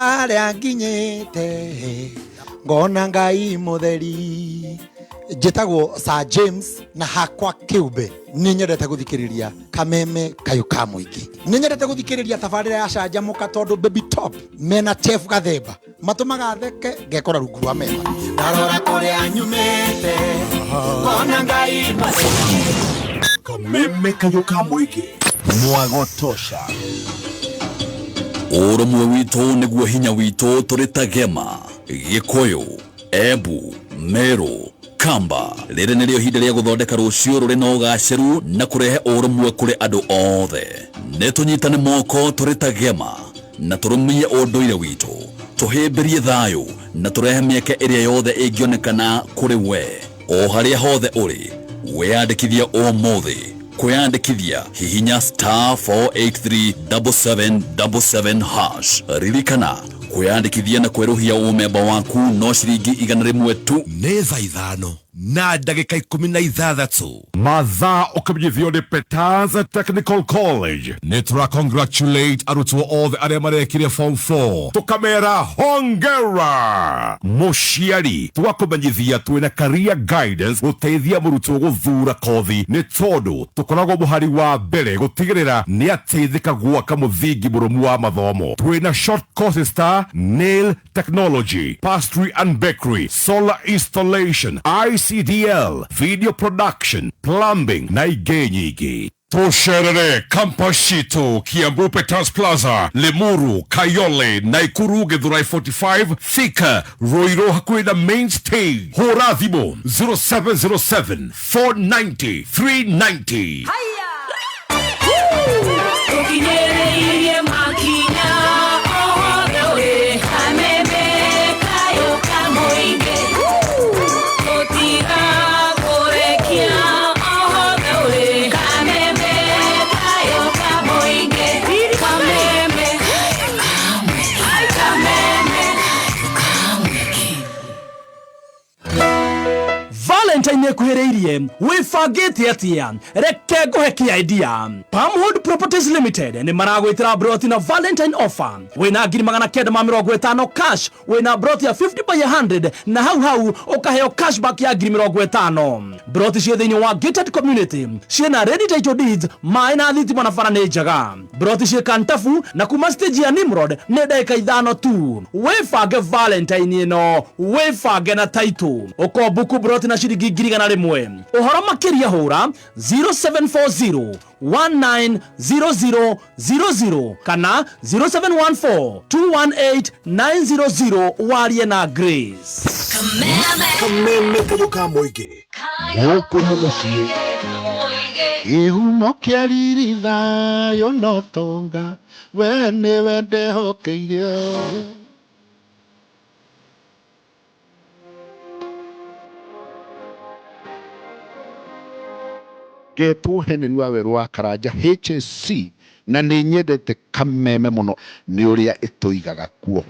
Aria nginyite ngona ngai mutheri njitagwo Sir James na hakwa kiumbe ni nyendete guthikiriria kameme kayo ka muingi ni nyendete guthikiriria tabarira ya canjamuka tondu baby top mena chef gathemba matumaga theke ngekora rungu rwa mema ndarora kuria nyumite ngona ngai mutheri kameme kayo ka muingi mwagotosha Urumwe witũ nĩguo hinya witũ tũrĩ ta Gema, Gĩkũyũ, Embu, Meru, Kamba. Rĩrĩ nĩrĩo ihinda rĩa gũthondeka rũciũ rũrĩ na ũgacĩru na kũrehe ũrũmwe kũrĩ andũ othe. Nĩtũnyitane moko tũrĩ ta Gema na tũrũmie ũndũire witũ, tũhĩmbĩrie thayũ na tũrehe mĩeke ĩrĩa yothe ĩngĩonekana kũrĩ we. O harĩa hothe ũrĩ, wĩyandĩkithia ũmũthĩ. Kwiyandikithia hihinya *4837777# ririkana kwiyandikithia na kweruhia umemba waku no ciringi 100 tu. nĩ thaa 5 na ndagĩka 16 mathaa ũkamenyithio nĩ Peters Technical College. Nĩ tũra-congratulate arutwo othe arĩa marekire form 4 tũkamera hongera. Mũciari tũgakũmenyithia twĩna career guidance gũteithia mũrutwo gũthura kothi nĩ tondũ tũkoragwo mũhari wa mbere gũtigĩrĩra nĩ ateithĩka gwaka mũthingi mũrũmu wa mathomo. Twĩna short courses ta nail technology, pastry and bakery, solar installation, ICDL, video production, plumbing na ingĩ nyingĩ. Tũcerere campus citũ Kiambu Peters Plaza, Limuru, Kayole, Nakuru, Githurai 45, Thika, Ruiru hakuhĩ na main stage. Hũra thimũ 0707 490 390. Valentine kuhereirie wifagite atia reke nguhe idea. Palmwood Properties Limited ni maragwitira broti na Valentine offer wina 950 cash wina broti ya 50/100 na hau ukaheo cashback ya 50. Broti cia thiini wa gated community ciena ready title deeds maina thitima na barani njaga. Broti cia Kantafu na kuma stage ya Nimrod ne dakika 5 tu. Wifage Valentine ino wifage na title ukobuku broti na shiringi 1,000. Uhoro makiria hura 0740 190000 kana 0714 218 900 warie na Grace. Kameme kayo ka muingi gũkũ nĩ mũciĩ ihumo kĩa riri thayo no tonga we nĩwe ndehokeire. Getwo Henry wa Weru wa Karanja HSC na nĩ nyendete kameme mũno nĩ ũrĩa ĩtũigaga kuo.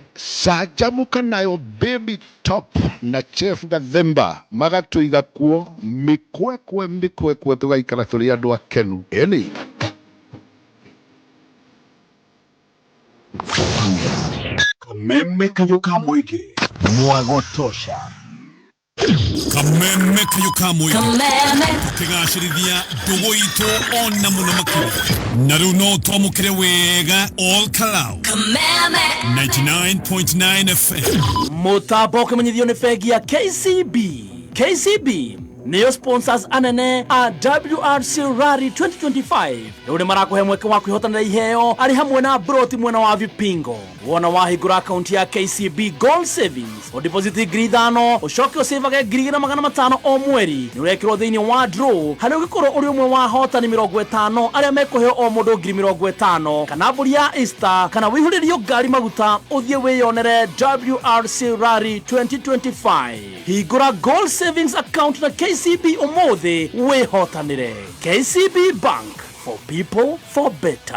Canjamuka nayo baby top na chef Gathemba magatũiga kuo mikwekwe tũgaikara tũrĩ andũ akenu. Eni kameme kayo ka muingi mwagotosha. Kameme kayo ka muingi tukigacĩrithia ndũgũ itũ ona mũno makĩria na rĩu no twamũkĩre wega All Kalau 99.9 FM. Mũtambo ũkĩmenyithio nĩ bengi ya KCB. KCB nĩyo sponsors anene a WRC Rally 2025. Rĩu nĩ marakũhe mweke wa kwĩhotanĩra iheo arĩ hamwe na broti mwena wa Vipingo. Wona wahingũra akaunti ya KCB Gold Savings ũdeposit 5,000 ũcoke ũsavage 2,500 o mweri nĩ ũrekĩrwo thĩinĩ wa draw harĩa ũgĩkorwo ũrĩ ũmwe wa ahotani 50 arĩa mekũheo o mũndũ 50,000 kana mbũri ya Easter kana wĩihũrĩrio ngari maguta ũthiĩ wĩyonere WRC Rally 2025. Hingũra Gold Savings account na KCB ũmũthĩ wĩhotanĩre. KCB Bank, for people for better.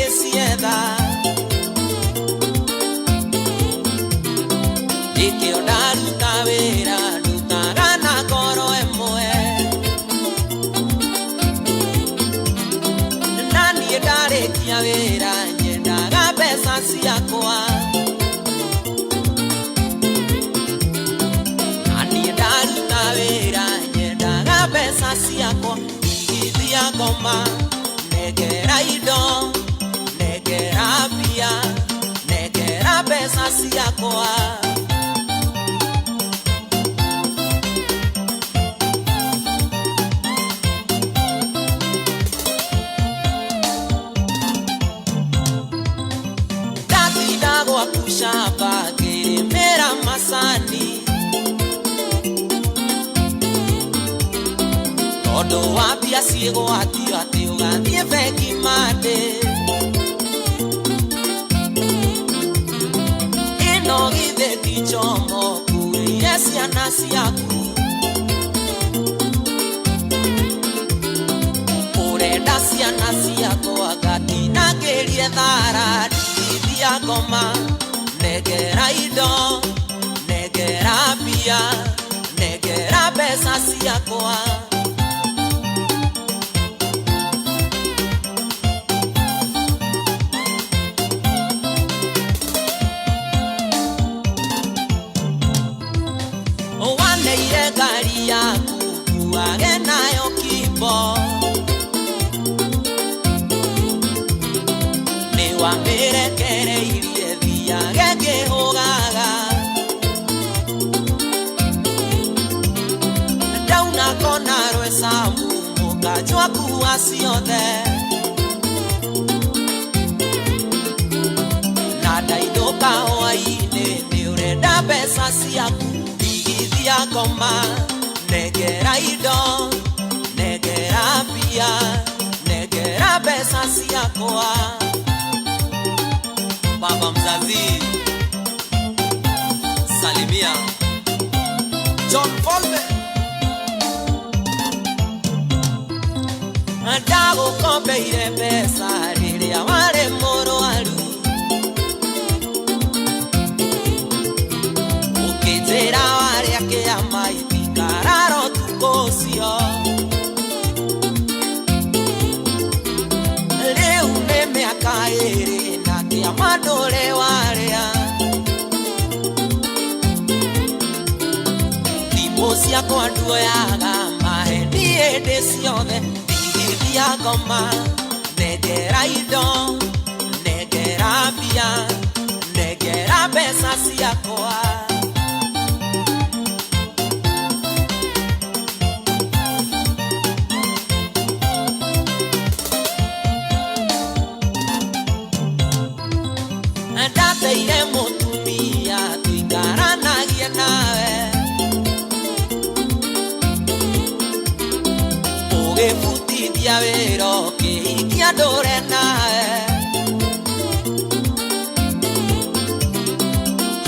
ngĩcietha ikĩo ndaruta wĩra ndutaga na ngoro ĩmwe na niĩ ndarĩkia wĩra nyendaga mbeca ciakwa na niĩ ndaruta wĩra nyendaga mbeca ciakwa igithia ngoma negera indo negera mbia negera mbeca ciakwa shamba ngĩrĩmĩra macani tondũ wa mbia ciĩgwatio atĩ ũgathiĩ bengi mandĩ ĩno githĩ ti njomo kuĩire ciana ciaku ũrenda ciana ciakwa ngatinagĩrie thara ndithia ngoma negera indo negera mbia negera mbeca ciakwa waneire ngari yaku nguage nayo kimbo nĩwamĩrekereirie thiage ngĩhũgaga ndauna kona rwesamu mũkanjwa kuwa ciothe na ndainũka hwainĩ nĩũrenda mbeca ciaku igithia ngoma negera indo negera mbia negera mbeca ciakwa baba mzazi salimia John Folme ndagũkombeire mbeca rĩrĩa warĩ mũrwaru ũkĩnjĩra warĩa kĩama itikara ũtukũ ũcio rĩu nĩ mĩaka ĩrĩ na kĩama ndũrĩ warĩa thimũ ciakwa nduoyaga maheni hĩndĩ ciothe igithia ngoma negera indo negera mbia negera mbeca ciakwa ndateire mũtumia tũikaranagie nawe ũgĩbutithia wĩra ũkĩhikia ndũre nawe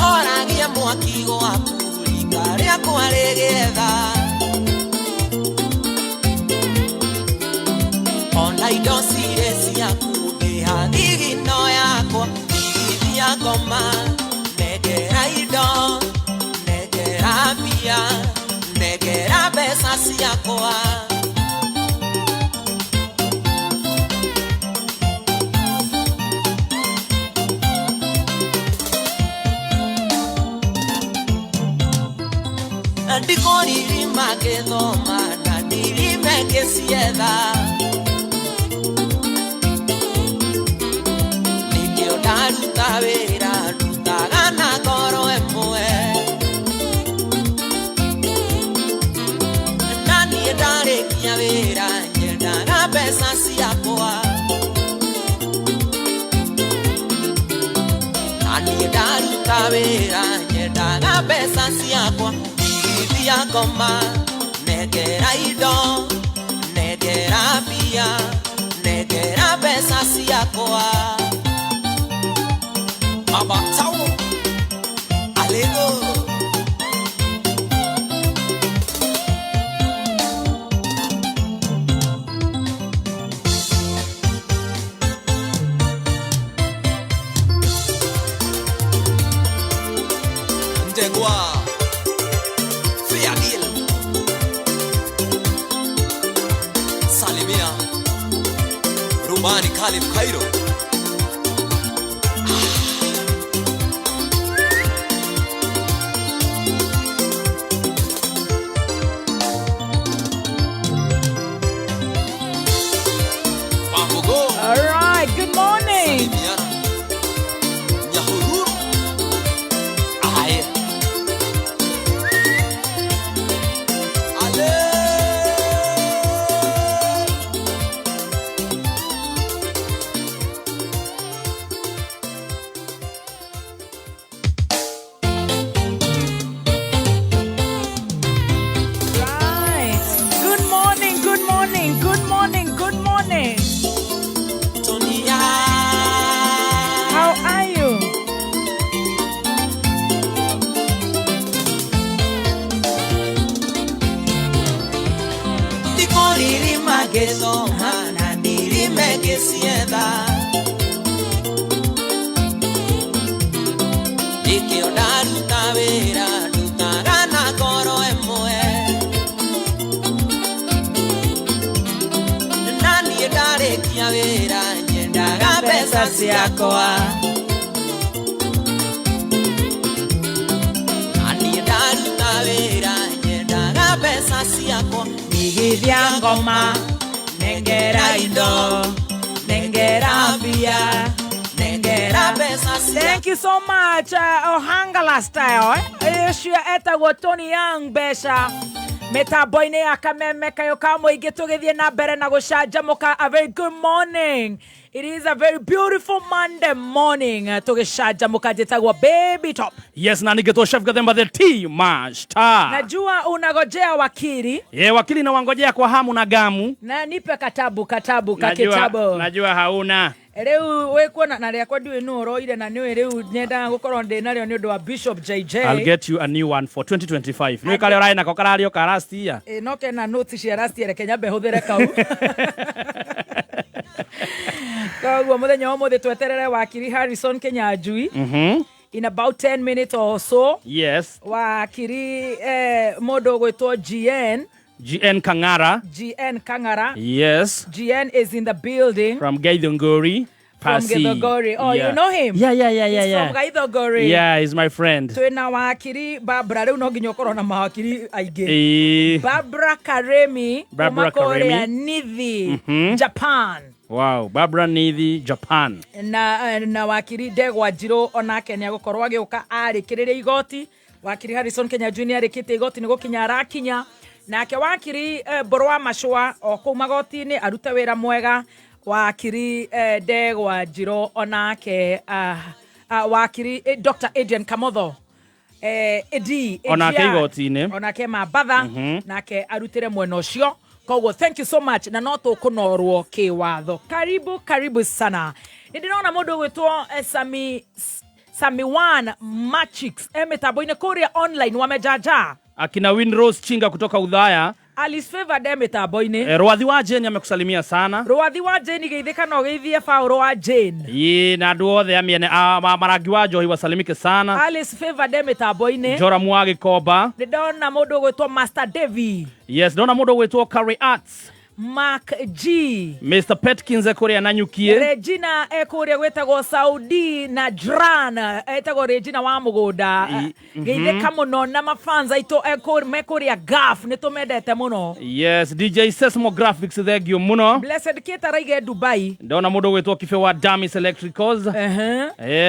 horagia mwaki gwaku rika rĩakwa rĩgĩetha ona indo cirĩ ciaku ndĩha thigino yakwa igithia ngoma negera indo negera mbia negera mbeca ciakwa ndikorĩrima ngĩthoma na ndirime ngĩcietha nĩkĩo ndaruta wĩra ndutaga na ngoro ĩmwe na niĩ ndarĩkia wĩra nyendaga mbeca ciakwa na niĩ ndaruta wĩra nyendaga mbeca ciakwa igithia ngoma negera indo negera mbia negera mbeca ciakwa abatao alego Ndegwa Fiadil Salimia Rumani Khalif Cairo All right, good morning. Right. Good morning, good morning, good morning, good morning. How are you? Nikoliri mageso mana niri megesieda Ikiodaru tavera dutagana koro emwe Nani edare kiavera nyendaga pesa siakoa Nani edaru tavera nyendaga pesa siakoa Nigithia ngoma, nengera indo, nengera mbia, nengera pesa Thank you so much, Ohangala style. Ishia etagwo Tony Young Besha. Metaboine ya Kameme Kayokamo igitugithie na mbere na gucanjamuka. A very good morning. It is a very beautiful Monday morning. Tugicanjamuka jitagwo Baby Top. Yes, na ningeto chef Gathemba the T-Master. Najua unagojea wakili. Wakili na wangojea kwa hamu na gamu. Na nipe kitabu kakitabu. Najua hauna. Reu wekuona na riakwa ndiwe no roire na niwe reu nyenda gukorwo ndi nario ni undu wa Bishop JJ. I'll get you a new one for 2025. Niwe kale orai na kokarario karastia. No kena notes cia rastia reke nyambe huthire kau. Kagwo muthenya omothe tweterere wakiri Harrison Kenyanjui. In about 10 minutes or so. Yes. Wakiri modo gwetwo GN Kangara. GN Kangara. Yes. GN is in the building. From Gaithunguri. From Gaithunguri. Oh, yeah. You know him? Yeah. He's from Gaithunguri. Yeah, he's my friend. Twina wakiri Barbara reu no nginya ukorwo na mawakiri aingi. Barbara Karemi. Nithi. Japan. Wow, Barbara Nithi, Japan. Na wakiri Ndegwa Njiro onake ni agukorwo agiuka arikiriria igoti. Wakiri Harrison Kenyanjui ni arikite igoti ni gukinya arakinya. Nake wakiri Borwa Mashua o kou magoti-ini arute wira mwega. Wakiri Ndegwa Njiro onake wakiri Dr. Adrian Kamotho onake igoti-ini onake mabatha nake arutire mwena ucio. Koguo thank you so much na no tukunorwo kiwatho. Karibu sana. Nindiraona mundu gwitwo Sami One Machix metaboine kuria online wamejaja. Akina Winrose Chinga kutoka Udhaya. Alice Favor metaboine. Rwathi wa Jane amekusalimia sana. Rwathi wa Jane geithika no geithie Paulo wa Jane. Na andu othe amiene marangi wa Njohi wasalimike sana. Alice Favor metaboine. Jora Mwagi Koba. Ndona mundu gwitwo Master Devi. Yes, ndona mundu gwitwo Curry Arts. Mark G. Mr. Petkins kuria Nanyukie. Regina kuria gwetagwo Saudi na Dran etagwo Regina wa Mugunda. Geithika muno na mafans aito kuria Gaf nitumendete muno. Yes, DJ Seismographics thegio muno. Blessed Kita raige Dubai. Ndona mundu gwetwo Kife wa Damis Electricals.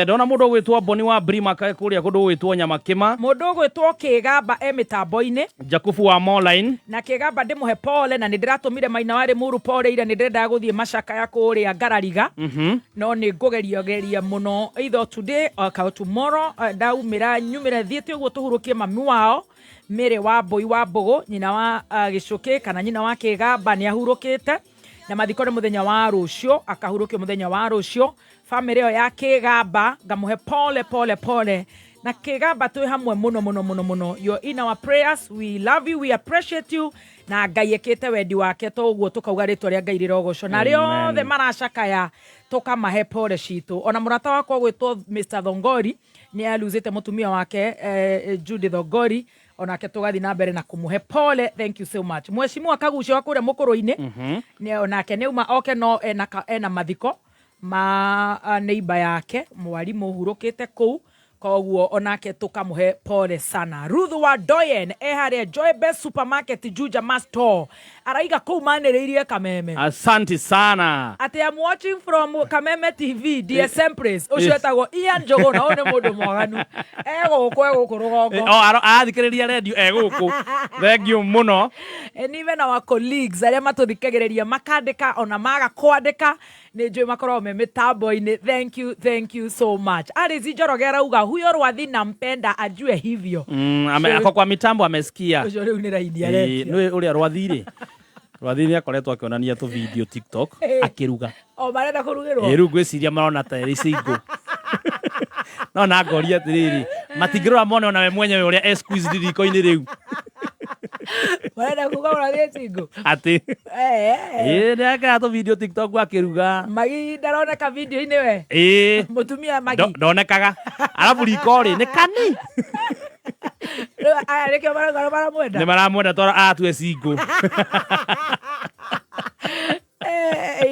Ndona mundu gwetwo Boni wa Brima kuria kundu gwetwo Nyamakima. Mundu gwetwo Kigamba mitambo-ini. Jakufu wa Moline. Na Kigamba ndimuhe pole na ndiratumire Maina wari muru pole ira ndirenda guthie macaka ya kuria Ngarariga. No ni ngugeria muno either today or tomorrow. Ndaumira nyumira thiete uguo tuhurukie mami wao Mere wa Boy wa Bogo nyina wa Gicuki kana nyina wa Kigamba ni ahurukite na mathikore muthenya wa rucio akahurukio muthenya wa rucio. Family ya Kigamba ngamuhe pole na Kigamba tu hamwe muno. You're in our prayers. We love you, we appreciate you. Na Ngai ekete wendi wake to uguo tukauga ritwa ria Ngai rirogoco na riothe maracakaya tukamahe pole citu. Ona murata wakwa gwitwo Mr. Thongori ni aluzite mutumia wake Judith Ogori onake tugathi na mbere na kumuhe pole. Thank you so much. Mheshimiwa Kagucio wa kure Mukuruini ni onake neuma oke no ena mathiko ma neighbor yake mwalimu hurukite kuu koguo onake tukamuhe pole sana. Ruth wa Doyen haria Joy Best Supermarket Juja Master araiga kuu manereirie Kameme. Asante sana. Ati I'm watching from Kameme TV DSM Press ucio etagwo Ian Njogo na one mundu mwaganu guku rugongo athikiriria radio guku. Thank you muno. And even our colleagues aria matuthikagiriria makandika ona maga kwandika ni njui makorwo me mitambo-ini. Thank you so much. Alizi Njoroge arauga huyo Rwathi nampenda ajue hivyo. Ako kwa mitambo amesikia. Ucio riu ni raidi areti. Ni uria Rwathi ni akoretwo akionania tu video TikTok akiruga. O marenda kurugirwo. Riu gwiciria marona ta eri singo. No na ngoria atiriri matingirora mone ona we mwenyewe uria excuse diriko-ini riu. Marenda kuga Rwathi singo. Ati ndeka to video TikTok akiruga. Magi ndaroneka video-ini we. Mutumia Magi. Ndonekaga. Alafu rikori ni kani. Aya rekio maramwenda. Ni maramwenda tora atue singo.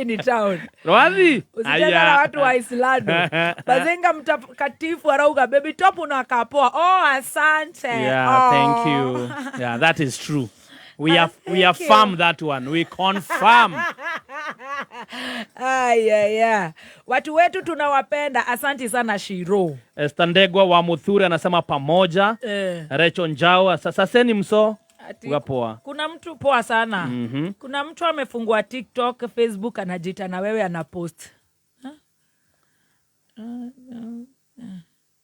Ni town. Rwathi. Usijana na watu wa Islando. Bazenga mtakatifu arauga baby top na kapoa. Oh, asante. Yeah, thank you. Yeah, that is true. We affirm that one. We confirm. Yeah. Watu wetu tunawapenda. Asante sana Shiro. Estandegwa wa Muthuri anasema pamoja. Recho Njao sasa ni mso. Poa. Kuna mtu poa sana. Kuna mtu amefungua TikTok, Facebook anajiita na wewe anapost.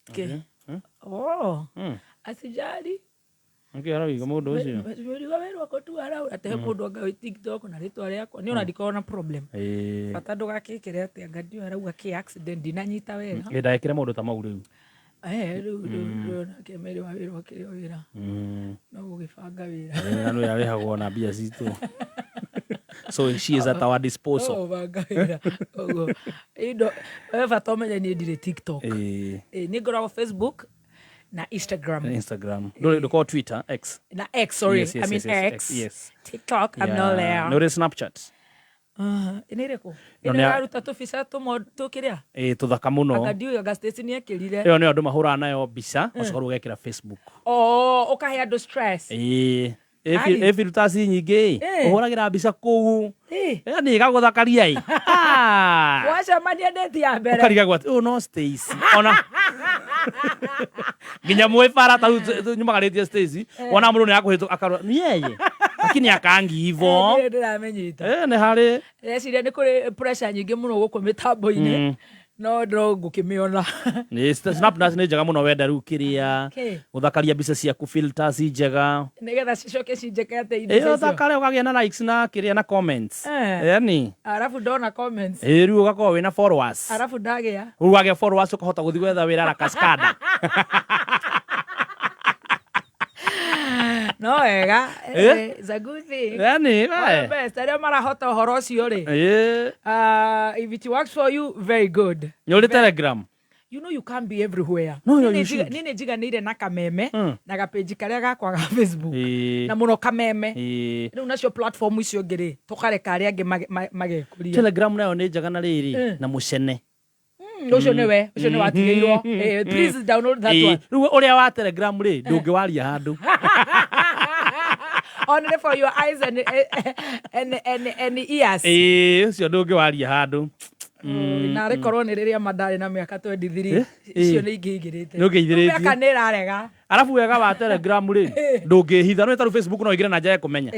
Okay. Asijali. Okay, ara wiga mundu ucio. Wiriga weru wako tu ara ate mundu anga TikTok na ritwa riakwa ni ona ndikona problem. Bata ndugakikire ati anga ndio arauga ki accident dinanyita wega. Ndaikire mundu ta mau riu. Riu na kemere wa wiru wakiri wira. No gugibanga wira. No yarihagwo na mbia citu. So she is at our disposal. Oh, banga wira. Ogo. Indo eva tomenye ni ndire TikTok. Ni ngoragwo Facebook na Instagram. Don't call Twitter, X. Na X, sorry. Yes, I mean X. Yes. TikTok, I'm not there. No, Snapchat. Inireko. Inaruta tufisa tu kiria. Tuthaka muno. Akadio ya gas station yakirire. Iyo ni andu mahura nayo bica, ucokorwo ugekira Facebook. Ukahe andu stress. Filters nyingi uhuragira bica kuu ni gaguthakaria i wacha mania date ya mbere ukariga gwat no Stacy ona nginya mwefara ta nyumagaritie Stacy ona mundu ni akuhitu akarwa ni yeye lakini akangi hivo ndiramenyita ni hari reciria ni kuri pressure nyingi muno guku mitambo-ini no ndo ngukimiona ni Snapchat ni njega muno wenda riu kiria uthakaria bica ciaku filters njega nigetha cicoke cinjeke ate indo uthakare ukagia na likes na kiria na comments yani arafu ndona comments riu ugakorwo wina followers arafu ndagia ugagia followers ukahota guthi gwetha wira na Cascada no wega zaguthi yani best aria marahota uhoro ucio ri if it works for you very good ni Telegram. You know you can't be everywhere. Nini jiganire na Kameme na gapeji karia gakwa ga Facebook na muno Kameme riu nacio platform icio ngiri tukareka aria angi magekuria. Telegram nayo ni njega na riri na mucene ucio ni watigeirwo please download that one. Riu uria wa Telegram ri ndungiwaria handu only for your eyes and ears. Ucio ndungiwaria handu na rekorwo ni riria mandari na miaka 23 icio ni ingigirite nungihithirite miaka ni rarega arafu wega wa Telegram ri ndungihitha no taru Facebook no igire na njae kumenya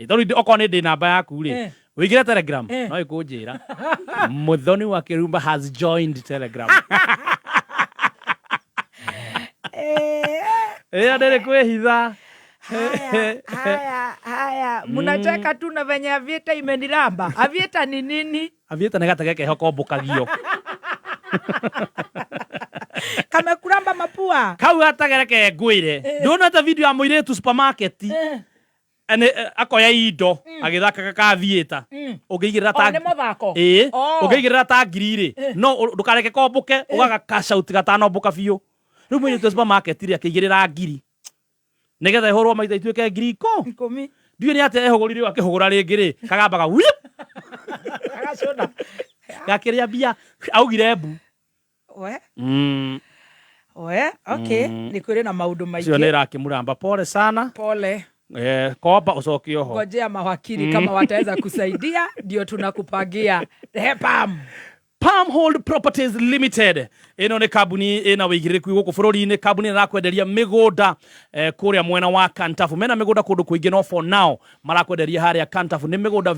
taru okorwo ni ndi namba yaku ri wigire Telegram no ikunjira Muthoni wa Kirumba has joined Telegram ndere kwihitha haya munacheka tu na venye Avieta imeniramba. Avieta ni nini? Avieta ni gata geke hoko mbukagio kamekuramba mapua kau gatagereke ngwire ndona ta video ya muiretu supermarket ane akoya indo agithaka ka Avieta ungigirira ta ni muthako ungigirira ta ngirire no ndukareke kombuke ugaga cash out gatano mbuka biu Rĩu mwenye supermarket iria akĩigĩrĩra ngiri nigetha ihorwo maita ituĩke ngiri 10 ndiũ nĩ atĩ ehũgũrire akĩhũgũra rĩngĩ rĩ kagambaga agacũna gakĩrĩa mbia augire mbu okay nĩ kũrĩ na maũndũ maingĩ cio nĩ rakĩmũramba pole sana kopa ucokie ho ngojea mawakili kama wataweza kusaidia ndio tunakupangia Palm Hold Properties Limited ino ni kambuni ina wigiriku guku bururi-ini kambuni irakwenderia migunda kuria mwena wa Kantafu mena migunda kundu kuingi no for now marakwenderia haria Kantafu ni migunda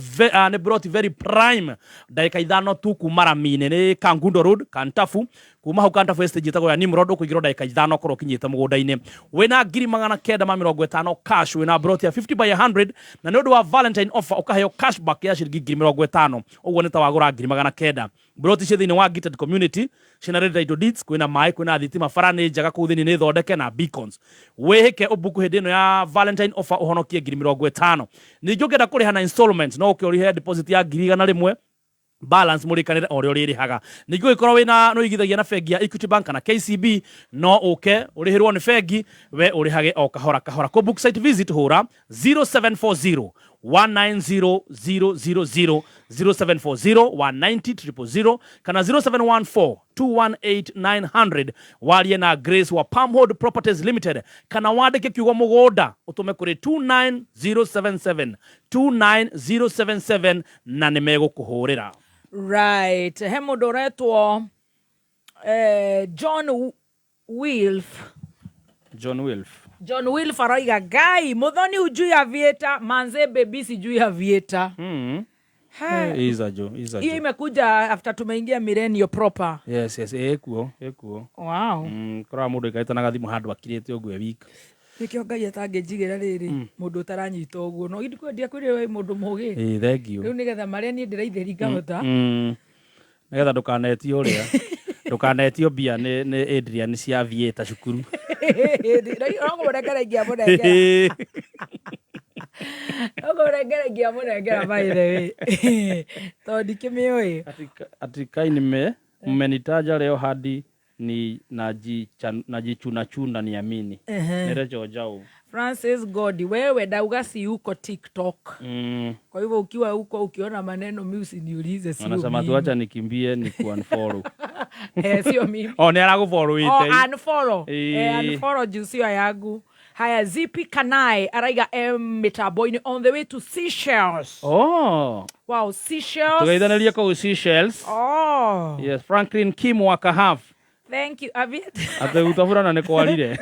ni brought very prime daika 5 tu kumara mine ni Kangundo Road Kantafu kuma hau Kantafu estate jitagwo ya Nimrod ukuigiro daika 5 koro kinyite mugunda-ini wena ngiri 950 cash wena brought ya 50 by 100 na ni undu wa Valentine offer ukaheo cashback ya shilingi 50 uguo ni ta wagura ngiri 900 brought cie thini wa gated community cina red light deeds kwina mai kwina thitima farani njaga kuu thini ni thondeke na beacons wihike ubuku hindi ino ya Valentine offer uhonokie ngiri 50 ni njukenda kuriha na installment no ukiorihe deposit ya ngiri 100 balance murikanire ori ori rihaga ningo ikorwo wina no igithagia na bengi ya Equity Bank na KCB no uke urihirwo ni bengi we urihage o kahora kahora ko book site visit hura 0740 190000 0740 190000 kana 0714 218900 walie na Grace wa Palm Hold Properties Limited kana wandike kiugo mugonda utume kuri 29077 na nimegũkũhũrĩra right hemo doretwo John Wilf araiga gai muthoni ujui avieta manze baby sijui avieta Iza jo. Hiyo imekuja after tumeingia millennial proper. Yes, ekuo. Wow. Kora mundu ikaitanaga thimu handu akirite ogwe week. Nikio ngai atangejigira riri mundu taranyita ogwo no gidi kwendia kuri mundu mugi. Thank you. Riu nigetha maria ni ndiraitheri ngahota. Nigetha ndukanetio uria. Ndukanetio bia ni Adrian cia Vieta cukuru. Ndio murengerengia by the way. Todi kimioi. Atikai mmenitaja leo hadi ni najichuna niamini. Nirejo jao. Francis Godi, wewe dauga si uko TikTok. Kwa hivyo ukiwa huko ukiona maneno mimi usiniulize sio mimi. Anasema tuacha nikimbie ni kuunfollow. Sio mimi. Ni anakufollow ite. Unfollow. Unfollow juu sio yangu. Haya Zipi Kanai araiga metaboini on the way to Seychelles. Wow, Seychelles. Tugaithaneria kwa Seychelles. Yes, Franklin Kim wa Kahaf. Thank you. Ate utafura na nekwarire.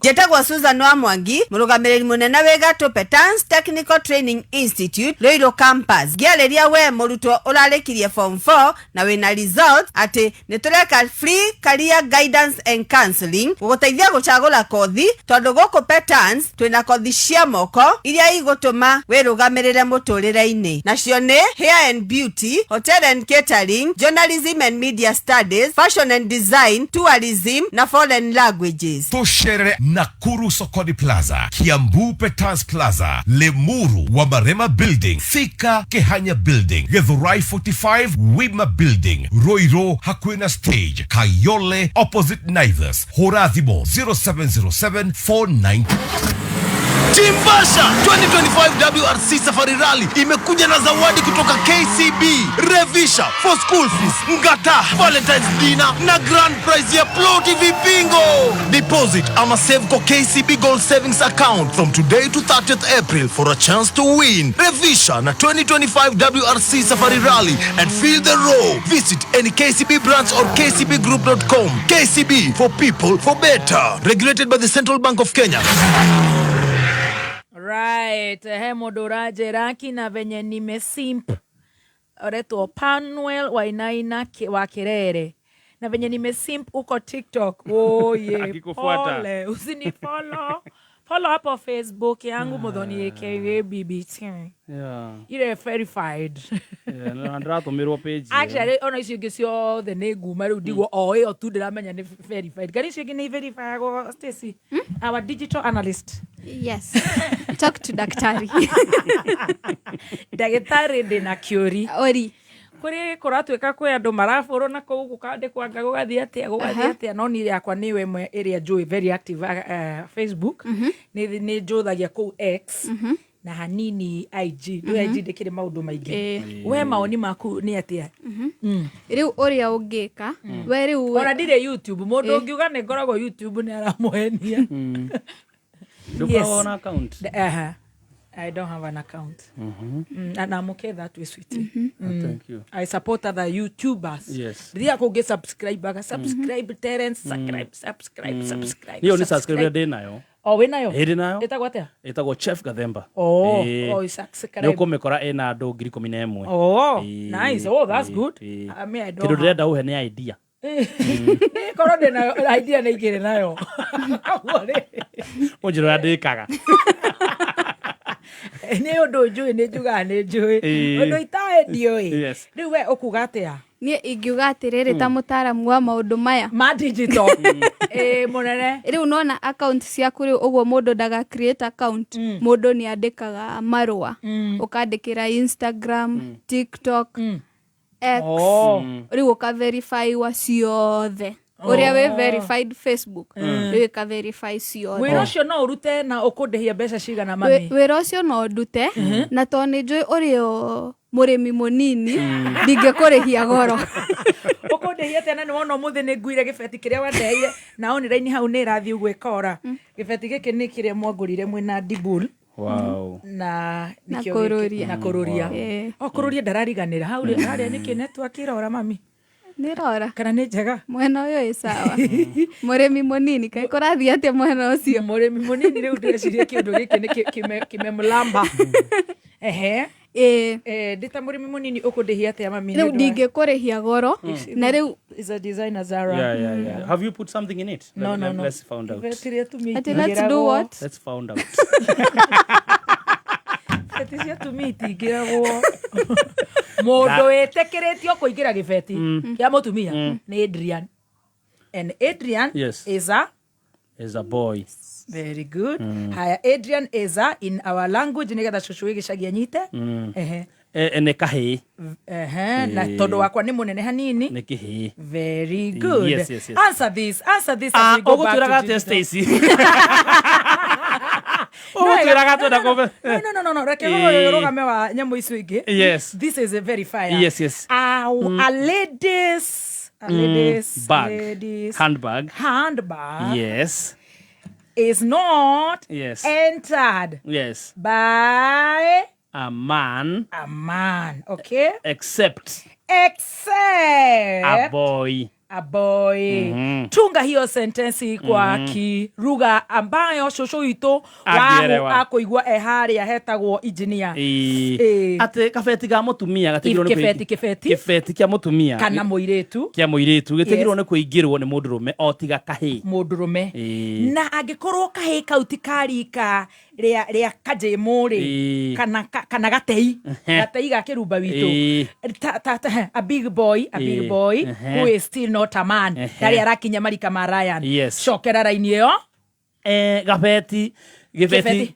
Jetagwa Susan wa Mwangi murugamiriri munene wegatu Petans Technical Training Institute Loiro Campus gialeria we murutwo urarikirie form 4 na wina result ati nitureka free career guidance and counseling guguteithia guchagura kothi tondu guku Petans twina kothi cia moko iria igutuma wirugamirire muturire-ini nacio ni hair and beauty, hotel and catering, journalism and media studies, fashion and design, tourism na foreign languages. Toshere Nakuru Sokoni Plaza, Kiambu Petans Plaza, Lemuru Wamarema Building, Thika Kehanya Building, Githurai 45 Wima Building, Roiro Hakwena Stage, Kayole opposite Naivas, Horathimo 070749. Timbasha 2025 WRC Safari Rally imekuja na zawadi kutoka KCB, Revisha for school fees, Ngata, Valentine's dinner na grand prize ya ploti vipingo. Deposit ama save kwa KCB Gold Savings Account from today to 30th April for a chance to win Revisha na 2025 WRC Safari Rally and feel the row. Visit any KCB branch or kcbgroup.com. KCB, for people, for better. Regulated by the Central Bank of Kenya. Right, Modoraje Raki na venye nimesimp oretwo Panuel Wainaina wa Kirere na venye nimesimp uko TikTok. Pole, usinifollow. Follow hapo Facebook yangu Muthoni aka BBT. Ile verified. Andrato mero page. Actually, ona icio ngicio the neguma riu ndigwo iyo tu ndiramenya ni verified. Gari icio ngi ni verified go Stacy. Our digital analyst. Yes. Talk to daktari. Daktari ndina kiori. Ori. kuri kuratuika kwi andu maraboro na kuu gukandikwa gugathie atia no ni yakwa ni we area Joy very active Facebook ni njuthagia kuu X na hanini IG do IG ndikire maundu maingi we maoni maku ni atia riu uria ungika we riu ona ndire YouTube mundu ungiuga ni ngoragwo YouTube ni aramuhenia Yes. On account. I don't have an account. And I'm okay that way, sweetie. Thank you. I support other YouTubers. Yes. Dia ko get subscribe, subscribe Terence, subscribe. Hiyo ni subscribe day nayo. Oh, we nayo. Heri nayo. Etagwo atia? Etagwo Chef Gathemba. Oh, subscribe. Ndio kumekora ena andu 11,000. Oh, nice. Oh, that's good. I mean, I don't. Kido ndenda uhe ni idea. Korwo ndina idea na igire nayo. Ujiro ndikaga. Ni undu njui ni njuga ni njui. Undu itaendio Yes. Riu we ukuga atia? nie ingiuga atiriri ta mutaramu wa maundu maya ma digital munene riu nona account ciaku riu uguo mundu ndaga create account mundu ni andikaga marua ukandikira Instagram TikTok X riu uka verify wa ciothe uria we verified Facebook riu ka verify ciothe wira ucio no urute na ukundihia mbeca cigana mami wira ucio no ndute na to ni njui urio murimi munini ndingekurihia goro ukundihia tena ni wona muthi ni nguire gibeti kiria wandeire na online hau ni rathi ugwikora gibeti giki ni kiria mwangurire mwina Dibul wow na kururia na kururia o kururia darariganira hau haria niki network irora mami nirora kana ni njega mwena uyo isawa murimi munini kai kurathi atia mwena ucio murimi munini riu ndiciria kindu giki ni kimemlamba ehe ndita murimi munini ukundihia atia mami riu ndingikurihia goro na riu is a designer Zara yeah have you put something in it no let's find out let's do what let's find out Etisia tumiti giragwo mundu etekeretio kuingira gibeti kia mutumia ni Adrian and Adrian is a boy very good haya Adrian is a in our language nigetha cucu gicagia nyite ne kahi na todo wakwa ni munene hanini ne kihi very good yes. answer this as we go back to Stacy no reke rogame wa nyamu icio ingi yes this is a very fire yes a ladies handbag yes is not entered by a man okay except a boy tunga hiyo sentensi kwa kiruga ambayo shosho ito wao akoigwa haria hetagwo engineer ate kabeti ga mutumia gatigirwo ni kibeti kia mutumia kana muiretu gitigirwo ni kuingirwo ni mundurume o tiga kahi mundurume na angikorwo kahi kauti karika ria kajemuri kana gatei ga kirumba witu a big boy who is still not a man dari arakinya marika ma Ryan shokera raini yo gabeti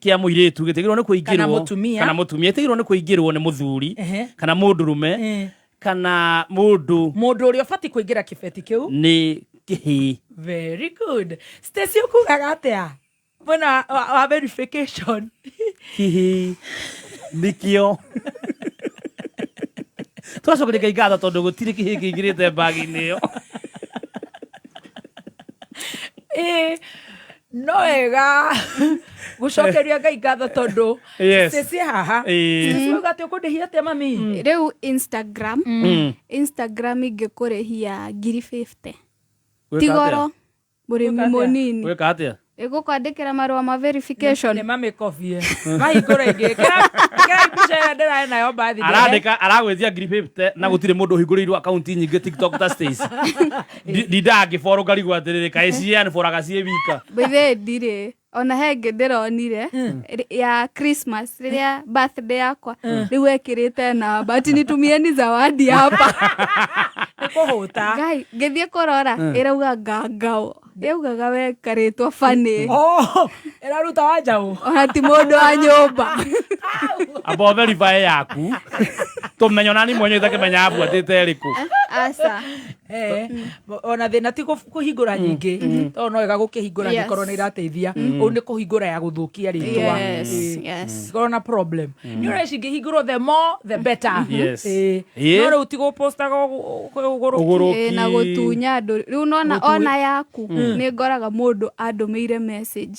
kia muiretu gitigirwo ni kuingirwo kana mutumia gitigirwo ni kuingirwo ni muthuri kana mundurume kana mundu uria fati kuingira kibeti kiu ni kihi very good Stacy ukugaga atia bona wa verification hihi nikio twacokeria Ngai ngatho tondu gutiri kihi kingirite bagi-ini yo no wega gucokeria Ngai ngatho tondu sisi haha sisi ugate ukundihia atia mami riu Instagram ingikurihia 50 tigoro murimi munini weka atia kwandikira marua ma verification ni mami kofie mahingura ingi kira bicha ndera nayo bathi aragwethia grip na gutire mundu hinguriirwo account nyingi TikTok ta Stacy ndidagi foro ngarigwo atiriri kaician foraga cie wika bithe ndire ona henge ndironire ya Christmas riria birthday yakwa riu ekirite na but nitumieni zawadi hapa nikuhuta ngai ngithie kurora irauga ngangao ndeugaga we karitwa funny ĩraruta wa njaũ ona ti mũndũ wa nyũmba abo verify yaku tumenyo nani mwenye itakimenya abuatite riku asa ona thĩna ti kũhingũra nyingĩ tondũ no wega gũkĩhingũra gĩkorwo nĩ irateithia ũũ nĩ kũhingũra ya gũthũkia rĩtwa gĩkorwo na problem nĩ ũreci ingĩhingũrwo the more the better no rĩu ti gũpostaga ũgũrũki na gũtunya andũ rĩu nona ona yaku nĩ ngoraga mũndũ andũmĩire message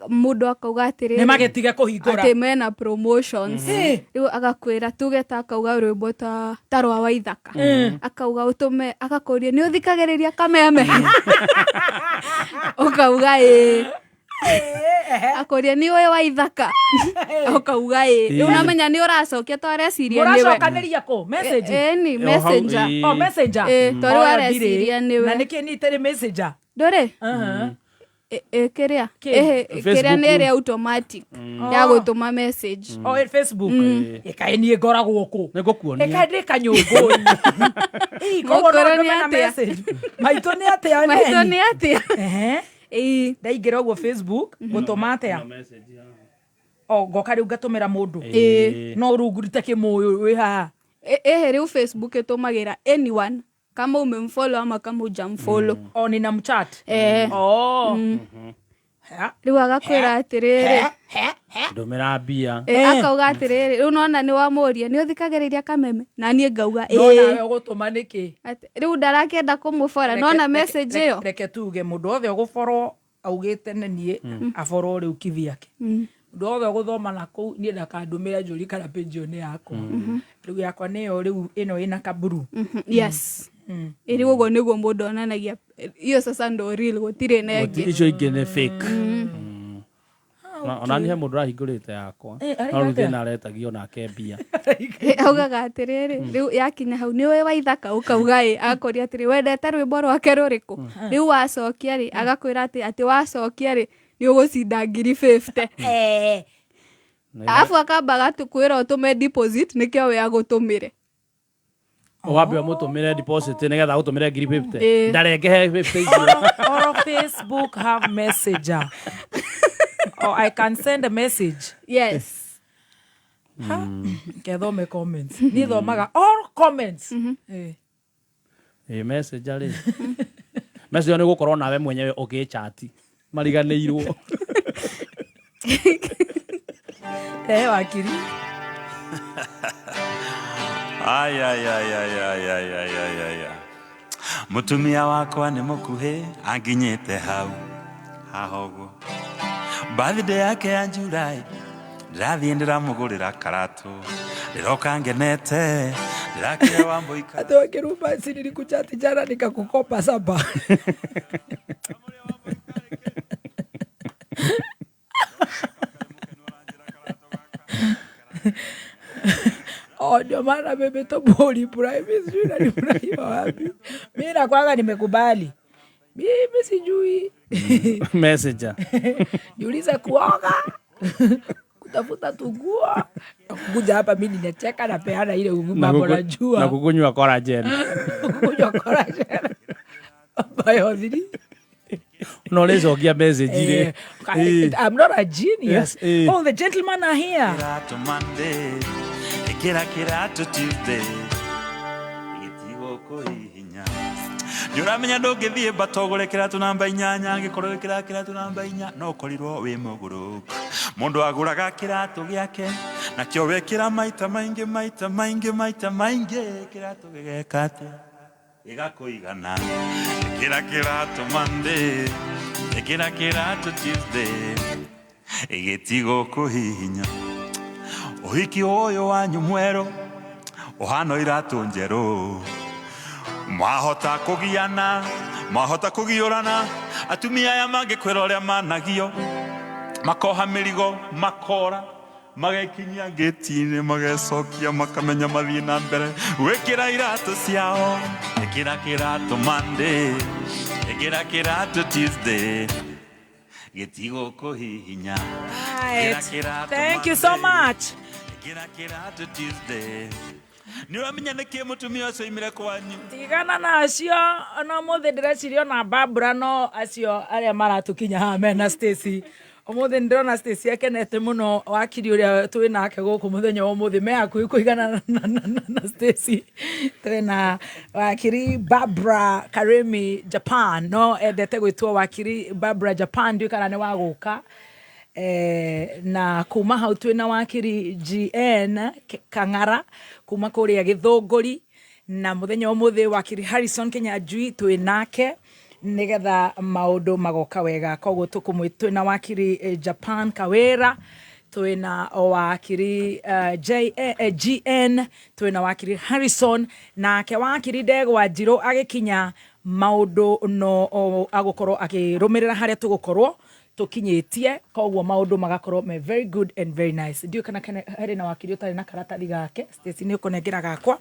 mũndũ akauga atĩrĩrĩ nĩ magetige kũhingũra atĩ mena promotions rĩu agakwĩra tuge ta akauga rwĩmbo ta rwa Waithaka akauga ũtũme agakũria nĩ ũthikagĩrĩria kameme ũkauga akũria nĩ ũĩ Waithaka ũkauga rĩu namenya nĩ ũracokia to areciria nĩwe ũracokanĩria kũ message ni messenger messenger tondũ areciria nĩwe na nĩkĩ nĩ itarĩ messenger ndũrĩ kĩrĩa nĩ ĩrĩa automatic ya gũtũma message Facebook ĩkaĩ niĩ ngoragwo kũ nĩngũkuonia ĩkaĩ ndĩ kanyũngũ mũkorwo nĩ atĩa maitũ nĩ atĩa maitũ nĩ atĩa ndaingĩra ũguo Facebook gũtũma atĩa ngoka rĩu ngatũmĩra mũndũ no rĩu ngurite kĩmũyũ wĩ haha rĩu Facebook ĩtũmagĩra anyone kama umemfollow ama kama hujamfollow nina mchat rĩu agakwĩra atĩrĩrĩ ndũmĩra mbia akauga atĩrĩrĩ rĩu nona nĩ wamũria nĩ ũthikagĩrĩria kameme na niĩ ngauga nawe ũgũtũma nĩkĩ rĩu ndarakĩenda kũmũbora nona message ĩyo reke tuge mũndũ wothe ũgũborwo augĩte nĩ niĩ aborwo rĩu kithiake mũndũ wothe ũgũthoma na kũu niĩ ndakandũmĩra njũri kana page nĩ yakwa rĩu yakwa nĩyo rĩu ĩno ĩna kaburu yes ĩrĩ ũguo nĩguo mũndũ onanagia iyo sasa ndo real gũtirĩ na ĩngĩ icio ingĩ nĩ fake ona niĩ mũndũ arahingũrĩte yakwa no rĩu thĩna aretagio nake mbia augaga atĩrĩrĩ rĩu yakinya hau nĩ ũĩ Waithaka ũkauga agakoria atĩrĩ wendete rwĩmbo rwake rũrĩkũ rĩu wacokia agakwĩra atĩ wacokia nĩ ũgũcinda 50 alafu akamba gatukwĩra ũtũme deposit nĩkĩo we agũtũmĩre wambe mũtũmĩre deposit nĩgetha gũtũmĩre 50 ndarengehe 50 or Facebook have messenger or I can send a message yes kethome comments ni thomaga all comments messenger rĩ messenger nĩ gũkorwo nawe mwenyewe ũgĩchat mariganĩirwo wakiri mutumia wakwa nĩ mũkuhĩ anginyĩte hau hahoguo birthday yake ya July ndĩrathiĩ ndĩramũgũrĩra karatũ ndĩroka ngenete ndĩrakĩra Wambũika atokĩrumba nilikuchati jana nikakukopa saba ndio maana bebe toboli privacy na ni private wapi mimi nakwanga nimekubali mimi sijui messenger niuliza kuoga kutafuta tugua kuja hapa mimi ninacheka na peana ile mambo najua na kukunywa collagen bayo zili no lezogia message ile I'm not a genius oh the gentlemen are here kira Tuesday igitigo kuhihinya nyuramenya ndũngĩthiĩ batogore kiratu namba 8 ngĩkorwo kiratu namba 4 no korirwo wĩ mũgũrũ mũndũ agũraga kiratu gĩake na kĩo wekĩra maita maingĩ kiratu gĩgekate igakũigana kira kiratu Monday kira kiratu Tuesday igitigo kuhihinya uhiki oyo wanyu mwero uhano iratũ njerũ mwahota kũgiana mwahota kũgiũrana atumia aya mangĩkwĩra ũrĩa managio makoha mĩrigo makora magekinyia ngĩti-inĩ magecokia makamenya mathiĩ na mbere gwĩkĩra iratũ ciao ĩkĩra kĩratũ Monday ĩkĩra kĩratũ Tuesday gĩtigo kũhihinya thank you so much Tuesday Niramenya niki mutumia acio imire kwanyu. Tigana na acio no muthe ndirecirio na Barbara no acio aria maratukinya ha mena Stacy. Omuthe ndirona Stacy akenete muno wakiri uria twi nake guku muthenya wa muthe me hakuhi kuigana na Stacy. Twina wakiri Barbara Karemi Japan no endete gwitwo wakiri Barbara Japan ndio kana ne waguka. Na kuma hau twina wakiri GN Kang'ara kuma kuria Githunguri na muthenya wa muthe wakiri Harrison Kinyanjui twinake nigetha maundu magoka wega koguo tukumwitwina wakiri Japan Kawera twina wakiri GN twina wakiri Harrison na ke wakiri Ndegwa Njiro agikinya maundu no agukorwo akirumirira haria tugukorwo tukinyitie koguo maundu magakorwo me very good and very nice. Ndio kana hari na wakiri utari na karatari gake Stacy ni ukonengera gakwa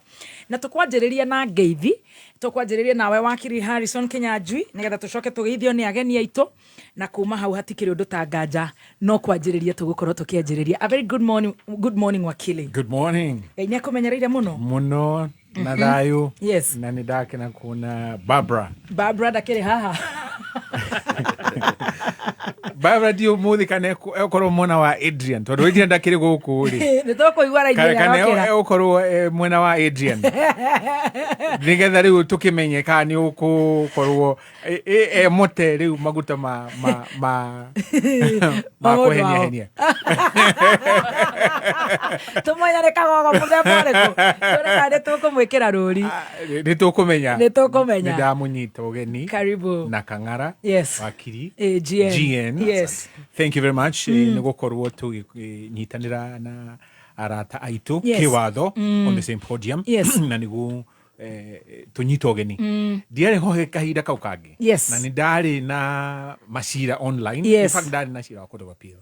na tukwanjiriria na ngeithi tukwanjiriria nawe wakiri Harrison Kinyanjui nigetha tucoke tugeithio ni ageni aitu na kuma hau hatikiri undu ta nganja no kwanjiriria tugukorwo tukianjiriria. A very good morning wakili. Good morning. Enya kumenyereire muno na thayu. Yes. Na nidake na kuna Barbara dakere haha. Barbara dio muthi kana ekorwo mwana wa Adrian tondu Adrian ndakiri guku ri ni toko igwara inyira kana ekorwo mwana wa Adrian nigetha riu tukimenye kana ni ukorwo mote riu maguta ma kuhenia tumonya reka gogo muthemba riku tore na tukumwikira ruri ni tukumenya ndamunyita ugeni karibu na Kang'ara yes wakiri GN yes thank you very much nigukorwo tuginyitanira na arata aitu kiwatho on the same podium na nigu tunyita ugeni ndiare ho kahinda kau kangi na ni ndari na macira online in fact ndari na cira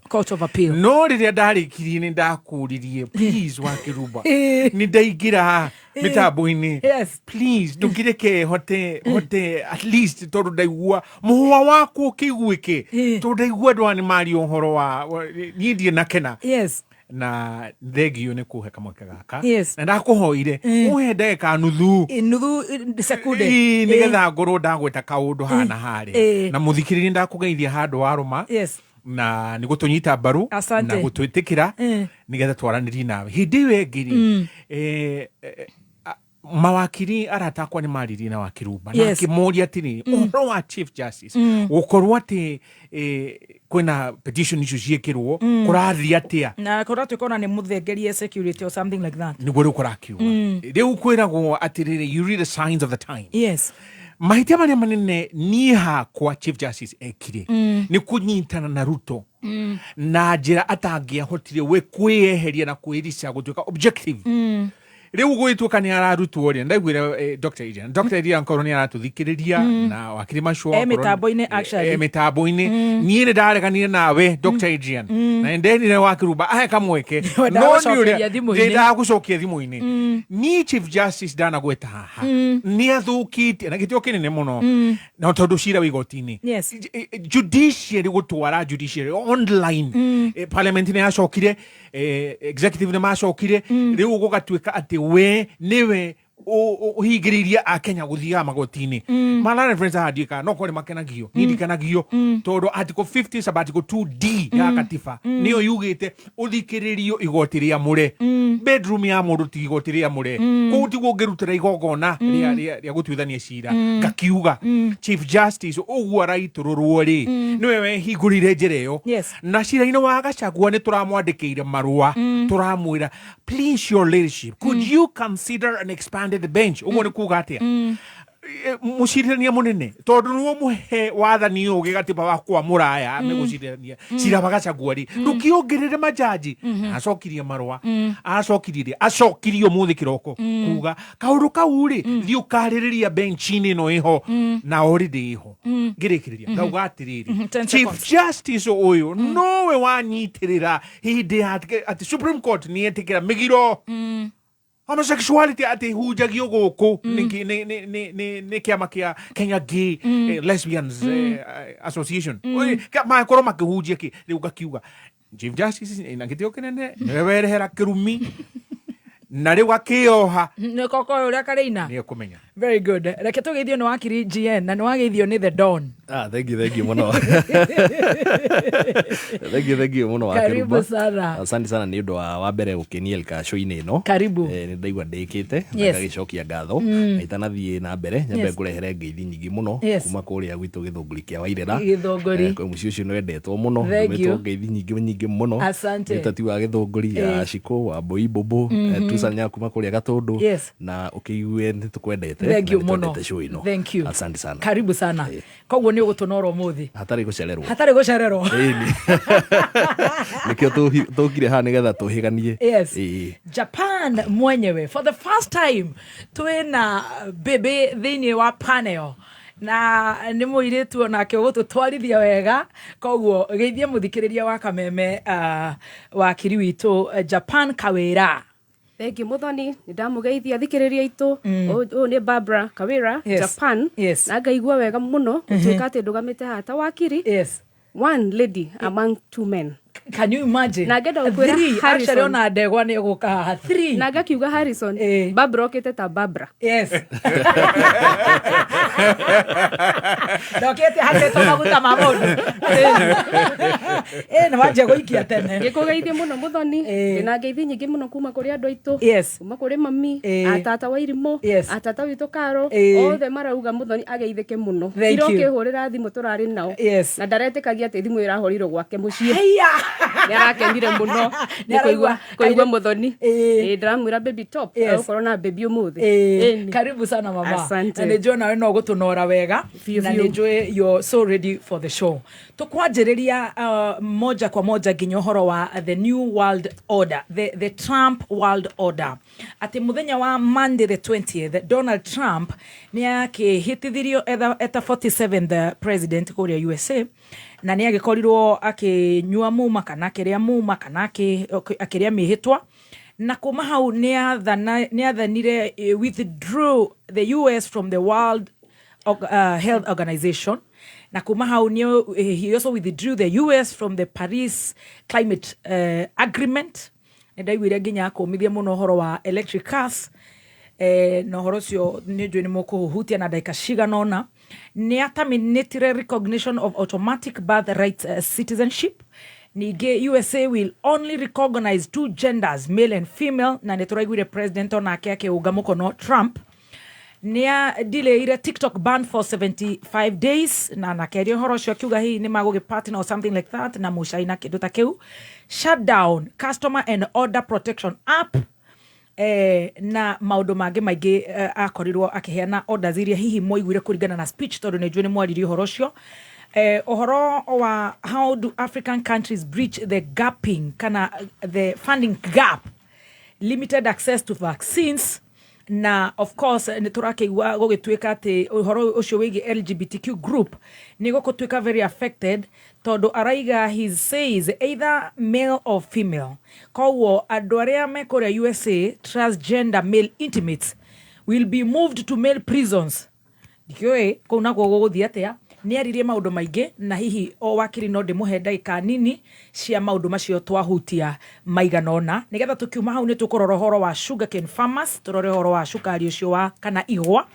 court of appeal no riria ndari kiri ni ndakuririe please wakiruba ni ndaingira mitambo-ini please tugireke hote at least tondu ndaigua muhwa waku kiguike tondu ndaigua ndwani mari uhoro wa nindie nakena na thegio ni kuhe kamweke gaka na ndakuhoire uhe ndeka nuthu sekunde nigetha ngorwo ndagweta kaundu hana hari na muthikiriri ndakugeithia handu waruma na nigutunyita mbaru na gutwitikira nigetha twaranirie nawe hindi wengiri mawakiri aratakwa ni mariri na wakiruba na kimuria atiri uhoro wa Chief Justice ukorwo ati kwina petition icio ciekirwo kurathi atia na koratu kona ni muthengerie security or something like that ni gwe kurakiwa riu kwiragwo atiriri you read the signs of the time mahitia maria manene niha kwa Chief Justice ekire ni kunyitana na Ruto na njira atangiahotire we kwieheria na kwirica gutuika objective riu gwitwo ni ararutwo ri ndaigwire Dr. Adrian Koroni aratuthikiriria na wakiri mashwa mitambo-ini actually mitambo-ini nie ni ndareganire nawe Dr. Adrian na ndeni ne wakiruba ahe kamweke no ni ndagucokia thimu-ini ni Chief Justice dana gweta haha ni athukite na gitio kinene muno na tondu cira wigoti-ini judiciary gutwara judiciary online parliament ni acokire executive ni macokire riu gugatuika ati we niwe uhingiriria akenya guthia magoti-ini mala reference hadika no kore makenagio nidikanagio todo article 50 sabbatical 2D ya katiba niyo yugite uthikiririo igoti ria mure bedroom ya mundu ti igoti ria mure kuti gungirutira igogona ria gutuithania cira ngakiuga Chief Justice ugwa raitururwo ri niwe wehingurire njira iyo na cira-ini wa Gachagua ni turamwandikire marua turamwira please your leadership could you consider an expanded the bench umone kuga atia mucirithania munene tondu nuo muhe wathani ugi gatiba wa kwa muraya megucirithania cira wa Gachagua ri ndukiongirire majaji acokirie marwa acokirio muthi kiroko kuga kaundu kau ri thiukaririria bench-ini no iho na already iho ngirikiriria ngauga atiriri Chief Justice uyu nowe wanyitirira hindi ati Supreme Court ni etikira migiro homosexuality ati hujagio guku ni kiama kia Kenya Gay Lesbians Association ma koro makihujia ki riu gakiuga Chief Justice na gitio kinene wewerehera kirumi na rĩu akĩoha nĩ koko ũrĩa karĩina nĩ kũmenya. Very good. Reke tũgeithio nĩ wakiri GN na nĩ wageithio nĩ The Don. Thank you muno. Thank you muno Karibu sana. Asante sana nĩ ũndũ wa mbere gũkĩnielka show-inĩ ĩno. Karibu. Nĩ ndaigua ndĩkĩte na ngagĩcokia ngatho na itanathiĩ na mbere nyambe ngũrehere ngeithi nyingĩ mũno kuma kũrĩa gwitũ Gĩthũngũri kĩa Wairera. Gĩthũngũri. Mũciĩ ũcio nĩ wendetwo mũno. Nĩmetwo ngeithi nyingĩ mũno. Asante. Tati wa Gĩthũngũri, Shiko, wa Mbũi Mbũmbũ, Tusanya kuma kũrĩa Gatũndũ na ũkĩigue nĩ tũkwendete. Thank you muno. Thank you. Asante sana. Karibu sana. Koguo nĩ ũgũtũnora ũmũthĩ. Hatarĩ gũcererwo. Hatarĩ gũcererwo. Nĩkĩo tũkire haha nĩgetha tũhĩganie. Yes. Japan mwenyewe for the first time twĩna bebe thĩinĩ wa panel na nĩ mũirĩtu onake ũgũtũtwarithia wega koguo geithie mũthikĩrĩria wa Kameme wakiri witũ Japan Kawĩra. Thank you Muthoni, ndamugeithia thikĩrĩria itu. Ni Barbara Kawira, Japan. Na ngaigua wega muno gũtuĩka atĩ ndũgamĩte haha ta wakiri. One lady among two men. Can you imagine? Na ngenda ũkwĩra Harrison ona ndegwa nĩ ũgũka haha 3. Na ngakiuga Harrison, Barbara okĩte ta Barbara. Yes. Ndokĩte hakĩtwo maguta ma mũndũ. Nĩ wanjia gũikia tene. Ngĩkũgeithia mũno Muthoni. Na ngeithi nyingĩ mũno kuma kũrĩ andũ aitũ. Kuma kũrĩ mami, atata wa Irimũ, atata witũ Karo, othe marauga Muthoni ageithĩke mũno. Irokĩhũrĩra thimũ tũrarĩ nao. Na ndaretĩkagia atĩ thimũ ĩrahorirwo gwake mũciĩ. Nĩarakenire mũno nĩkũigua Muthoni. Ndĩramwĩra baby top ũkorwo na baby ũmũthĩ. Karibu sana mama. Asante. Na nĩnjũĩ nawe no gũtũnora wega na nĩnjũĩ you're so ready for the show. Tũkwanjĩrĩria moja kwa moja nginya ũhoro wa the new world order, the Trump world order. Atĩ mũthenya wa Monday the 20th Donald Trump nĩakĩhĩtithirio eta 47th president kũrĩa USA na nĩ agĩkorirwo akĩnyua muma kana akĩrĩa muma kana akĩrĩa mĩhĩtwa na kuma hau nĩ athanire withdrew the US from the World Health Organization na kuma hau he also withdrew the US from the Paris Climate Agreement. Ndaiguire nginya akũmithia mũno ũhoro wa electric cars na ũhoro ũcio nĩ njũĩ nĩ mũkũhutia na ndagĩka cigana ũna. Nĩ terminated recognition of automatic birthright citizenship. Ningĩ USA will only recognize two genders, male and female. Na nĩtũraiguire president onake akĩũnga mũkono Trump. Nĩa delayire TikTok ban for 75 days na nakeria ũhoro ũcio akiuga hihi nĩ magũgĩ-partner or something like that na mũcaina kĩndũ ta kĩu. Shutdown customer and order protection app na maũndũ mangĩ maingĩ akorirwo akĩheana orders iria hihi moiguire kũringana na speech tondũ nĩ njũĩ nĩ mwaririe ũhoro ũcio. Ũhoro wa how do African countries breach the gapping kana the funding gap, limited access to vaccines na of course nĩ tũrakĩigua gũgĩtuĩka atĩ ũhoro ũcio wĩgiĩ LGBTQ group nĩ gũgũtuĩka very affected tondũ araiga he says either male or female. Koguo andũ arĩa me kũrĩa USA transgender male intimates will be moved to male prisons. Ndikiũĩ kũu nakuo gũgũthiĩ atĩa. Nĩ aririe maũndũ maingĩ na hihi o wakiri no ndĩmũhe ndagĩka nini cia maũndũ macio twahutia maigana ũna nĩgetha tũkiuma hau nĩ tũkũrora ũhoro wa sugarcane farmers, tũrore ũhoro wa cukari ũcio wa kana igwa.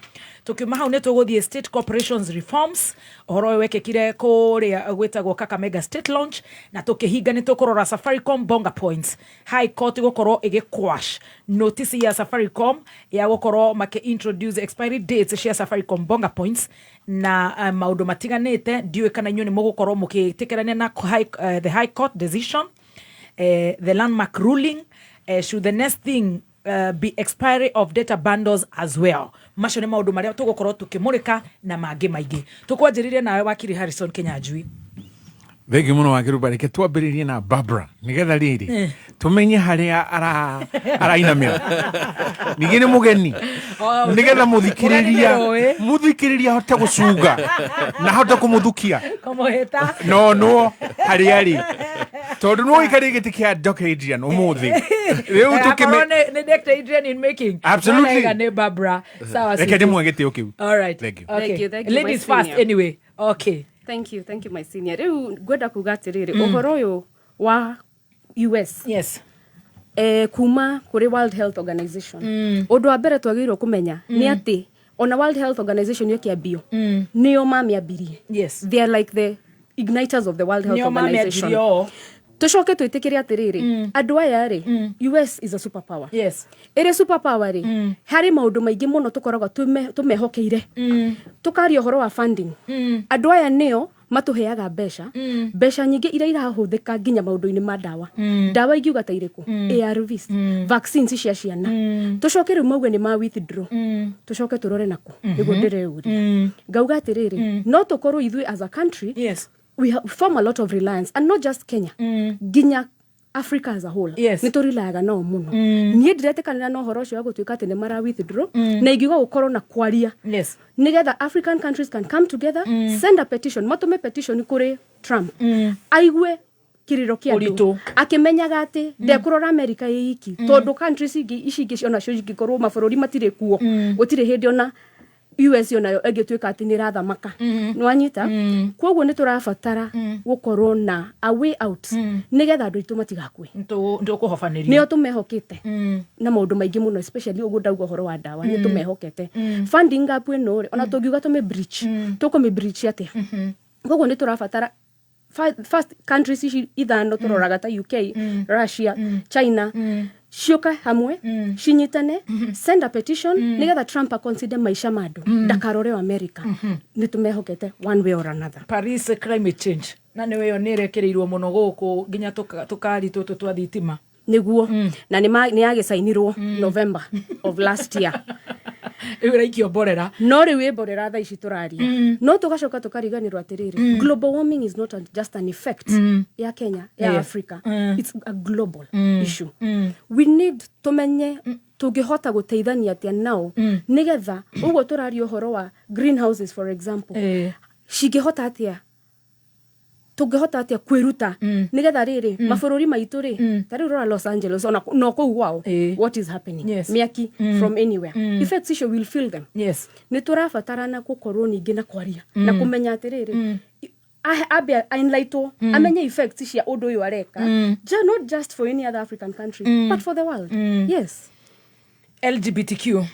Tukiuma hau nĩ tũgũthiĩ state corporations reforms, ũhoro ũyũ wekĩkire kũrĩa gwĩtagwo Kakamega state launch, na tũkĩhinga nĩ tũkũrora Safaricom bonga points, high court gũkorwo ĩgĩquash notice ya Safaricom ya gũkorwo introduce expiry dates cia Safaricom bonga points na maũndũ matiganĩte. Ndiũĩ kana inyuĩ nĩ mũgũkorwo mũkĩtĩkĩrania na the high court decision, the landmark ruling, should the next thing be expiry of data bundles as well. Macio nĩ maũndũ marĩa tũgũkorwo tũkĩmũrĩka na mangĩ maingĩ. Tũkwanjĩrĩria nawe wakiri Harrison Kenyanjui. Thengio mũno wakiruba, reke twambĩrĩrie na Barbara nĩgetha rĩrĩ tũmenye harĩa arainamĩra. Ningĩ nĩ mũgeni nĩgetha mũthikĩrĩria ahote gũcunga na ahote kũmũthukia no harĩa rĩ tondũ no ikarĩ gĩtĩ kĩa Dr. Adrian ũmũthĩ rĩu nĩ Dr. Adrian in making. Absolutely. Nĩ Barbara. Sawa. Reke ndĩmũhe gĩtĩo kĩu. All right. Thank you. Okay. Ladies first anyway. Okay. Thank you my senior. Rĩu ngwenda kuga atĩrĩrĩ ũhoro ũyũ wa US. Yes. kuma kuri World Health Organization undu wa mbere twagirwo kumenya ni ati ona World Health Organization yokiambio niyo mamiambirie. Yes, they are like the igniters of the World Health Organization. Tushoke twitikire atiriri andu aya ri US is a superpower. Yes, ere superpower ri hari maundu maingi muno tukoragwa tumehokeire tukari ohoro wa funding. Andu aya nio matuheaga mbeca nyingi ira irahuthika nginya maundu-ini ma dawa ingiuga ta iriku ARVs vaccines cia ciana tushoke riu mauge ni ma withdraw tushoke turore nako niguo ndireuri ngauga atiriri no tukorwo ithui as a country. Yes, we form a lot of reliance, and not just Kenya, nginya Africa as a whole. Yes, niturilaga no muno nie ndiretekanira no horo cio gutwika ati ni mara withdraw na igiuga gukorwo na kwaria. Yes, nigetha African countries can come together, send a petition, matume petition kuri Trump aigue kiriro kia ndu akimenyaga ati ndekurora America yiki tondu countries ici ciona cio cigikorwo mabururi matire kuo gutire hindi ona US yonayo egitwika ati ni rathamaka nwanyita kwoguo ni turabatara gukorwo na a way out nigetha andu itu matigakue ndu kuhofanirio nio tumehokete na maundu maingi muno, especially ugu ndauga horo wa dawa ni tumehokete funding gap ino ona tungiuga tume breach tukome breach atia kwoguo ni turabatara first countries ici ithano turoraga ta UK, Russia, China cioka hamwe cinyitane send a petition nigetha Trump consider maisha madu ndakarore wa America ni tumehokete one way or another. Paris climate change na niwe yo nirekereirwo muno guku nginya tukari tutu twa thitima niguo na ni yagisainirwo November of last year iraikio borera no riwe borera tha ici turaria no tugacoka tukariganirwo atiriri global warming is not just an effect ya Kenya ya Africa, it's a global issue. We need tumenye tungihota guteithania atia nao nigetha uguo turaria horo wa greenhouses for example cingihota atia tungihota atia kwiruta nigetha riri mabururi maitu ri tari rora Los Angeles ona no ko wao what is happening miaki from anywhere effects issue will feel them. Yes, ni turabatarana gukorwo ningi na kwaria na kumenya atiriri abia enlighto amenye effects cia undu uyu areka not just for any other African country but for the world. Yes, LGBTQ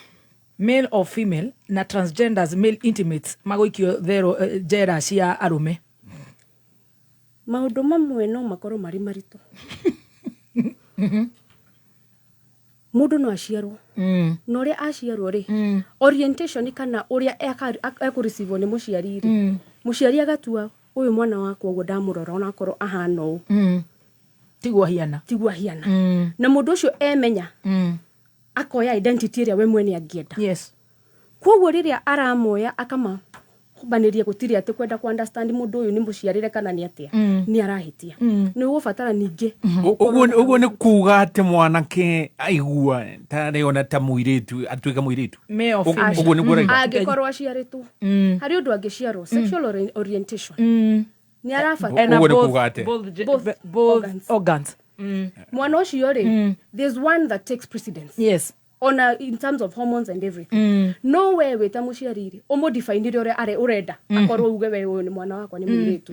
male or female na transgenders male intimates magoikio thero jera cia arume maundu mamwe no makorwo mari marito mundu no aciarwo no ria aciarwo ri orientation kana uria ekureceive ni muciari ri muciari agatua uyu mwana wakwa ugo ndamurora ona akorwo ahana u tigwa hiana na mundu ucio emenya akoya identity ria we mwene angienda. Yes, kwoguo riria aramoya akama baniria gutiri ati kwenda ku understand mundu uyu ni muciarire kana ni atia ni arahitia ni ugubatara ningi uguo ni kuga ati mwanake aigua tari ona ta muiritu atuika muiritu uguo ni gura agikorwo aciaritwo hari undu angiciarwo sexual orientation ni arabatara uguo ni kuga ati both organs mwana ucio ri there's one that takes precedence. Yes, in terms of hormones and everything no way weta muciariri umodefine ore are urenda akorwo uge we uyu ni mwana wakwa ni mwiritu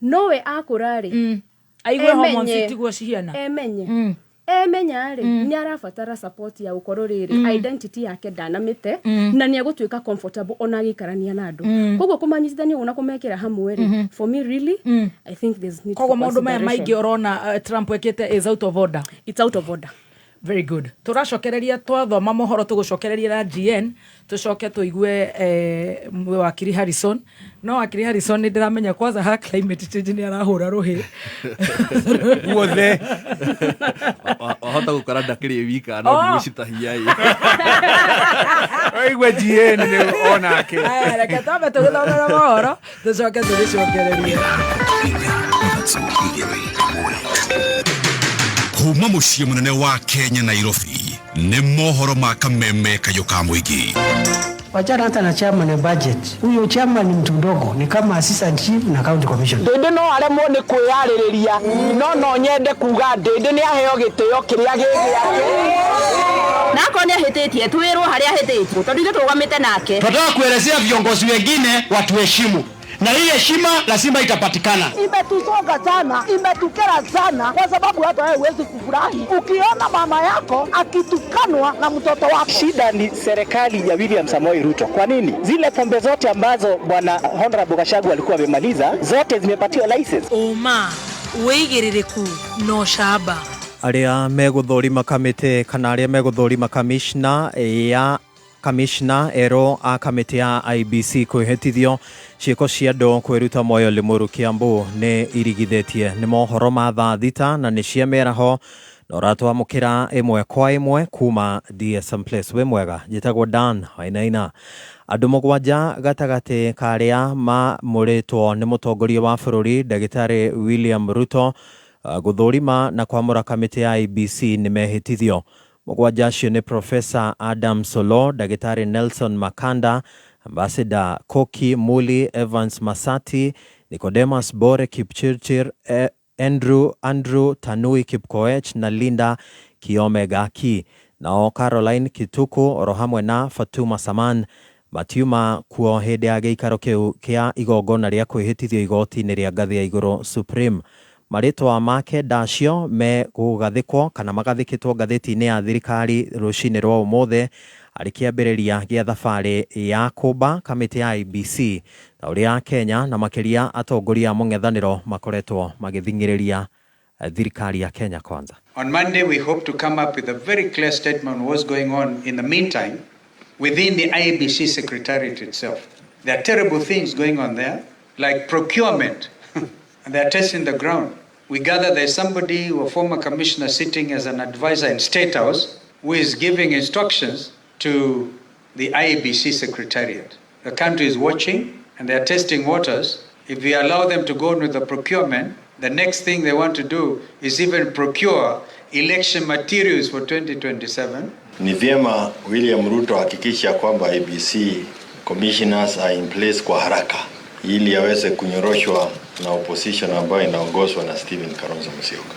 no way akurari aigwe hormones tigwa cihiana emenya ri ni arabatara support ya ukorwo riri identity yake ndanamite na ni agutwika comfortable ona gikarania na andu koguo kumanyithania una kumekera hamwe ri for me really I think there's need koguo maundu maya maingi orona Trump ekete is out of order. It's out of order. Very good. Turacokereria twathoma mohoro tugucokereria na GN tucoke tuigue wakiri Harrison no wakiri Harrison ndiramenya kwanza ha climate change ni arahura ruhi guothe wahota gukora ndakiri wika no ngicitahia yi oigwe GN ni onake reke twabe tugithomera mohoro tucoke tugicokereria kuma muciĩ munene wa Kenya Nairobi ni mohoro ma kameme kayo ka muingi. Wachana hata na chairman ya budget. Huyo chairman ni mtu mdogo, ni kama assistant chief na county commissioner. Ndende no aremwo ni kwiyaririria no nyende kuga ndende ni aheo gitio kiria gigiake nako ni ahititie twirwo haria ahititie tondu ithu tugamite nake. Tunataka kuelezea viongozi wengine watuheshimu. na hii heshima lazima itapatikana. Imetusonga sana, imetukera sana, kwa sababu hata wewe huwezi kufurahi ukiona mama yako akitukanwa na mtoto wako. Shida ni serikali ya William Samoei Ruto. Kwa nini? Zile pombe zote ambazo bwana Honorable Gachagua alikuwa amemaliza zote zimepatiwa license. Oma weigiririku no shaba aria meguthurima kamite kana aria meguthurima kamishna ero a kamite ya IBC kwihitithio ciiko cia andu kwiruta moyo Limuru Kiambu ni irigithetie ni mohoro ma thaa thita na ni cia meraho na uratwamukira imwe kwa imwe kuma DSM Place. We mwega, jitagwo Dan Wainaina. Andu mugwanja gatagati karia ma muritwo ni mutongoria wa bururi Ndagitari William Ruto guthurima na kwamura kamite ya IBC ni mehitithio. Mugwanja acio ni Professor Adam Solo, Ndagitari Nelson Makanda, Ambassador Koki Muli, Evans Masati, Nicodemus Bore Kipchirchir, Andrew Tanui Kipkoech na Linda Kiomega Ki. Nao Caroline Kituku orohamwe na Fatuma Saman matiuma kuo hede ya geikaro kiu kia igongona ria kwihitithio igoti-ini ria ngathi ya iguru Supreme. Maritwa make dacio me gugathikwo kana magathikitwo ngatheti-ini ya thirikari rucini rwa umothe arikiambiriria gia thabari ya kumba kamite ya IBC na uria Kenya na makiria atongoria mung'ethaniro makoretwo magithingiriria thirikari ya Kenya Kwanza. On Monday we hope to come up with a very clear statement on what's going on in the meantime within the IBC secretariat itself. There are terrible things going on there, like procurement, and they're testing the ground. We gather there's somebody, a former commissioner, sitting as an advisor in State House, who is giving instructions to the IBC secretariat. The country is watching, and they're testing waters. If we allow them to go on with the procurement, the next thing they want to do is even procure election materials for 2027. Ni vyema William Ruto hakikisha kwamba IBC commissioners are in place kwa haraka ili aweze kunyoroshwa na opposition ambayo inaongozwa na Stephen Kalonzo Musyoka.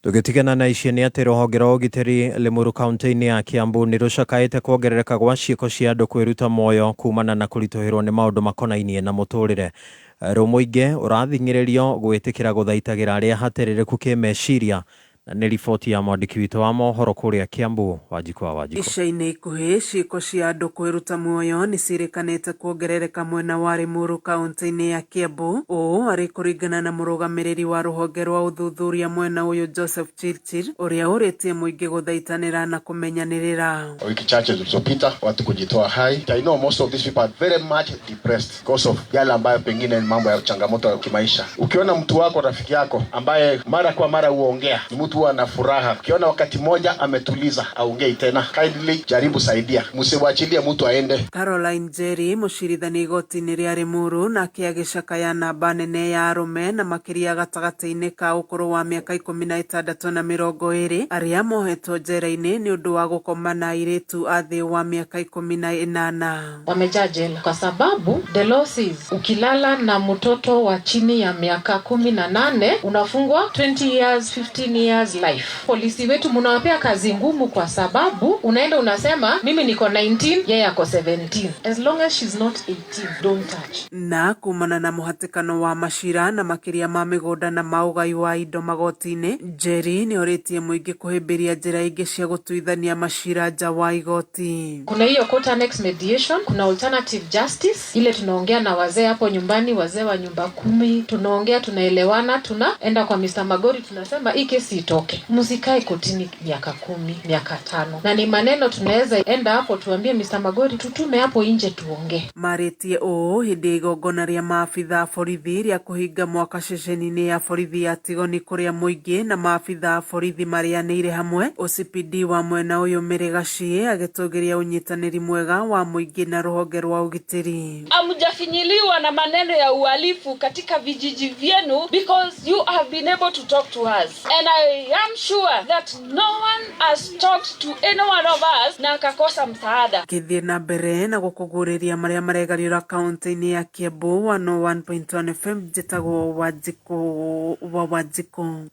Tugitigana na icio ni ati ruhonge rwa ugitiri Limuru kaunti-ini ya Kiambu ni rucakaite kuongerereka gwa ciiko cia andu kwiruta moyo kumana na kurituhirwo ni maundu makonainie na muturire. Rumuinge urathingiririo gwitikira guthaitagira aria hatereriku kimeciria na ni riboti ya mwandiki witu wa mohoro kuria Kiambu Wajiko. Ica-ini ikuhi ciiko cia andu kwiruta muoyo ni cirikanite kuongerereka mwena wa Limuru kaunti-ini ya Kiambu uu ari kuringana na murugamiriri wa ruhonge rwa uthuthuria mwena uyu Joseph Chirchir uria uritie muingi guthaitanira na kumenyanirira. Wiki chache zilizopita watu kujitoa hai. I know most of these people are very much depressed because of yale ambayo pengine mambo ya changamoto ya kimaisha. Ukiona mtu wako rafiki yako ambaye mara kwa mara huongea mtu ana furaha, ukiona wakati moja ametuliza aongei tena, kindly jaribu saidia, msiwachilie mtu aende. Caroline Jerry mushirithani igoti-ini ria Limuru na kiagicakaya namba nene ya arume na makiria gatagati-ini ka ukuru wa miaka 16 na 20 aria mohetwo njera-ini ni undu wa gukoma na airitu athi wa miaka 18 wamejaa jela kwa sababu the law says ukilala na mtoto wa chini ya miaka 18 unafungwa 20 years 15 years life. Polisi wetu mnawapea kazi ngumu kwa sababu unaenda unasema mimi niko 19 yeye ako 17. As long as she's not 18, don't touch. Na kumana na muhatikano wa mashira na makiria ma migoda na maugai wa indo magoti-ini, Jerry ni oritie muingi kuhimbiria njira ingi cia gutuithania mashira nja wa igoti. Kuna hiyo court annex mediation, kuna alternative justice ile tunaongea na wazee hapo nyumbani, wazee wa nyumba 10, tunaongea tunaelewana, tunaenda kwa Mr. Magori tunasema hii kesi itoke. Msikae kotini miaka 10, miaka 5. Na ni maneno tunaweza enda hapo tuambie Mr. Magori tutume hapo nje tuongee. Maritie o hindi igongona ria maafitha borithi ria kuhinga mwaka ceceni-ini ya borithi ya Tigoni kuria muingi na maafitha borithi marianire hamwe. OCPD wa mwena uyu Mirigaci agitugiria unyitaniri mwega wa muingi na ruhonge rwa ugitiri. Amujafinyiliwa na maneno ya uhalifu katika vijiji vyenu because you have been able to talk to us. And I I am sure that no one has talked to any one of us na akakosa msaada. Kithie na mbere na gukuguriria maria maregariura kaunti-ini ya Kiambu 101.1 FM jitagwo Wanjiko.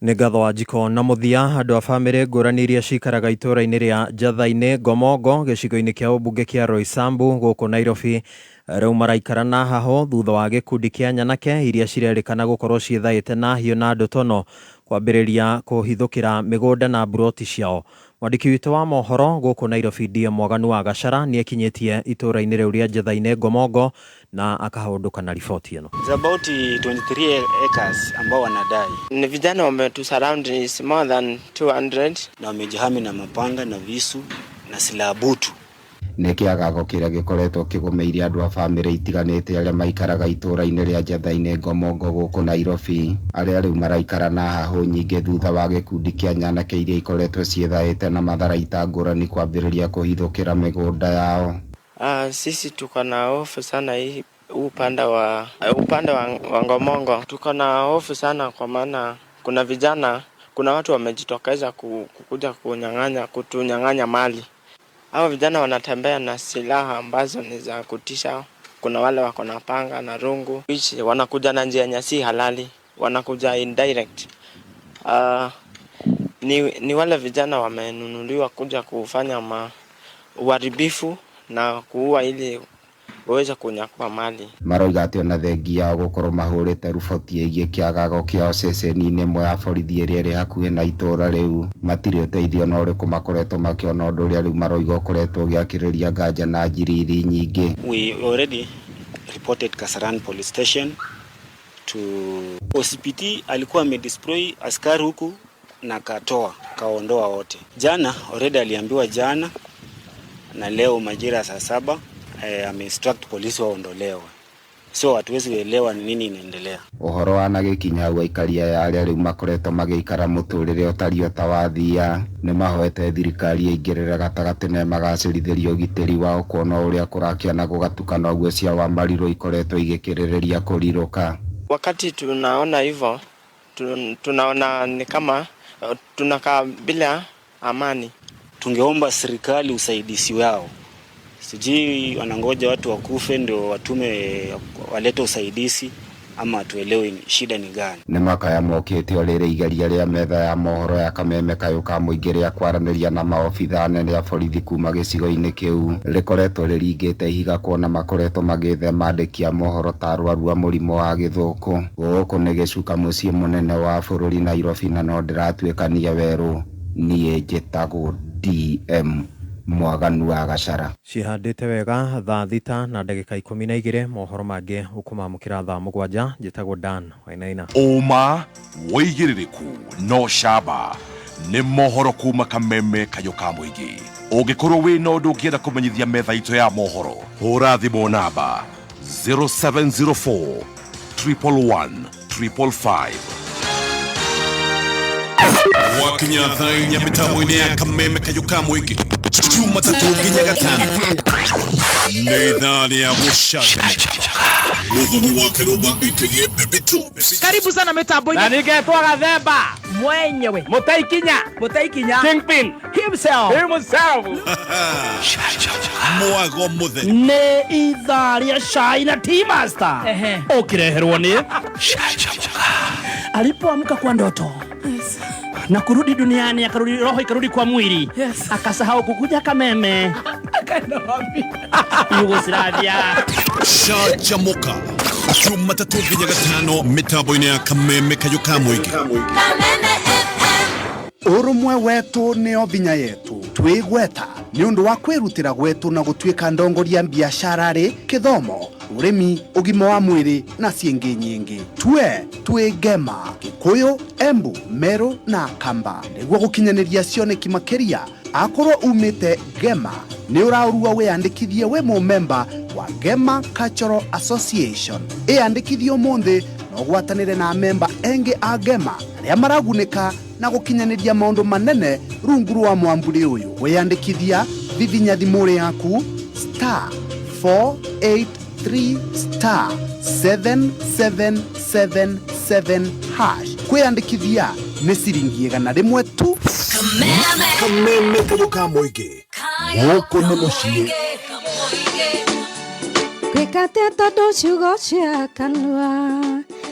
Nĩ ngatho Wanjiko na muthia andũ a bamĩrĩ ngũrani iria cikaraga itũra-inĩ rĩa Njatha-inĩ Ngomongo gĩcigo-inĩ kĩa ũmbunge kĩa Roysambu gũkũ Nairobi rĩu maraikara na haho thutha wa gĩkundi kĩa nyanake iria cirerĩkana gũkorwo ciĩthaĩte na hiũ na ndotono kwambĩrĩria kũhithũkĩra mĩgũnda na buroti ciao. Mwandĩki witũ wa mohoro gũkũ Nairobi ndiye Mwaganu wa Gachara nĩekinyĩtie itũra-inĩ rĩu rĩa Njatha-inĩ Ngomongo na akahũndũka na riboti ĩno. It's about 23 acres ambao wanadai. Ni vijana wametusurround is more than 200 na wamejihami na mapanga na visu na silaha butu. Nĩ kĩagago kĩrĩa gĩkoretwo kĩgũmĩire andũ a bamĩrĩ itiganĩte arĩa maikaraga itũra-inĩ rĩa Njatha-inĩ Ngomongo gũkũ Nairobi, arĩa rĩu maraikara na hahũ nyingĩ thutha wa gĩkundi kĩa nyanake iria ikoretwo ciĩthaĩte na matharaita ngũrani kwambĩrĩria kũhithũkĩra mĩgũnda yao. Sisi tuko na hofu sana hii upande wa Ngomongo. Tuko na hofu sana kwa maana kuna watu wamejitokeza kukuja kutunyang'anya mali. Hao vijana wanatembea na silaha ambazo ni za kutisha. Kuna wale wako na panga na rungu, which wanakuja na njia nyasi halali, wanakuja indirect. Ni wale vijana wamenunuliwa kuja kufanya uharibifu na kuua ili waweze kunyakua mali. Maroiga atĩ ona thengia wa gũkorwo mahũrĩte riboti ĩgiĩ kĩagago kĩao ceceni-inĩ ĩmwe ya borithi ĩrĩa ĩrĩ hakuhĩ na itũra rĩu, matirĩ ũteithio na ũrĩkũ makoretwo makĩona ũndũ ũrĩa rĩu maroiga ũkoretwo ũgĩakĩrĩria nganja na njiriri nyingĩ. We already reported Kasarani police station to OCPD. Alikuwa amedeploy askari huku na kaondoa wote. Jana already aliambiwa jana na leo majira saa 7 ameinstruct polisi waondolewe. So hatuwezi kuelewa nini inaendelea. Ũhoro wa nagĩkinya hau aikaria ya arĩa rĩu makoretwo magĩikara mũtũrĩre ũtariĩ o ta wa thia nĩ mahoete thirikari ĩingĩrĩre gatagatĩ na magacĩrithĩrie ũgitĩri wao kuona ũrĩa kũrakĩona gũgatukana ũguo cia wa marirũ ikoretwo igĩkĩrĩrĩria kũrirũka. Wakati tunaona hivyo tunaona ni kama tunakaa bila amani. Tungeomba serikali usaidizi wao. Sijui wanangoja watu wakufe ndio watume walete usaidizi ama tuelewe shida ni gani. Nĩ makaya mokĩte rĩrĩ igeria rĩa metha ya mohoro ya Kameme kayũ ka mũingĩ rĩa kwaranĩria na maobitha anene a borithi kuma gĩcigo-inĩ kĩu rĩkoretwo rĩringĩte ihiga kuona makoretwo magĩthema andĩki a mohoro ta arwaru a mũrimũ wa gĩthũkũ. Gũkũ nĩ gĩcuka mũciĩ mũnene wa bũrũri Nairobi na no ndĩratuĩkania werũ niĩ njĩtagwo DM Mwaganu wa Gachara. Cihandĩte wega thaa 6 na ndagĩka 12 mohoro mangĩ ũkũmamũkĩra thaa 7 njĩtagwo Dan Wainaina. Uma wĩigĩrĩrĩku no camba nĩ mohoro kuma Kameme kayũ ka mũingĩ. Ũngĩkorwo wĩ na ũndũ ũngĩenda kũmenyithia metha itũ ya mohoro hũra thimũ namba 0704 111 555. Wakinya thainya mitambo-inĩ ya Kameme kayũ ka mũingĩ Jumatatu nginya Gatano nĩ thaa ya gũcanjamũka. Karibu sana mitambo-inĩ na ningetwa Gathemba mwenyewe Mutaikinya Kingpin himself mwago mũtheri nĩ ithaa rĩa cai na T-Master ũkĩreherwo nĩ alipoamka kwa ndoto na kurudi duniani akarudi roho ikarudi kwa mwili akasahau kukuja Kameme akaenda wapi Yugoslavia. Canjamũka Jumatatu nginya Gatano mitambo-inĩ ya Kameme kayũ ka mũingĩ. Urumwe wetu nĩo binya yetu twĩgweta nĩ ũndũ wa kwĩrutĩra gwetu na gũtuĩka ndongoria biashara rĩ kithomo urimi ugima wa mwĩrĩ na ciĩngĩ nyingĩ twĩ Gema Gĩkũyũ Embu Meru na Kamba nĩguo gũkinyanĩria cioneki makĩria akorwo umĩte Gema nĩ ũraurua wĩyandĩkithie wĩ mũmemba wa Gema Cultural Association ĩyandĩkithie ũmũthĩ na ũgwatanĩre na memba engĩ a Gema arĩa maragunĩka na gũkinyanĩria maũndũ manene rungu rwa mwambũrĩ ũyũ wĩyandĩkithia vivinya thimũ yaku *483*7777# kwĩyandĩkithia nĩ ciringi 100 tu. Kameme kayoka moige gũkũ nĩ mũciĩ. Gwĩkate tondũ ciugo cia kanua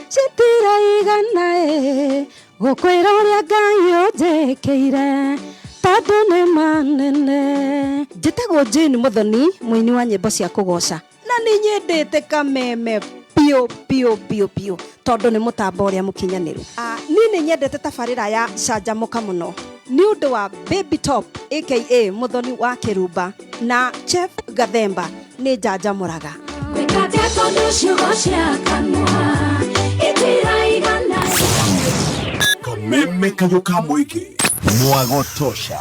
citiraigana gũkwĩra ũrĩa Ngai ũnjĩkĩire tondũ nĩ manene. Njĩtagwo Jane Muthoni, mũini wa nyĩmbo cia kũgoca, na nĩ nyendete Kameme pio tondũ nĩ mũtambo ũrĩa mũkinyanĩru. Niĩ nĩ nyendete tabarĩra ya canjamũka mũno nĩ ũndũ wa Baby Top aka Muthoni wa Kĩrumba na Chef Gathemba nĩ njanjamũraga. Gwĩkate tondũ ciugo cia kanua itiraigana. Kameme kayoka moige mwagotosha.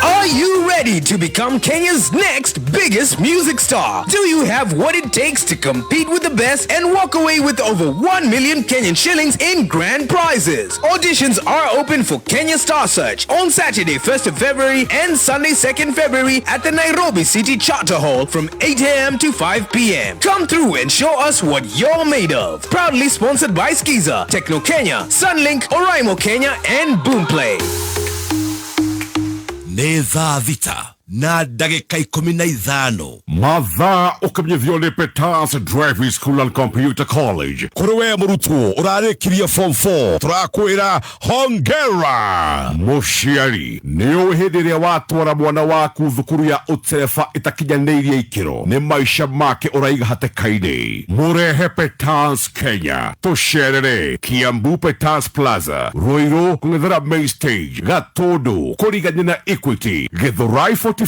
Are you ready to become Kenya's next biggest music star? Do you have what it takes to compete with the best and walk away with over 1 million Kenyan shillings in grand prizes? Auditions are open for Kenya Star Search on Saturday 1st of February and Sunday 2nd February at the Nairobi City Charter Hall from 8 a.m. to 5 p.m. Come through and show us what you're made of. Proudly sponsored by Skiza, Techno Kenya, Sunlink, Oraimo Kenya and Boomplay. Neza vita na ndagĩka 15 mathaa ũkamenyithio nĩ Peters Driving School and Computer College. Kũrĩ we mũrutwo ũrarĩkirie form 4 tũrakwĩra hongera. Mũciari nĩ hĩndĩ ĩrĩa watwara mwana waku thukuru ya ũtereba ĩtakinyanĩirie ikĩro nĩ maica make ũraiga hatĩka-inĩ. Mũrehe Peters Kenya, tũcerere Kiambu Peters Plaza, Ruiru kũng'ethera Main Stage, Gatũndũ kũrigania na Equity, Githurai 45,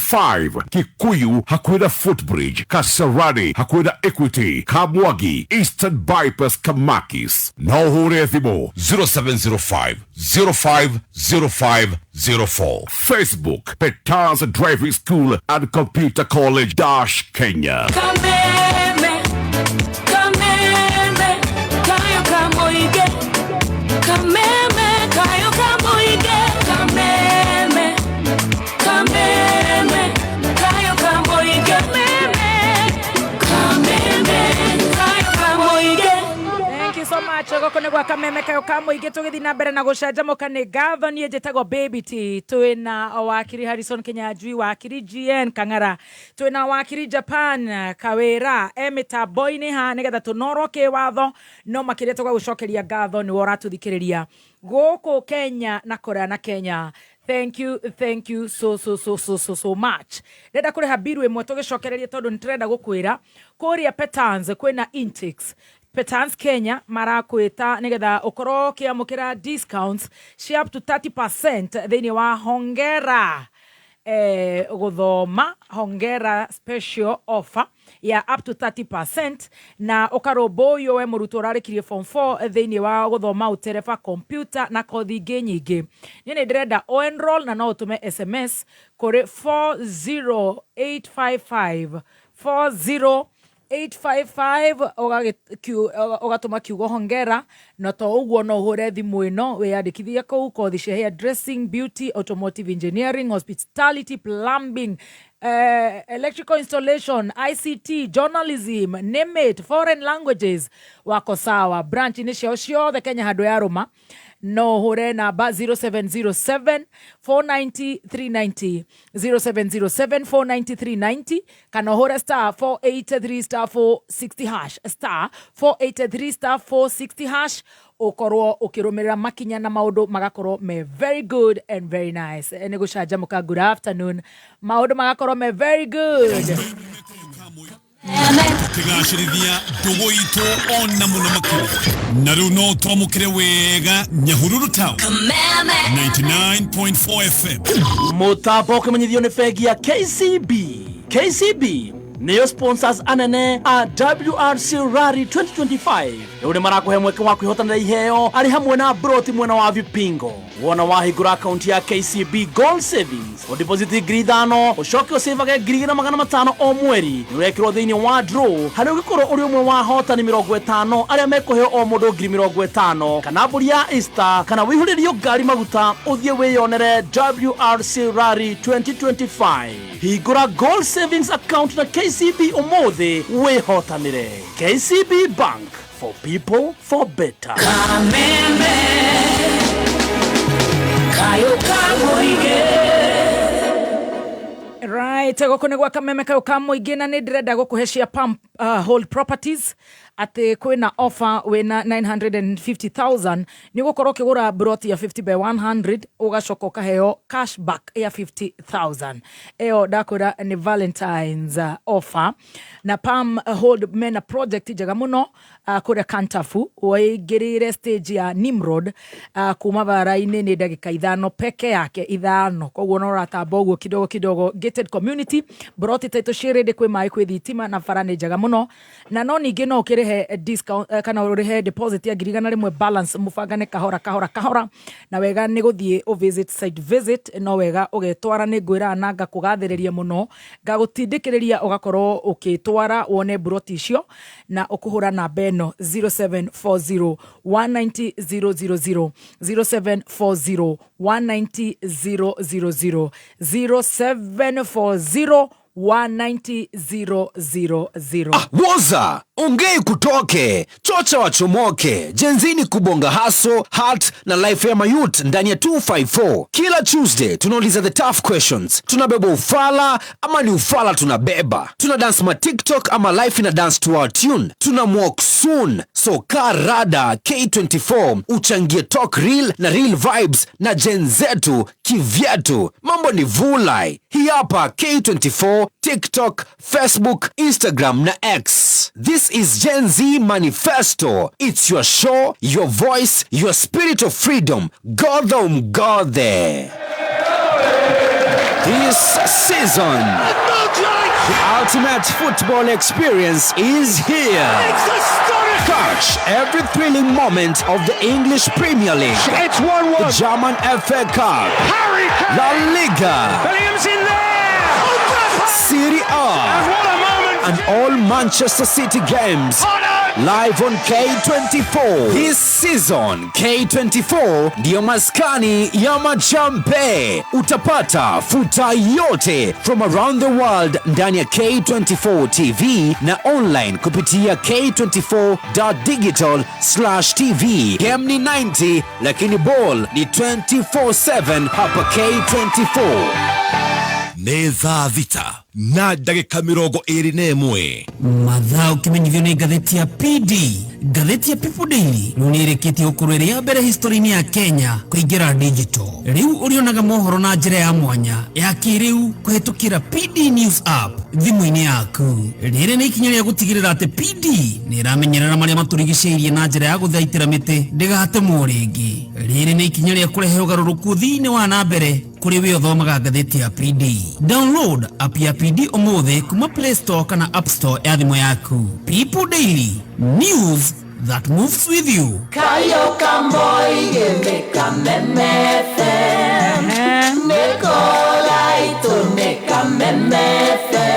Kikuyu hakuhĩ na Footbridge, Kasarani hakuhĩ na Equity, Kamwagi Eastern Bypass Kamakis. Na ũhũre thimũ 0705 050504. Facebook Peters Driving School and Computer College Kenya. Kameme kayoka moige. Kameme kayoka moige. Kameme kayoka moige. Kameme kayoka moige. Thank you so much. Goko nĩ gwa Kameme kayoka moige. Tũgĩthiĩ na mbere na gũcanjamũka nĩ gatho. Niĩ njĩtagwo Baby T. Twĩna wakiri Harrison Kinyanjui, wakiri GN Kang'ara, twĩna wakiri Japan Kawĩra mĩtambo-inĩ ha nĩgetha tũnorwo kĩwatho, no makĩria tũgagũcokeria ngatho nĩ ũratũthikĩrĩria gũkũ Kenya na kũrĩa na Kenya. Thank you so much. Renda kũrĩha biru ĩmwe tũgĩcokererie tondũ nĩtũrenda gũkwĩra kũrĩa Petans kwĩna intakes. Petans Kenya marakwĩta nĩgetha ũkorwo kĩamũkĩra discounts cia up to 30% thĩinĩ wa hongera gũthoma, hongera special offer ya up to 30%, na ũkarũmbũywo we mũrutwo ũrarĩkirie form 4 thĩinĩ wa gũthoma ũtereba computer na kothi ingĩ nyingĩ. Niĩ nĩ ndĩrenda o-enroll na no ũtũme SMS kũrĩ 40855 855 ũgatũma kiugo hongera, na to ũguo no ũhũre thimũ ĩno wĩyandĩkithie kũu kothi cia hair dressing, beauty, automotive engineering, hospitality, plumbing, electrical installation, ICT, journalism, name it, foreign languages. Wako sawa. Branch nĩ ciao ciothe Kenya handũ ya Roma. No hore namba 0707 490 390 0707 490 390 kana hore star 483 star 460 hash star 483 star 460 hash ukorwo ukirũmĩrĩra makinya na maũndũ magakorwo me very good and very nice. Nĩ gũcanjamũka, good afternoon, maũndũ magakorwo me very good. Tigashirithia ndugu itu ona muno makuru na rĩu no twamũkĩre wega Nyahururu Town 99.4 FM. Mũtambo ũkĩmenyithio nĩ bengi ya KCB nĩyo sponsors anene a WRC Rally 2025. Rĩu nĩ marakũhe mweke wa kwĩhotanĩra iheo arĩ hamwe na Broti mwena wa Vipingo. Wona wahingũra akaunti ya KCB Gold Savings ũdeposit 5,000 ũcoke ũsavage 2,500 o mweri, nĩ ũrekĩrwo thĩinĩ wa draw harĩ ũgĩkorwo ũrĩ ũmwe wa hotani 50 arĩa mekũheo o mũndũ 50,000 kana mbũri ya Easter kana wĩihũrĩrio ngari maguta ũthiĩ wĩyonere WRC Rally 2025. Hingũra Gold Savings account na KCB ũmũthĩ wĩhotanĩre. KCB Bank, for people for better. Right, gukune gwa kameme kayo ka muingi na ni ndirenda gukuheshia Pump Hold Properties ati kwina offer wina 950,000 ni gukorwo kigura broti ya 50 by 100 ugacoka ukaheo cashback ya 50,000. Eo dakura ni Valentine's offer na Pump Hold Mena project jaga muno kure Kantafu waigirire stage ya Nimrod kuma bara-ini ni ndagika 5 peke yake 5 koguo no ratamba uguo kidogo kidogo. Gated community broti taito shirede kwe mai kwe thitima na farane jaga muno na no ningi no ukirehe discount kana urehe deposit ya girigana rimwe balance mufangane kahora na wega ni guthie o visit site visit no wega ugetwara ni ngwira nanga kugathiriria muno gagutindikiriria ugakorwo ukitwara wone broti icio na ukuhura na beno 0740 190 000 0740 190 000 190 Woza, ongei kutoke, chocha wachomoke, jenzini kubonga haso, heart na life ya mayut ndani ya 254. Kila Tuesday, tunauliza the tough questions. Tunabeba ufala, ama ni ufala tunabeba. Tuna dance ma TikTok, ama life ina dance to our tune. Tuna walk soon. So karada K24, uchangie talk real na real vibes na jenzetu kivyetu. Mambo ni vulai. Hii hapa K24, TikTok, Facebook, Instagram na X. This is Gen Z Manifesto. It's your show, your voice, your spirit of freedom. God there. This season, the ultimate football experience is here. Catch every thrilling moment of the English Premier League. It's 1-1. The German FA Cup. La Liga. Williams in there. Serie A. And all Manchester City games live on K24. This season, K24 ndio maskani ya majambe. Utapata futa yote from around the world ndani ya K24 TV na online kupitia k24.digital/tv. Game ni 90 lakini ball ni 24/7 hapa K24. Neza vita na ndagika 21 mathaa ukimenyithio ni ngatheti ya PD. Ngatheti ya People Daily nunireketie ukurwiri ya mbere history-ini ya Kenya kuingira digital. Riu urionaga mohoro na njira ya mwanya ya kiriu kuhitukira PD News app thimu-ini yaku. Riri ni ikinya ria gutigirira ati PD ni iramenyerera maria maturigiceirie na njira ya guthaitira miti ndigatemwo ringi. Riri ni ikinya ria kurehe ugaruruku thiini wa na mbere kuri we uthomaga ngatheti ya PD. Download app ya PD omothe kuma Play Store kana App Store ya thimu yaku. People Daily, news that moves with you. Kayo Kamboi gemeka memefe Nekola ito neka memefe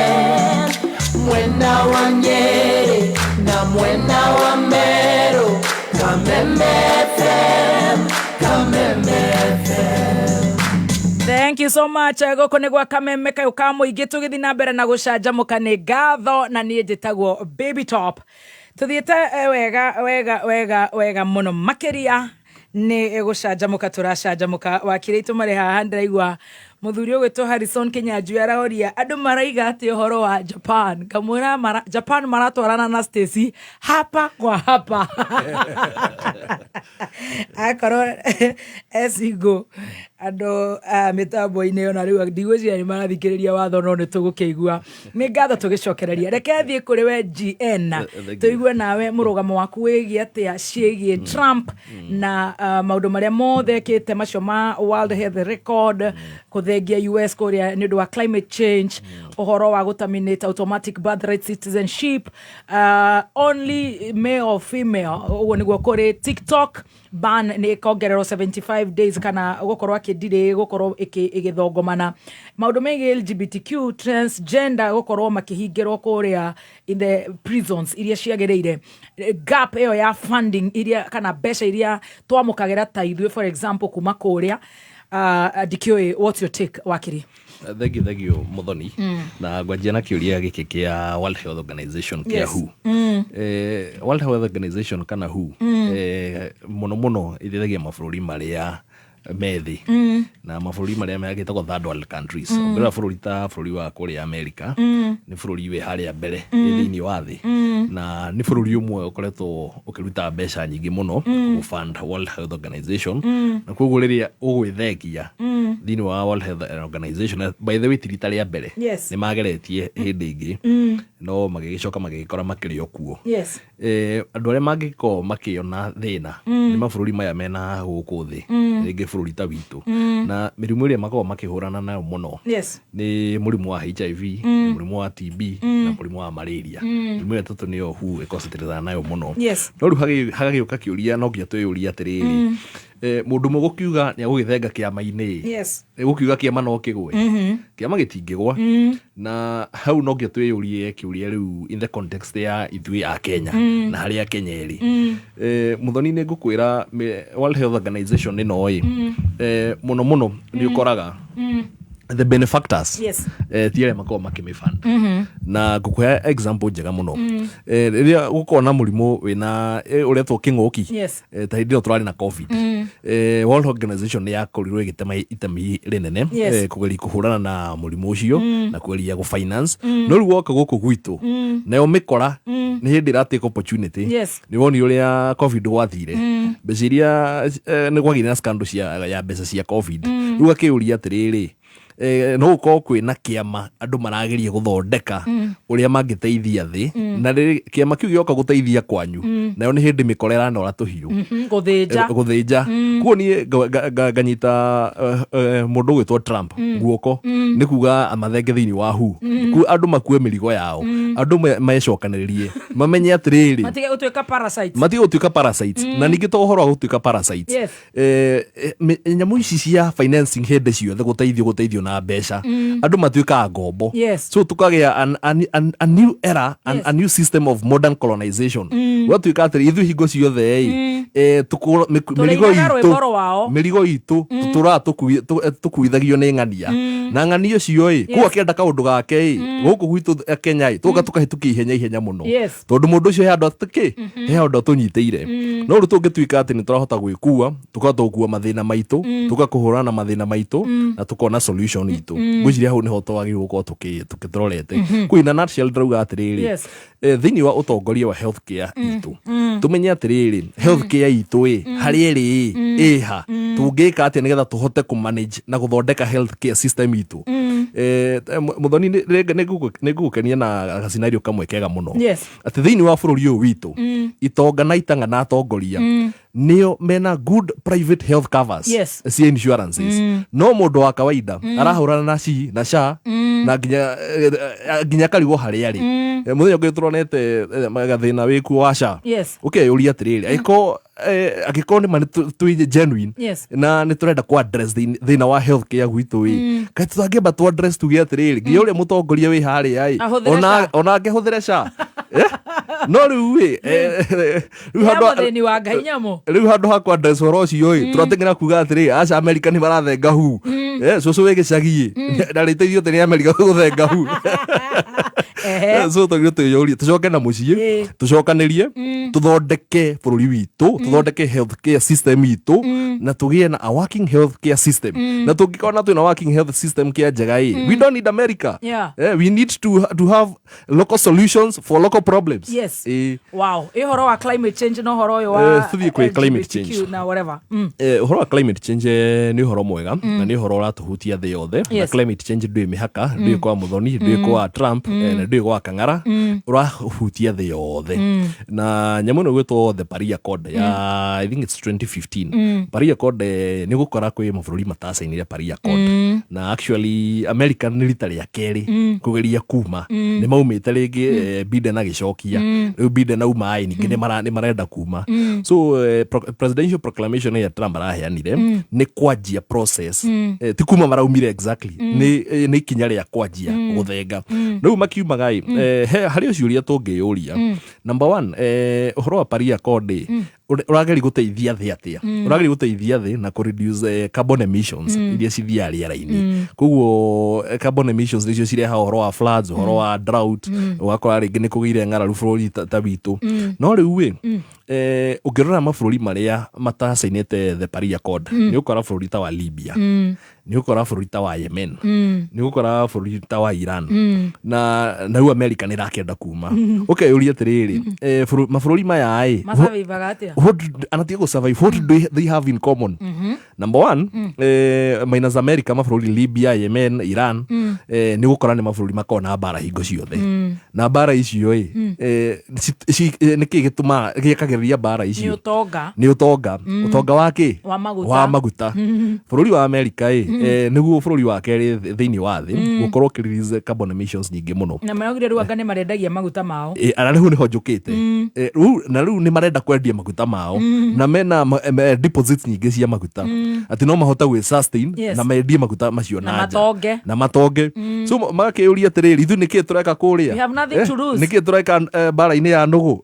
Mwena wa Nyeri na mwena wa Meru Kamemefe Thank you so much. Goko nigwa kameme kayo ka muingi tugithi na mbere na gucanjamuka ni ngatho na nie njitagwo Baby Top. Tuthiete wega muno makiria ni gucanjamuka turacanjamuka wakire itumare haha ndiraigua muthuri ugwitwo Harrison Kinyanjui arahoria andu maraiga ati uhoro wa Japan kamwira Japan maratwarana na Stacy hapa kwa hapa akoro esigo ando mitambo-ini ona riu ndigwiciria ni marathikiriria watho no nitugukeigua ni ngatho tugicokereria reke thie kuri we GN tuigue nawe murugamo waku wigie atia ciigie Trump na maundu maria mothe kite macio ma World Health Record kuthengia US Korea ni ndu wa climate change uhoro wa gutaminate automatic birthright citizenship only male or female ugo niguo kuri TikTok ban ni kongerero 75 days kana gukorwo akindire gukorwo igithongomana maundu megi LGBTQ transgender gukorwo makihingirwo kuria in the prisons iria ciagereire gap eyo ya funding iria kana besha iria twamukagira ta ithuĩ for example kuma kuria Dikioi, what's your take wakiri? Thank you Muthoni na ngwanjia na kiuria giki kia World Health Organization kia WHO. World Health Organization kana WHO muno ithethagia mabũrũri maria methi na mabũrũri marĩa megĩtagwo third world countries ongerera bũrũri ta bũrũri wa kũrĩa America nĩ bũrũri wĩ harĩa mbere thĩinĩ wa thĩ na nĩ bũrũri ũmwe ũkoretwo ũkĩruta mbeca nyingĩ mũno gũfund World Health Organization na koguo rĩrĩa ũgwĩthengia thĩinĩ wa World Health Organization by the way tirita rĩa mbere nĩ mageretie hĩndĩ ĩngĩ no magĩgĩcoka magĩgĩkora makĩrĩ o kuo andũ arĩa mangĩkorwo makĩona thĩna nĩ mabũrũri maya mena gũkũ thĩ rĩngĩ bũrũri ta witũ na mĩrimũ ĩrĩa makoragwo makĩhũrana nayo mũno nĩ mũrimũ wa HIV mũrimũ wa TB na mũrimũ wa malaria mĩrimũ ĩyo tũtũ nĩyo WHO ĩkoncentrĩte nayo mũno no rĩu hagagĩũka kĩũria no nginya twĩyũrie atĩrĩrĩ mũndũ mũgũ kiuga nĩ agũgĩthenga kĩama-inĩ gũkiuga kĩama no kĩgwe kĩama gĩtingĩgwa na hau no nginya twĩyũrie kĩũria rĩu in the context ya ithuĩ a Kenya na harĩa Kenya ĩrĩ Muthoni nĩ ngũkwĩra World Health Organization ĩno mũno mũno nĩ ũkoraga the benefactors ti arĩa makoragwo makĩmĩfund na ngũkũhe example njega mũno rĩrĩa gũkorwo na mũrimũ wĩna ũretwo kĩng'ũki ta hĩndĩ ĩyo tũrarĩ na COVID World Health Organization nĩ yakorirwo ĩgĩtema itemi rĩnene kũgeria kũhũrana na mũrimũ ũcio na kũgeria gũfinance no rĩu woka gũkũ gwitũ nayo mĩkora nĩ hĩndĩ ĩratake opportunity nĩ woni ũrĩa COVID gwathire mbeca iria nĩ gwagire na scandal ya mbeca cia COVID rĩu akĩũria atĩrĩrĩ no gũkorwo kwĩna kĩama andũ marageria gũthondeka ũrĩa mangĩteithia thĩ na kĩama kĩu gĩoka gũteithia kwanyu nayo nĩ hĩndĩ mĩkora ĩranora tũhiũ gũthĩnja kuo niĩ nganyita mũndũ ũgwĩtwo Trump guoko nĩ kuga amathenge thĩinĩ wa WHO andũ makue mĩrigo yao andũ mecokanĩrĩrie mamenye atĩrĩrĩ matige gũtuĩka parasites na ningĩ to ũhoro wa gũtuĩka parasites nyamũ ici cia financing hĩndĩ ciothe gũteithio na mbeca andũ matuĩkaga ngombo so tukagĩa a new era a new system of modern colonization gwatuĩka atĩrĩ ithuĩ hingo ciothe mĩrigo itũ tũtũraga tũkuithagio nĩ ng'ania na ng'ania ũcio kũu akĩenda kaũndũ gake gũkũ gwitũ Kenya tũgoka tũkahĩtũkia ihenya mũno tondũ mũndũ ũcio he handũ tũnyitĩire no rĩu tũngĩtuĩka atĩ nĩ tũrahota gwĩkua tũkahota gũkua mathĩna maitũ tũgakũhũrana na mathĩna maitũ na tũkona solution itũ ngwĩciria hau nĩho twagĩrĩirwo gũkorwo tũkĩtũrorete kwĩna nutshell ndĩrauga atĩrĩrĩ thĩinĩ wa ũtongoria wa health care itũ tũmenye atĩrĩrĩ health care itũ harĩa ĩrĩ ĩha tũngĩka atĩa nĩgetha tũhote kũmanage na gũthondeka health care system itũ Muthoni nĩ ngũgũkenia na scenario kamwe kega mũno atĩ thĩinĩ wa bũrũri ũyũ witũ itonga na itanga na atongoria nĩo mena good private health covers cia insurances no mũndũ wa kawaida arahũrana na SHA na nginya karigwo harĩa arĩ mũthenya ũngĩ tũronete gathĩna wĩkuo wa SHA ũkeyũria atĩrĩrĩ angĩkorwo nĩ twĩ genuine na nĩ tũrenda ku address thĩna wa health care gwitũ kaĩ tũtangĩamba tu address tuge atĩrĩrĩ nginya ũrĩa mũtongoria wĩ harĩa ona angĩhũthĩre SHA no rĩu rĩu handũ ha ku-address ũhoro ũcio tũrateng'era kuga atĩrĩ aca Amerika nĩ marathenga WHO cũcũ wĩ gĩcagi na rĩteithio nĩ Amerika gũthenga WHO so tũgĩrĩ twĩyũrie tũcoke na mũciĩ tũcokanĩrie tũthondeke bũrũri witũ tũthondeke health care system itũ na tũgĩe na a working health care system na tũngĩkorwo twĩna working health system kia njega we don't need America we need to have local solutions for local problems ũhoro wa climate change no ũhoro ũyũ wa tuthiĩ kwĩ climate change na whatever ũhoro wa climate change nĩ ũhoro mwega na nĩ ũhoro ũratũhutia thĩ yothe na climate change ndũĩ mĩhaka ndũĩ kwa Muthoni ndũĩ kwa Trump na ndũĩ kwa Kang'ara ũrahutia thĩ yothe na nyamũ ĩno gwĩtwo the Paris Accord ya I think it's 2015 Paris Accord nĩ gũkora kwĩ mabũrũri matacainire Paris Accord na actually America nĩ rita rĩa kerĩ kũgeria kuma nĩ maumĩte rĩngĩ Biden agĩcokia rĩu Biden auma ningĩ nĩ marenda kuma so presidential proclamation ya Trump araheanire nĩ kwanjia process ti kuma maraumire exactly nĩ ikinya rĩa kwanjia gũthenga rĩu makiumaga harĩ ũciũria tũngĩyũria number one ũhoro wa Paris Accord ũrageri gũteithia thĩ atĩa ũrageri gũteithia thĩ na reduce carbon emissions iria cithiaga rĩera-inĩ koguo carbon emissions nĩcio cireha ũhoro wa floods ũhoro wa drought ũgakora rĩngĩ nĩ kũgĩire ng'aragu bũrũri ta witũ no rĩu ukirora mabũrũri maria matasainĩte the Paris Accord ni ukora bũrũri ta wa Libya ni ukora bũrũri ta wa Yemen ni ukora bũrũri ta wa Iran na rĩu America nĩ rakenda kuma ukeyũria atĩrĩrĩ mabũrũri maya what do they have in common? Number one, minus America, mabũrũri Libya, Yemen, Iran nĩ gũkora nĩ mabũrũri makona na mbara hingo ciothe na mbara icio nĩkĩ gĩtũma gĩkagĩrĩria mbara icio nĩ ũtonga wa kĩ wa maguta bũrũri wa America nĩguo bũrũri wa kerĩ thĩinĩ wa thĩ gũkorwo kĩ-release carbon emissions nyingĩ mũno na maugire rĩu anga nĩ marendagia maguta mao na rĩu nĩho njũkĩte rĩu nĩ marenda kwendia maguta mao na mena deposits nyingĩ cia maguta atĩ no mahota gwĩ sustain na mendie maguta macio na matonge so magakĩũria atĩrĩrĩ ithuĩ nĩkĩ tũreka kũrĩa nĩkĩ tũreka mbara-inĩ ya nũgũ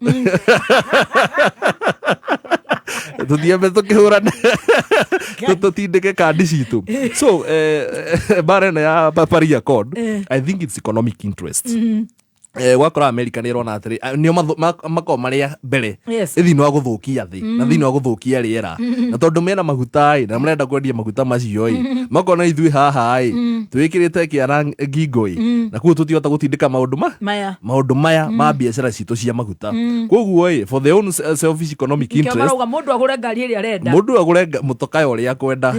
tuthiambe tukihurana tutindike kandi citu so mbara ĩno ya Paris Accord I think it's economic interest wakora America nĩ ĩrona atĩrĩ nĩo makoo marĩa mbere thĩinĩ wa gũthũkia thĩ na thĩinĩ wa gũthũkia rĩera na tondũ mena maguta na marenda kwendia maguta macio makona ithuĩ haha twĩkĩrĩte kĩara ngingo na kuo tũtihota gũtindĩka maũndũ maya ma biacara citũ cia maguta koguo for the own selfish economic interest mũndũ agũre ngari ĩrĩa arenda mũndũ agũre mũtoka ũrĩa akwenda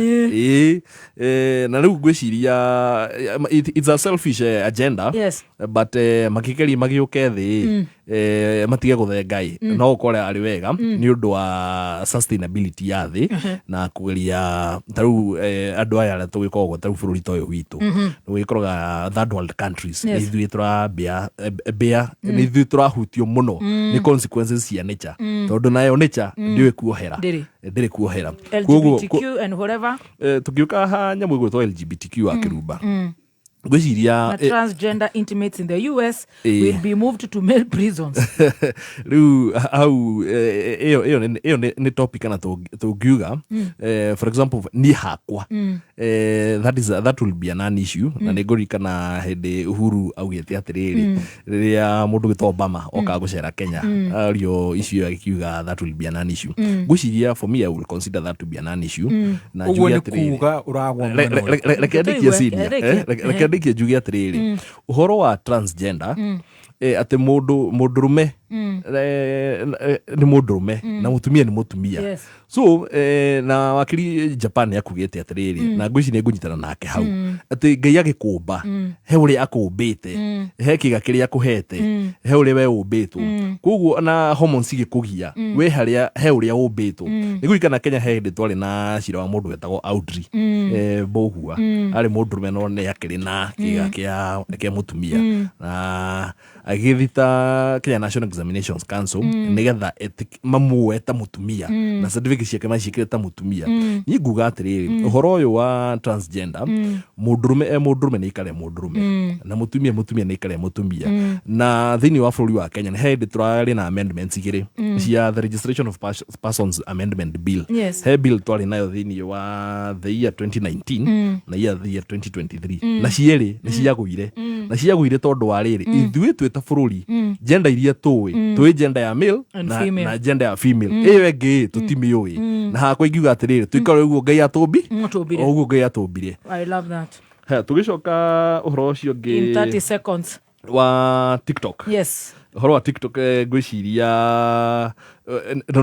na rĩu ngwĩciria it's a selfish agenda but makĩgeria magĩũke thĩ matige gũthe Ngai no ũkore arĩ wega nĩ ũndũ wa sustainability ya thĩ na kũgeria tarĩu andũ aya arĩa tũgĩkoragwo tarĩu bũrũri ta ũyũ witũ nĩwĩkoraga third world countries nĩ ithuĩ tũrabĩa nĩ ithuĩ tũrahutio mũno nĩ consequences cia nature tondũ nayo nature ndĩrĩ kuohera LGBTQ and whatever tũgĩũka ha nyamũ ĩgwĩtwo LGBTQ akĩrumba gwĩciria transgender intimates in the US will be moved to male prisons rĩu hau ĩyo nĩ topic kana tũngiuga for example niĩ hakwa that will be a non issue na nĩ ngũririkana hĩndĩ Uhuru augĩte atĩrĩrĩ rĩrĩa mũndũ gĩtwa Obama okaga gũcera Kenya ario icio agĩkiuga that will be a non issue gwĩciria for me I will consider that to be a non issue na njuge atĩrĩrĩ reke ndĩkie ciria reke njuge atĩrĩrĩ ũhoro wa transgender atĩ mũndũrũme nĩ mũndũrũme na mũtumia nĩ mũtumia so na wakiri Japan yakugĩte atĩrĩrĩ na ngwĩci nĩ ngũnyitana nake hau atĩ Ngai agĩkũmba he ũrĩa akũmbĩte he kĩga kĩrĩa akũhete he ũrĩa we ũmbĩtwo koguo na hormones igĩkũgia we harĩa he ũrĩa ũmbĩtwo nĩgũikana Kenya he hĩndĩ twarĩ na cira wa mũndũ wetagwo Audrey Mbũgua arĩ mũndũrũme no nĩ akĩrĩ na kĩga kĩa mũtumia na agĩthita Kenya National Examinations Council nĩgetha mamuoe ta mũtumia na certificate ciake macikĩre ta mũtumia niĩ nguga atĩrĩrĩ ũhoro ũyũ wa transgender mũndũrũme nĩ aikare mũndũrũme na mũtumia nĩ aikare mũtumia na thĩinĩ wa bũrũri wa Kenya he hĩndĩ tũrarĩ na amendments igĩrĩ cia the Registration of Persons Amendment Bill he bill twarĩ nayo thĩinĩ wa the year 2019 na year 2023 na cierĩ nĩ ciagũire tondũ wa rĩrĩ ithuĩ twĩ ta bũrũri gender iria tũĩ gender ya male na gender ya female ĩyo ĩngĩ tũtimĩũĩ na hakwa ingiuga atĩrĩrĩ twĩkore ũguo Ngai ũguo Ngai atũmbire I love that tũgĩcoka ũhoro ũcio ũngĩ in 30 seconds wa TikTok ũhoro wa TikTok ngwĩciria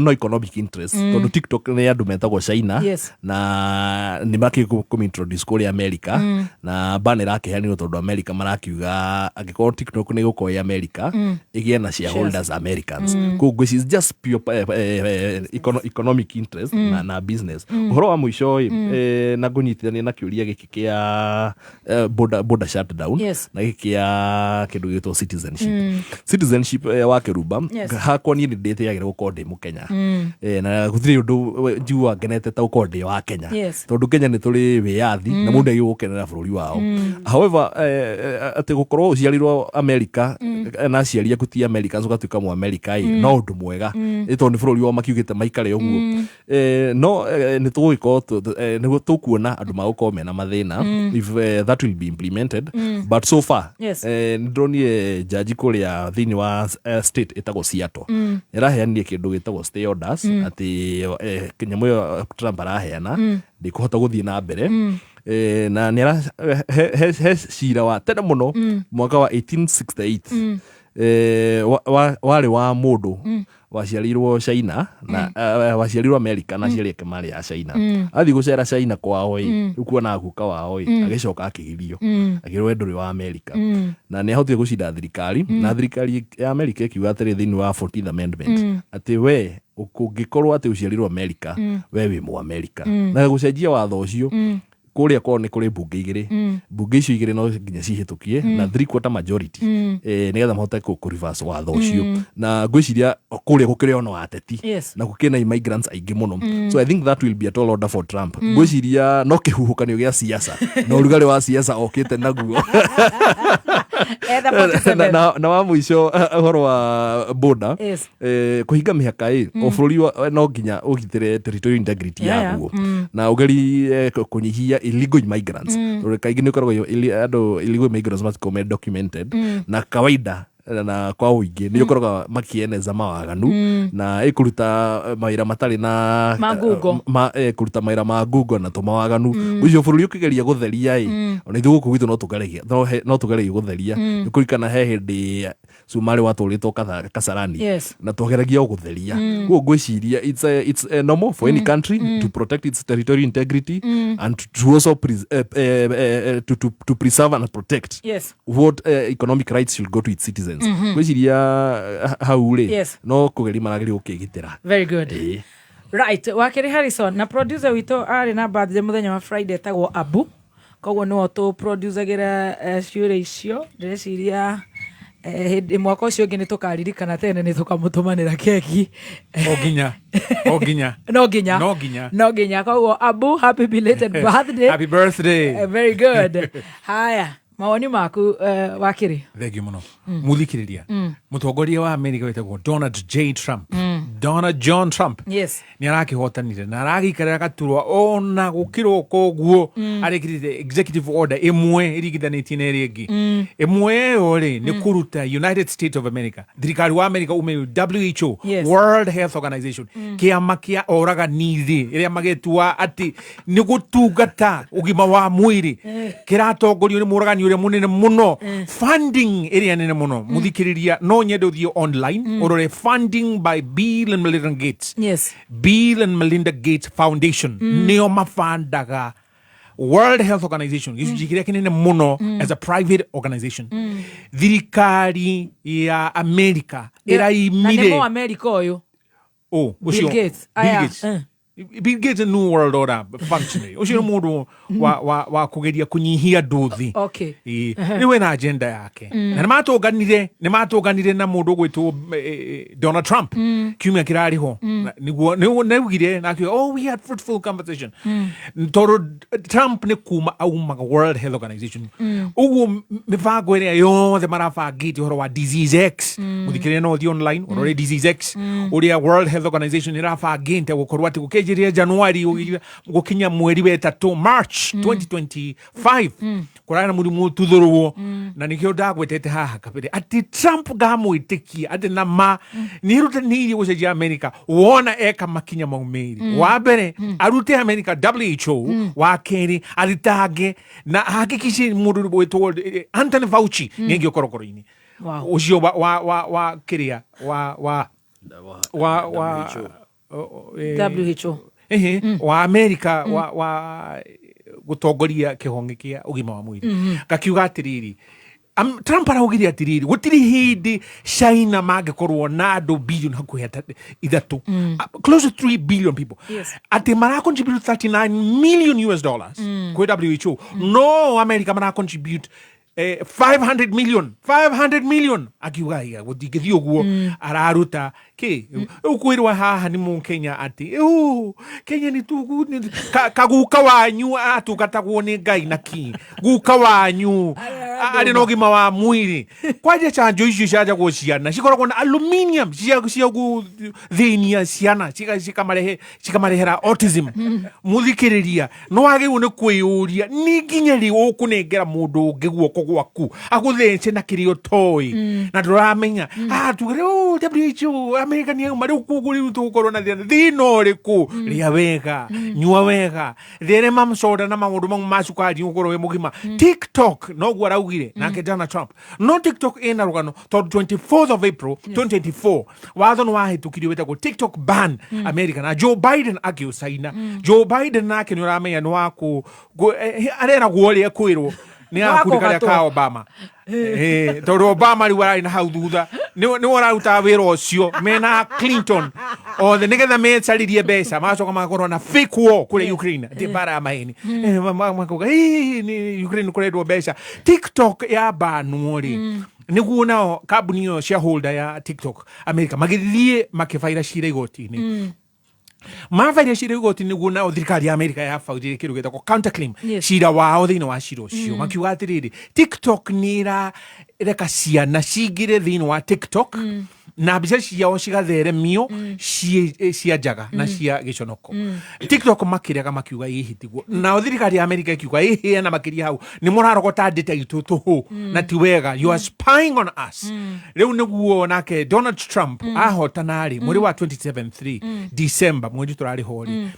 no economic interest tondũ TikTok nĩ andũ metagwo China na nĩ makĩintroduce kũrĩa America na ban ĩrakĩheanirwo tondũ America marakiuga angĩkorwo TikTok nĩ gũkorwo America ĩgĩe na shareholders Americans koguo it's just pure economic interest na business ũhoro wa mũico na ngũnyitithania na kĩũria gĩkĩ kĩa border shutdown na gĩkĩ kĩa kĩndũ gĩtwo citizenship wa kĩrumba hakwa niĩ nĩ ndĩtĩagĩra gũkorwo ndĩ Mũkenya na gũtirĩ ũndũ njiguaga ngenete ta gũkorwo ndĩ wa Kenya tondũ Kenya nĩ tũrĩ wĩyathi na mũndũ agĩrĩirwo gũkenera bũrũri wao however atĩ gũkorwo ũciarirwo America na ciaria kuti Americans ukatuika mu America no undu mwega ito ni bururi wa makiugite maikare uguo no ni tuguiko ni tukuona andu magukorwo mena mathina if that will be implemented but so far ndronie jaji kuria thini wa state itago Seattle iraheania kindu gitagwo stay orders ati kinyamu yo Trump araheana ndikuhota guthii na mbere na nira cira wa tene muno mwaka wa 1868 wale wa mundu waciarirwo China na waciarirwo America na ciari yake mari ya China athi gucera China kwao kuona guka wao agicoka akigirio agirwe nduri wa America na ni ahotire gucinda thirikari na thirikari ya America ikiuga atiri thini wa 14th amendment ati we ukungikorwo ati uciarirwo America we wi mu America na gucenjia watho ucio kuria kwa ni kuri bunge igiri bunge icio igiri no nginya cihitukie na 3/4 majority nigetha mahote ku reverse watho ucio na gwiciria kuria gukire ono ateti na gukina immigrants aingi muno so I think that will be a tall order for Trump gwiciria no kihuhukanio gia siasa na urugari wa siasa okite naguo na wa muico horo wa boda kuhinga mihaka o bururi no nginya ugitire territorial integrity yaguo na ugari kunyihia illegal immigrants kaingi ni koragwo andu illegal immigrants must come documented na kawaida na kwa uingi ni ukoraga makieneza mawaganu na ikuruta mawira matari na magugo kuruta mawira ma gugo na tumawaganu ucio bururi ukigeria gutheria ona ithu guku gitu no tugeregia gutheria ikurikana he hindi Sumari watulitwo Kasarani na tugeragia gutheria guo gwiciria it's normal for any country to protect its territorial integrity and to also to preserve and protect what economic rights should go to its citizens gwiciria haure no kugeri maragiri ukigitira. Very good. Right, Wakiri Harrison na producer wito ari na birthday muthenya wa Friday tagwo Abu koguo no to producer gira ciure icio ndeciria mwaka ucio ngi nitukaririkana tene nitukamutumanira keki no ginya koguo Abu happy belated birthday. Happy birthday. Very good. Haya mawoni maku Wakiri. Thegio muno muthikiriria mutongoria wa America wetagwo Donald J Trump Donald John Trump ni arakihotanire na aragikarira gaturwa ona gukirwo koguo arikirite executive order imwe irigithanitie na ringi imwe yo ri ni kuruta United States of America thirikari wa America ume WHO World Health Organization kiama kia oraga nithi iria magetua ati ni gutungata ugima wa mwiri kiratongorio ni muragani uria munene muno funding area nene muno muthikiriria no nyende uthio online orore funding by Bill and Melinda Gates. Bill and Melinda Gates Foundation neo mafandaga World Health Organization gicunjä kinene muno as a private organization thirikari ya America iraimire na America uyu Bill Gates Bill Gates a new world order functioning ucio mundu wa kugeria kunyihia nduthi ni we na agenda yake na ni matoganire na mundu gwitwo Donald Trump kiumia kirari ho niguo neugire na we had fruitful conversation toro Trump ni kuma aumaga World Health Organization uguo mivango ĩrĩa yothe marabangĩte horo wa Disease X muthikire no the online orore Disease X uria World Health Organization irabangĩte gukorwo ati gukejiria January gukinya mweri wa 3 March 2025 kurana murimu tuthurwo na nikio ndagwetete haha kabere ati Trump gamwitikia ati na ma nirutanire gucenjia America wona eka makinya maumiri wa mbere arute America WHO wa keri aritage na hakikishi mundu wetwo Anthony Fauci ningio korokoro-ini ucio wa kiria wa WHO wa America wa gutongoria kihonge kia ugima wa mwiri gakiuga atiriri Trump araugiria atiriri gutiri hindi China magikorwo na andu billion hakuhi ithatu close to 3 billion people ati mara contribute $39 million kwi WHO no America mara contribute 500 million akiuga iga gutigithio guo araruta ki ukwirwa haha ni mu Kenya ati Kenya ni tugu kaguka wanyu atukatagwo ni Ngai na ki guka wanyu ari no gima wa mwiri kwaje chanjo icio ciaja go ciana cikoragwo na aluminium cia gu thinia ciana cikamarehera autism muthikiriria no agiu ni kwiyuria ni nginya ri ukunengera mundu ungi guoko gwaku aguthenche na kirio toy na turamenya tugire WHO America ni mari ukuguri tukorwo na thino riku ria wega nyua wega there mamsoda na maundu macukari ukorwo we mugima TikTok no gwa raugire nake Donald Trump no TikTok ina rugano to 24th of April 2024 watho no wahitukirio wetagwo TikTok ban America na Joe Biden akiusaina Joe Biden nake ni uramenya no waku arera guoria kwirwo ni akurikaria ka Obama toro Obama ri wara ina hau thutha ni wararuta wira ucio mena Clinton o the nigetha mecaririe mbeca macoka makorwo na fake war kuri Ukraine ti bara maheni makoga ni Ukraine kurendwo mbeca TikTok ya banwo ri niguo nao kambuni yo shareholder ya TikTok America magithie makifaira cira igoti-ini mafaira cira igoti niguo nao thirikari ya America ya faudire kiru gitako counterclaim cira wao thiini wa cira ucio makiuga atiriri TikTok nira reka ciana cingire thiini wa TikTok na mbica ciao cigatheremio cia njaga na cia giconoko TikTok makirega makiuga ihitiguo na thirikari ya America ikiuga ihena makiria hau ni murarogota data itu tuhu na ti wega you are spying on us riu niguo nake Donald Trump ahotana ri mweri wa 27 December mwezi turari hori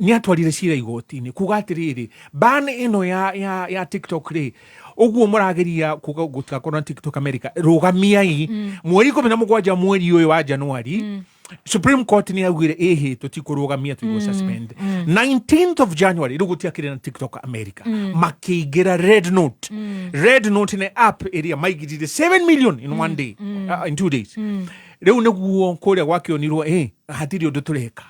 ni atwarire cira igoti-ini kuga atiriri ban ino ya TikTok ri uguo murageria kuga gutakorwo na TikTok America rugamiai mweri 17 mweri uyu wa January Supreme Court ni augire tutikurugamia tuigo suspend 19th of January rugutia na TikTok America makigira Red Note ni app area maigirire 7 million in one day in 2 days riu niguo kuria gwakionirwo hatiri undu tureka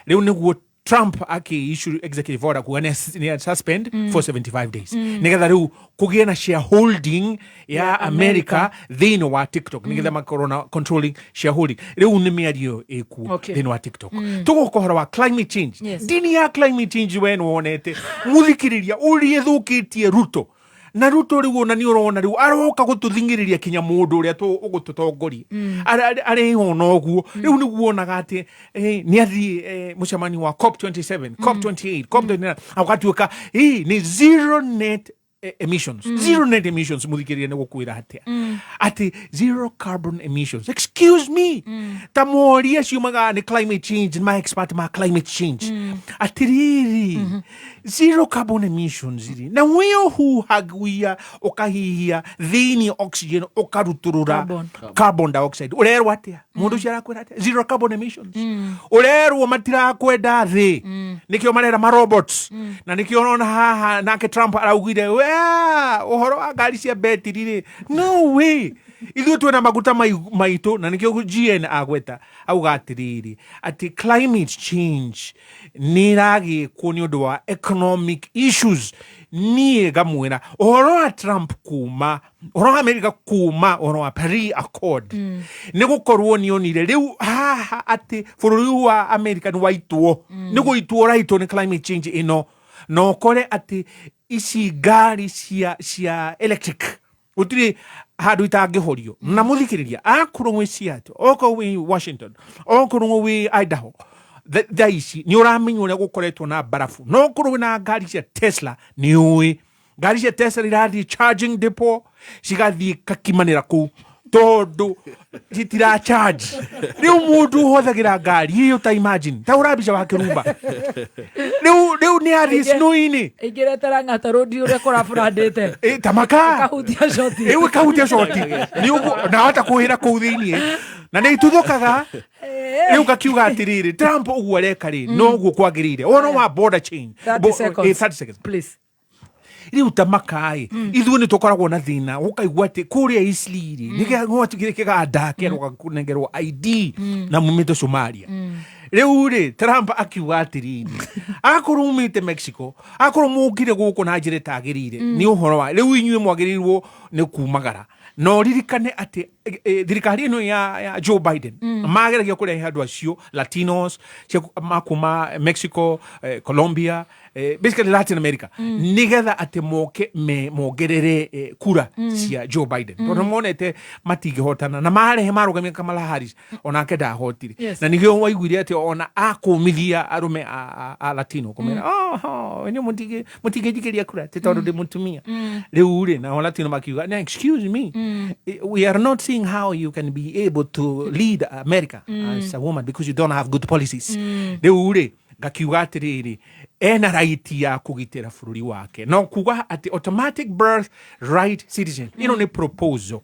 riu niguo Trump issue executive order kuga ni suspend for 75 days nigetha riu kugie na shareholding ya America thini wa TikTok nigetha makorona controlling shareholding riu ni miario eku thini wa TikTok tugukohora wa climate change dini ya climate change when wonete muthikiriria uri ethukitie Ruto na Ruto riu na ni urona riu aroka gututhingiriria kinya mundu uria ugututongoria ari hono guo riu ni guonaga ati ni athi mucemani wa COP27 COP28 COP29 akatuika ni zero net emissions muthikiria ni gukwira atia ati zero carbon emissions excuse me tamoria ciumaga ni climate change my expert ma climate change atiriri zero carbon emissions iri na wio hu haguia okahihia thini oxygen okaruturura carbon dioxide urerwo atia mundu ciarakwira atia zero carbon emissions urerwo matira kwenda thi nikio marera ma robots na nikio ona haha nake Trump araugire uhoro wa ngari cia betiri ri no way ithuĩ twĩna maguta maitũ na nikio GN agweta auga atiriri ati climate change nĩ ĩragĩkwo nĩ ũndũ wa economic issues niĩ ngamwĩra ũhoro wa Trump kuma ũhoro wa America kuma ũhoro wa Paris Accord nĩ gũkorwo nĩ onire rĩu haha ati bũrũri wa America nĩ waitwo nĩ gũitwo raitwo nĩ climate change ĩno no kore ati ici ngari cia electric utire handu itangihorio na muthikiriria akorwo wi Seattle okorwo wi Washington okorwo wi Idaho thaici ni uramenya uria gukoretwo na barafu no okorwo na ngari cia Tesla ni ui ngari cia Tesla irathi charging depot cigathi kakimanira ku tondu citira charge riu mundu hothagira ngari hiyo ta imagine ta urabica wa kirumba riu ni ari snow-ini igiretera ngata rodi uria kurafurandite tamaka kahutia shoti kahutia shoti ni ugu na hata kuhira kuu thiini na ni ituthukaga riu gakiuga atiriri Trump uguo areka ri no uguo kwagirire ono wa border change 30 seconds please riu tamakai ithu ni tukoragwo na thina ukaigua ati kuria Eastleigh nige gwatukire kiganda keroga kunengerwo ID na mumito Somalia riu ri Trump akiuga atiriri akorwo umite Mexico akorwo mugire guku na njire tagirire ni uhoro wa riu inyue mwagirirwo ni kumagara no ririkane ati thirikari ino ya Joe Biden mageragia kurehe andu acio Latinos makuma Mexico, Colombia, basically Latin America nigetha ati moke mongerere kura cia Joe Biden tondu monete matingihotana na marehe marugamia Kamala Harris ona kenda hotire na nigio waiguire ati ona akumithia arume a Latino kumera ni mutingijikiria kura tondu ndi mutumia riu ri na Latino makiuga excuse me we are not seeing how you can be able to lead America as a woman because you don't have good policies riu ri gakiuga atiriri ena right ya kugitira bururi wake no kuga ati automatic birth right citizen ino ni proposal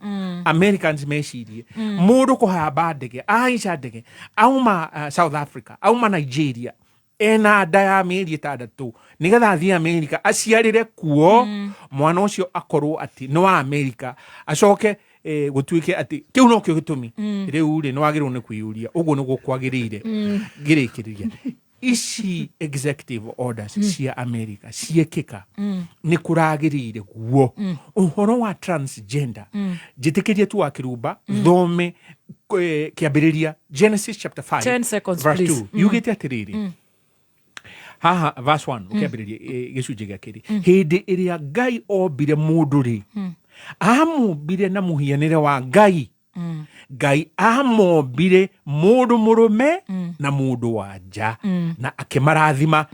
Americans meshirie mundu kuhamba ndege aica ndege auma South Africa auma Nigeria ena daya meri tadatu nigetha athie America aciarire kuo mwana ucio akorwo ati no wa America acoke gutuike ati kiu no kio gitumi riu ri no agirwo ni kwiyuria uguo ni gukwagirire girikiriria ici executive orders cia America ciekika ni kuragirire guo uhoro wa transgender jitikirie tu akirumba thome kiambiriria Genesis chapter 5 10 seconds, verse please. 2 yugite atiriri haha verse 1 ukiambiriria gicunje gia kiri hindi iria Ngai ombire mundu ri amumbire na muhianire wa Ngai Ngai amombire mundu murume na mundu wanja na akimarathima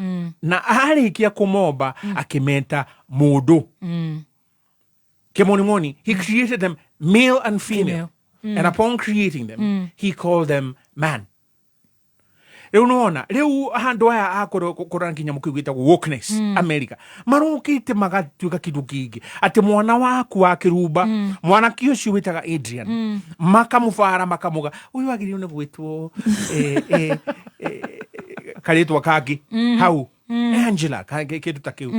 na arikia kumomba akimenta mundu kemoni he created them male and female and upon creating them he called them man. Riu nona riu handu aya akora nginya mukigwita wokeness America marukite magatuika kindu kingi ati mwana waku wa kirumba mwana kiucio witaga Adrian makamufara makamuga uyu agirio ne gwitwo karitwa kagi hau Angela kindu ta kiu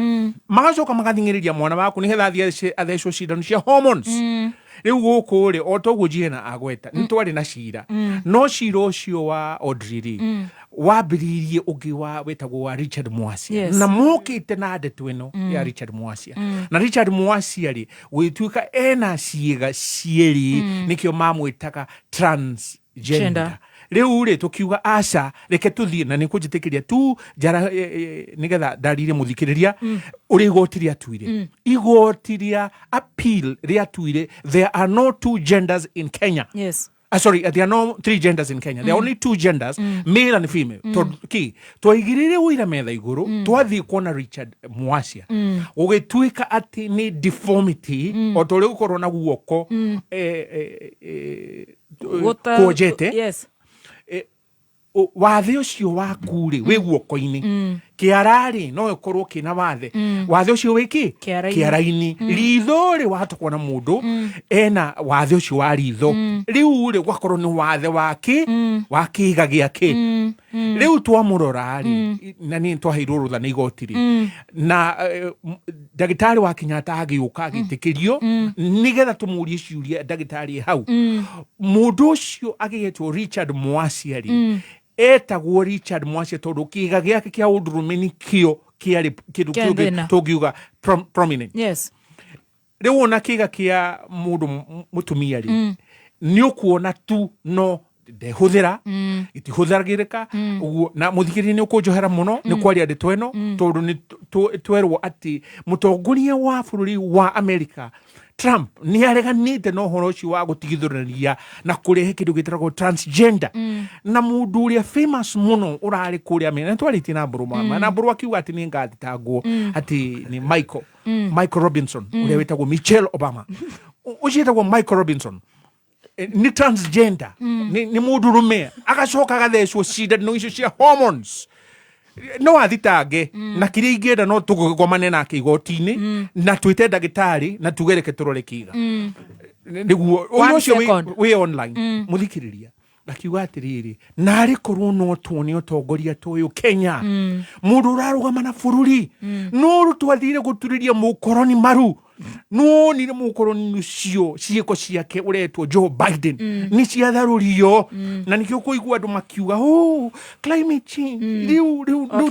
magacoka magathingiriria mwana waku ni hetha athecwo cindano cia hormones riu guku ri otoguo Jiena agweta nitwari na cira no cira ucio wa Audrey wambiririe ungi wa wetagwo wa Richard Mwasia na mokite na ndeto ino ya Richard Mwasia na Richard Mwasia ri gwituika ena ciega cieri nikio mamwitaga transgender riu ri tukiuga aca reke tuthie na nikujitikiria tu jara nigetha ndarire muthikiriria uri igotiria tuire igotiria appeal ria tuire there are no two genders in Kenya. Sorry, there are no three genders in Kenya. There are only two genders, male and female. Twaigirire wira metha iguru twathie kuona Richard Mwasia ugituika ati ni deformity otore gukorwo na guoko kuojete wathe ucio waku ri wi guoko-ini kiarari no ikorwo kina wathe ucio wiki kiara-ini ritho ri watukwo na mundu ena wathe ucio wa ritho riu ri gwakorwo ni wathe wakiga giake riu twamurora ri na ni twaheirwo rutha ni igoti ri na ndagitari wa Kenyatta agiuka agitikirio nigetha tumurie ciuria ndagitari hau mundu ucio agietwo Richard Mwasia ri etagwo Richard Mwasia tondu kiga giake kia undurumeni kio kiari kindu kiuge tugiuga prominent riu ona kiga kia mundu mutumia ri ni ukuona tu no ndehuthira itihuthagirika uguo na muthikiri ni ukunjohera muno ni kwaria ndeto ino tondu ni twerwo ati mutongoria wa bururi wa America Trump ni areganite no horo ucio wa gutigithurania na kurehe kindu gitiragwo transgender na mundu uria famous muno urari kuria mena twariti na buruma na buru akiuga ati ni ngathitagwo ati ni Michael Robinson uria wetagwo Michelle Obama ucietagwo Michael Robinson ni transgender ni mundu rume agacoka agathecwo cindano icio cia hormones no athitange na kiria ingienda no tugomane nake igoti-ini na twite ndagitari na tugereke turore kiga niguo ucio we online muthikiriria Akiuga atiriri nari korwo no tuone utongoria tuyu Kenya mundu urarugama na bururi no rutwathire guturiria mukoroni maru no ni mukoroni ucio ciiko ciake uretwo Joe Biden ni ciatharurio na nikio kuigua andu makiuga climate change riu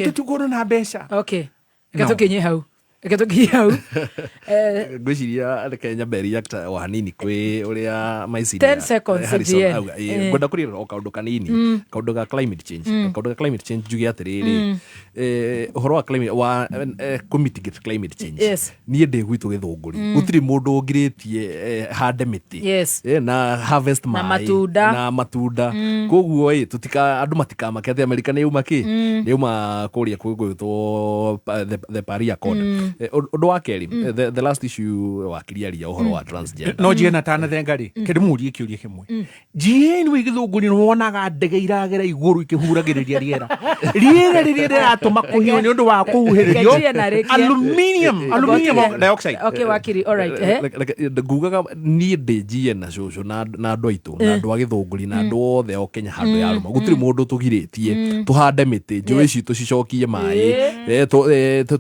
tutugoro na mbeca. Okay, gatokenye hau Gwiciria Kenya beri actor wa hanini kwi uria maicini 10 seconds ngwenda kurira o kaundu kanini kaundu ga climate change jugi atiriri uhoro wa climate wa mitigate climate change nie ndi gwitu githunguri gutiri mundu ungiritie hande miti na harvest mai na matunda koguo tutika andu matika makete America ni uma ki ni uma kuria kwigwitwo the Paris Accord. Undu wa keri the last issue wa kiriaria uhoro wa transgender no jena tana thengari kimurie kiurie kimwe jeni wigithunguri wonaga ndege iragera iguru ikihuragiriria riera riratuma kuhio ni undu wa kuhuhiririo aluminium dioxide. Okay wakiri, all right ngugaga ni ndiji na shosho na andu aitu na andu agithunguri na andu othe o Kenya handu ya ruma gutiri mundu tugiritie tuhande miti njui citu cicokie mai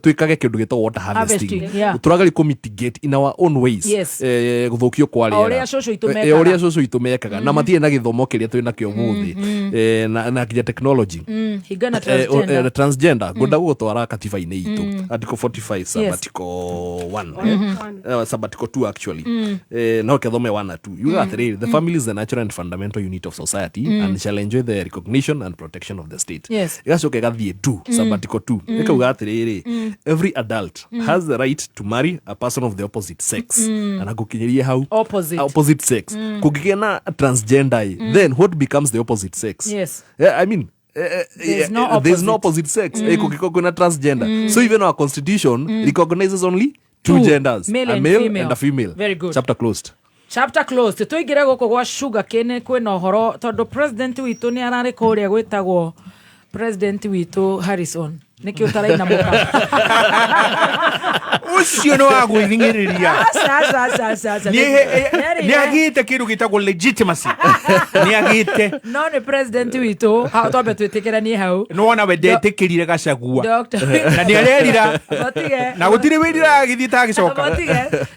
twikage kindu gitwo water harvesting turagari ku mitigate in our own ways guthukio kwa riera oria coco itumekaga na matie na githomo kiria twina kio muthi na kinya technology higana transgender ngunda gutwara katiba-ini itu article 45 sabbatical 1 sabbatical 2 actually no kethome 1 na 2 you got the family is the natural and fundamental unit of society and shall enjoy the recognition and protection of the state. Igacoka gathie 2 sabbatical 2 ikauga atiriri every adult has the right to marry a person of the opposite sex and gukinyirie hau opposite sex kugigena transgender then what becomes the opposite sex? I mean there's no opposite sex kugikona transgender so even our constitution recognizes only two genders, a male and a female. Very good. Chapter closed. Tuigire guko gwa Sugarcane kwina uhoro tondu president witu ni arari kuria gwitagwo president witu Harrison nikio taraina muka ucio no agwithingiriria ni agite kindu gitagwo legitimacy ni agite no ni president witu ha tobe twitikira ni hau no wana wedetikirire Gachagua na ni arerira na gutire wirira agithita agicoka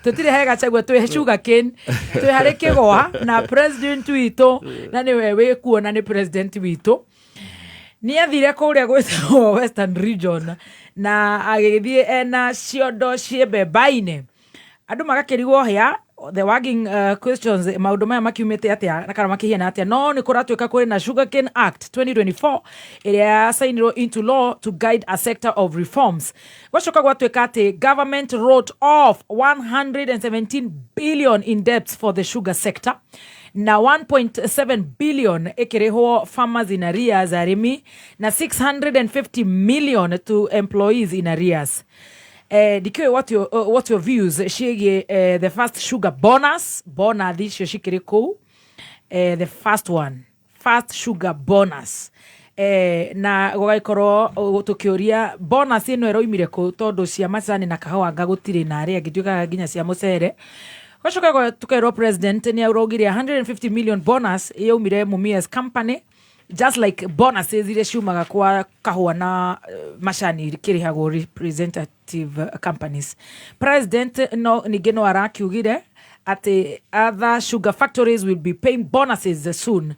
tutire he Gachagua twi Sugarcane twi hari kigwa na president witu na ni wewe kuona ni president witu ni athire kuria gwitwo Western Region na agithie ena ciondo ciembebaine andu magakirigwo hia the wagging questions maundu maya makiumite atia na kana makihiana atia no ni kuratwika kuri na Sugarcane Act 2024 iria signed into law to guide a sector of reforms gwacoka gwatwika ati government wrote off 117 billion in debts for the sugar sector na 1.7 billion ikirihwo farmers in arrears arimi na 650 million to employees in arrears. Dikiwe what your views shege the first sugar bonus icio cikiri ku the first sugar bonus na gogaikorwo tukiuria bonus ino eroimire ku tondu cia macani na kahua ngagutire na aria ngituika ginya cia mucere gwacoka tukairwo president ni aurogire 150 million bonus yaumire Mumias company just like bonuses iria ciumaga kwa kahua na macani kirihagwo representative companies. President no nigeno arakiugire ati other sugar factories will be paying bonuses soon.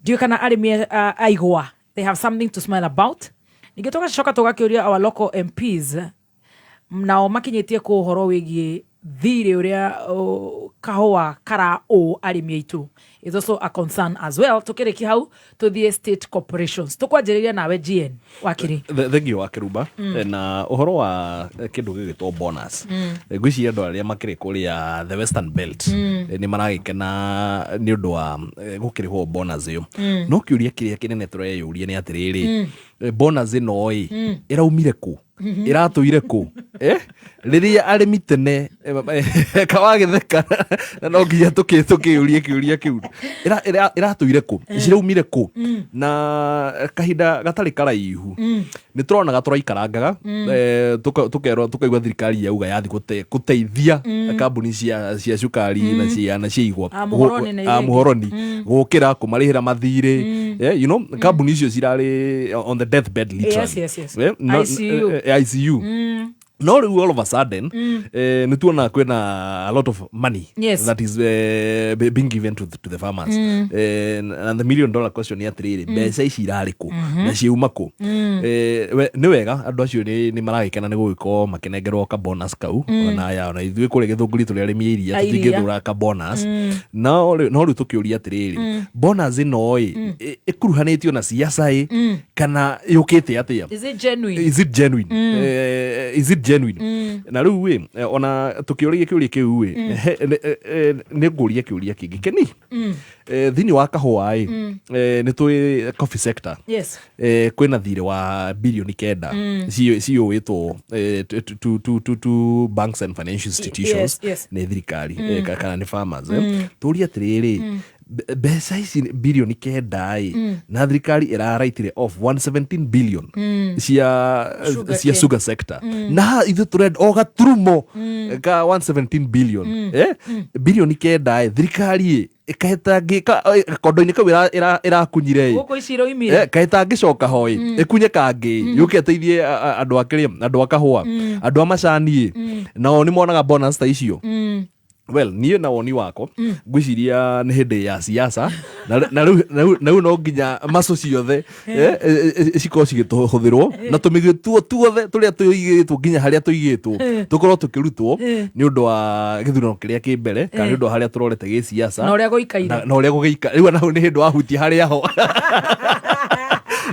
Do you kana arimi aigwa they have something to smile about? Nigetoka shoka tugakiuria our local MPs nao makinyitie ku horo wigie thire uria kahua kara o arimi aitu is also a concern as well. Tukireki hau to the state corporations tukwanjiriria nawe GN wakiri thengio wa Kiruba na uhoro wa kindu gigitwo bonus ngwiciria andu aria makiri kuria the Western Belt ni maragikena ni undu wa gukirihwo bonus iyo no kiuria kiria kinene tureyuria ni atiriri bonus ino iraumire ku iratũire kũ rĩrĩa arĩmi tene kawagĩtheka na no nginya tũkĩũrie kĩũria kĩu iratũire kũ ciraumire kũ na kahinda gatarĩ karaihu nĩ tũronaga tũraikarangaga tũkaigua thirikari yauga yathi gũteithia kambuni cia cukari na cia igwa Muhoroni gũkĩra kũmarĩhĩra mathirĩ kambuni icio cirarĩ on the deathbed literally ICU no rĩu all of a sudden nĩ tuona kwĩna a lot of money that is being given to the farmers and the $1 million question nĩ atĩrĩrĩ mbeca ici irarĩ kũ na ciuma kũ nĩ wega andũ acio nĩ maragĩkena nĩ gũgĩkorwo makĩnengerwo ka bonus kau ona ithuĩ kũrĩa Gĩthũngũri tũrĩa arĩmi a iria tũtingĩthũra ka bonus no rĩu tũkĩũria atĩrĩrĩ bonus ĩno ĩkuruhanĩtio na ciaca kana yũkĩte atĩa is it genuine na rĩu ona tũkĩũria kĩũria kĩu nĩ ngũria kĩũria kĩngĩ keni thĩinĩ wa kahũa nĩ tũĩ coffee sector kwĩna thirĩ wa bilioni 9 ciyũĩtwo to banks and financial institutions nĩ thirikari kana nĩ farmers tũria atĩrĩrĩ mbeca ici bilioni 9 na thirikari ĩraraitire off 117 billion cia sugar sector na ithuĩ tũrenda o gaturumo ka 117 billion bilioni 9 thirikari ĩkahetangĩka kondo-inĩ kau ĩrakunyire kahetangĩcoka hoi ĩkunye kangĩ yũke ateithie andũ a kahũa andũ a macani nao nĩ monaga bonus ta icio well niĩ na woni wako ngwĩciria nĩ hĩndĩ ya siasa na rĩu no nginya maco ciothe cikorwo cigĩtũhũthĩrwo na tũmĩgĩtuo tuothe tũrĩa tũigĩtwo nginya harĩa tũigĩtwo tũkorwo tũkĩrutwo nĩ ũndũ wa gĩthurano kĩrĩa kĩ mbere kana nĩ ũndũ wa harĩa tũrorete gĩ siasa na ũrĩa gũikaire rĩu naho nĩ hĩndĩ wa hutia harĩa ho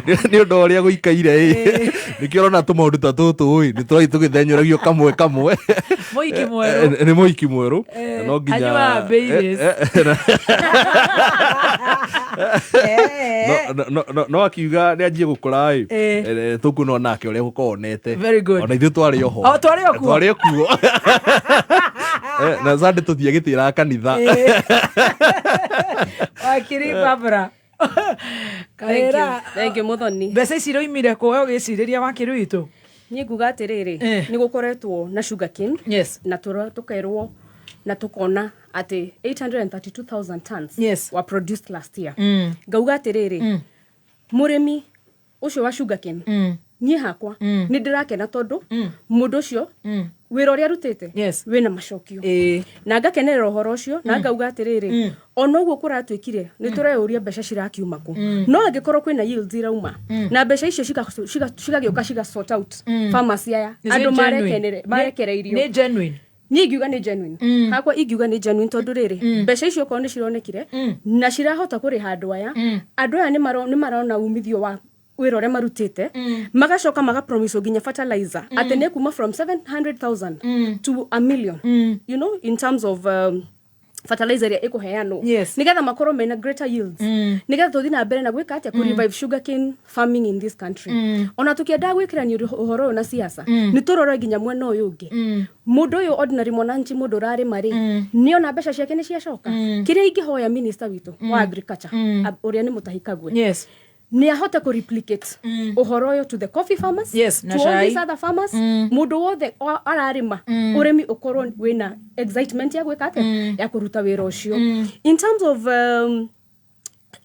nĩ ũndũ ũrĩa gũikaire nĩkĩo ũrona tũmaũndũ ta tũtũ nĩ tũrathiĩ tũgĩthenyũragio kamwe nĩ mũhiki mwerũ no nginya no akiuga nĩ anjie gũkũra tũkuona nake ũrĩa gũkonete ona ithuĩ twarĩ oho twarĩ okuo na Sunday tũthiĩ gĩtĩra kanitha wakiri Barbara Thank you Muthoni. Mbeca ici iroimire kũ we ũgĩcirĩria wakiri witũ niĩ nguga atĩrĩrĩ nĩ gũkoretwo na sugarcane na tũkerwo na tũkona atĩ 832,000 tons were produced last year ngauga atĩrĩrĩ mũrĩmi ũcio wa sugarcane niĩ hakwa nĩ ndĩrakena tondũ mũndũ ũcio wĩra ũrĩa arutĩte wĩna macokio na ngakenerera ũhoro ũcio na ngauga atĩrĩrĩ ona ũguo kũratuĩkire nĩ tũreyũria mbeca cirakiuma kũ no angĩkorwo kwĩna yields irauma na mbeca icio cigagĩũka ciga sort out farmers aya andũ marekereirio nĩ genuine niĩ ingiuga nĩ genuine hakwa ingiuga nĩ genuine tondũ rĩrĩ mbeca icio okorwo nĩ cironekire na cirahota kũrĩha andũ aya nĩ marona umithio wa wĩra ũrĩa marutĩte magacoka magapromise nginya fertilizer atĩ nĩ kuma from 700,000 to $1 million you know in terms of fertilizer ya ĩkũheanwo nĩgetha makorwo mena greater yields nĩgetha tũthiĩ na mbere na gwĩka atĩa revive sugarcane farming in this country ona tũkĩenda gwĩkĩrania ũhoro ũyũ na siasa nĩ tũrore nginya mwena ũyũ ũngĩ mũndũ ũyũ ordinary mwananchi mũndũ ũrarĩma rĩ nĩona mbeca ciake nĩ ciacoka kĩrĩa ingĩhoya minister witũ wa agriculture ũrĩa nĩ Mũtahi Kagwe ni ahote ku replicate uhoro yo to the coffee farmers to all these other farmers mundu wothe ararima urimi ukorwo wina excitement ya gwika ate ya kuruta wira ucio in terms of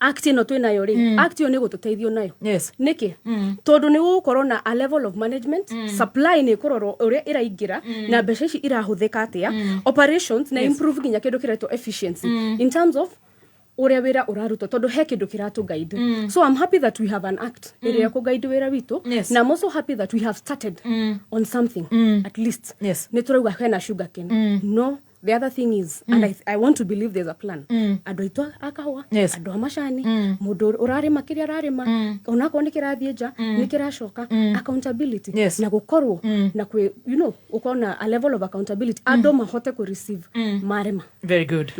act no twinayo ri act yo ni gututeithio nayo niki tondu ni gukorwo na a level of management supply ni kurorwo uria iraingira na mbeca ici irahuthika atia operations na improve ginya kindu kireto efficiency in terms of uria wira uraruto tondu he kindu kiratu guide so I'm happy that we have an act area ku guide wira witu na I'm also happy that we have started on something at least ni turauga hena sugarcane no the other thing is, and I want to believe there's a plan. Andu aitu akawa, andu amashani, mundu urarima kiria ararima, onako nikirathie nja, nikiracoka, accountability. Na gukorwo na kwe, you know, ukona a level of accountability. Andu mahote ku receive marema. Very good.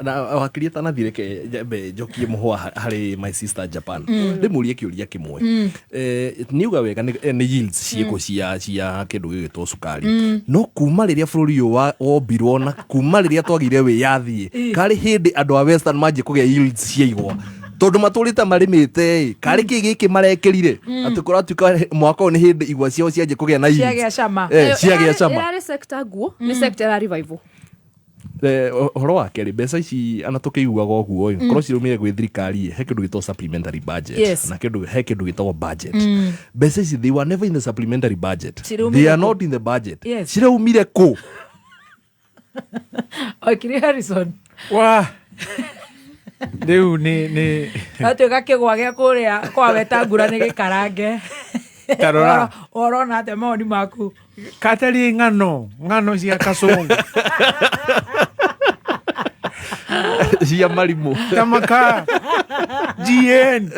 Na wakiria tanathire ke jambe jokie muhwa hari my sister Japan. Ndimurie kiuria kimwe. Niuga wega ni yields cieko cia kindu gigitwo sukari. No kuma riria bururi yo obirwo na kuma riria twagire we yathie. Kari hindi andu a Western maji kugia yields cia igwa. Tondu maturite marimite kari giki marekirire ati kuratuka mwaka ni hindi igwa ciao ciaje kugia na yields. Ciagia cama. Ciagia cama. Era sector guo, ni sector ya revival. Horo wa keri mbeca ici ana tukiguaga oguo korwo cirumire gwi thirikari he kindu gitwo supplementary budget na kindu he kindu gitwo budget mbeca ici they were never in the supplementary budget, they are not in the budget. Cirumire ku Okiri Harrison wa Riu ni atuika kigwa gia kuria kwa wetangura ni gikarange tarora orona ate maoni maku katari ngano cia kasongo cia marimu tamaka GN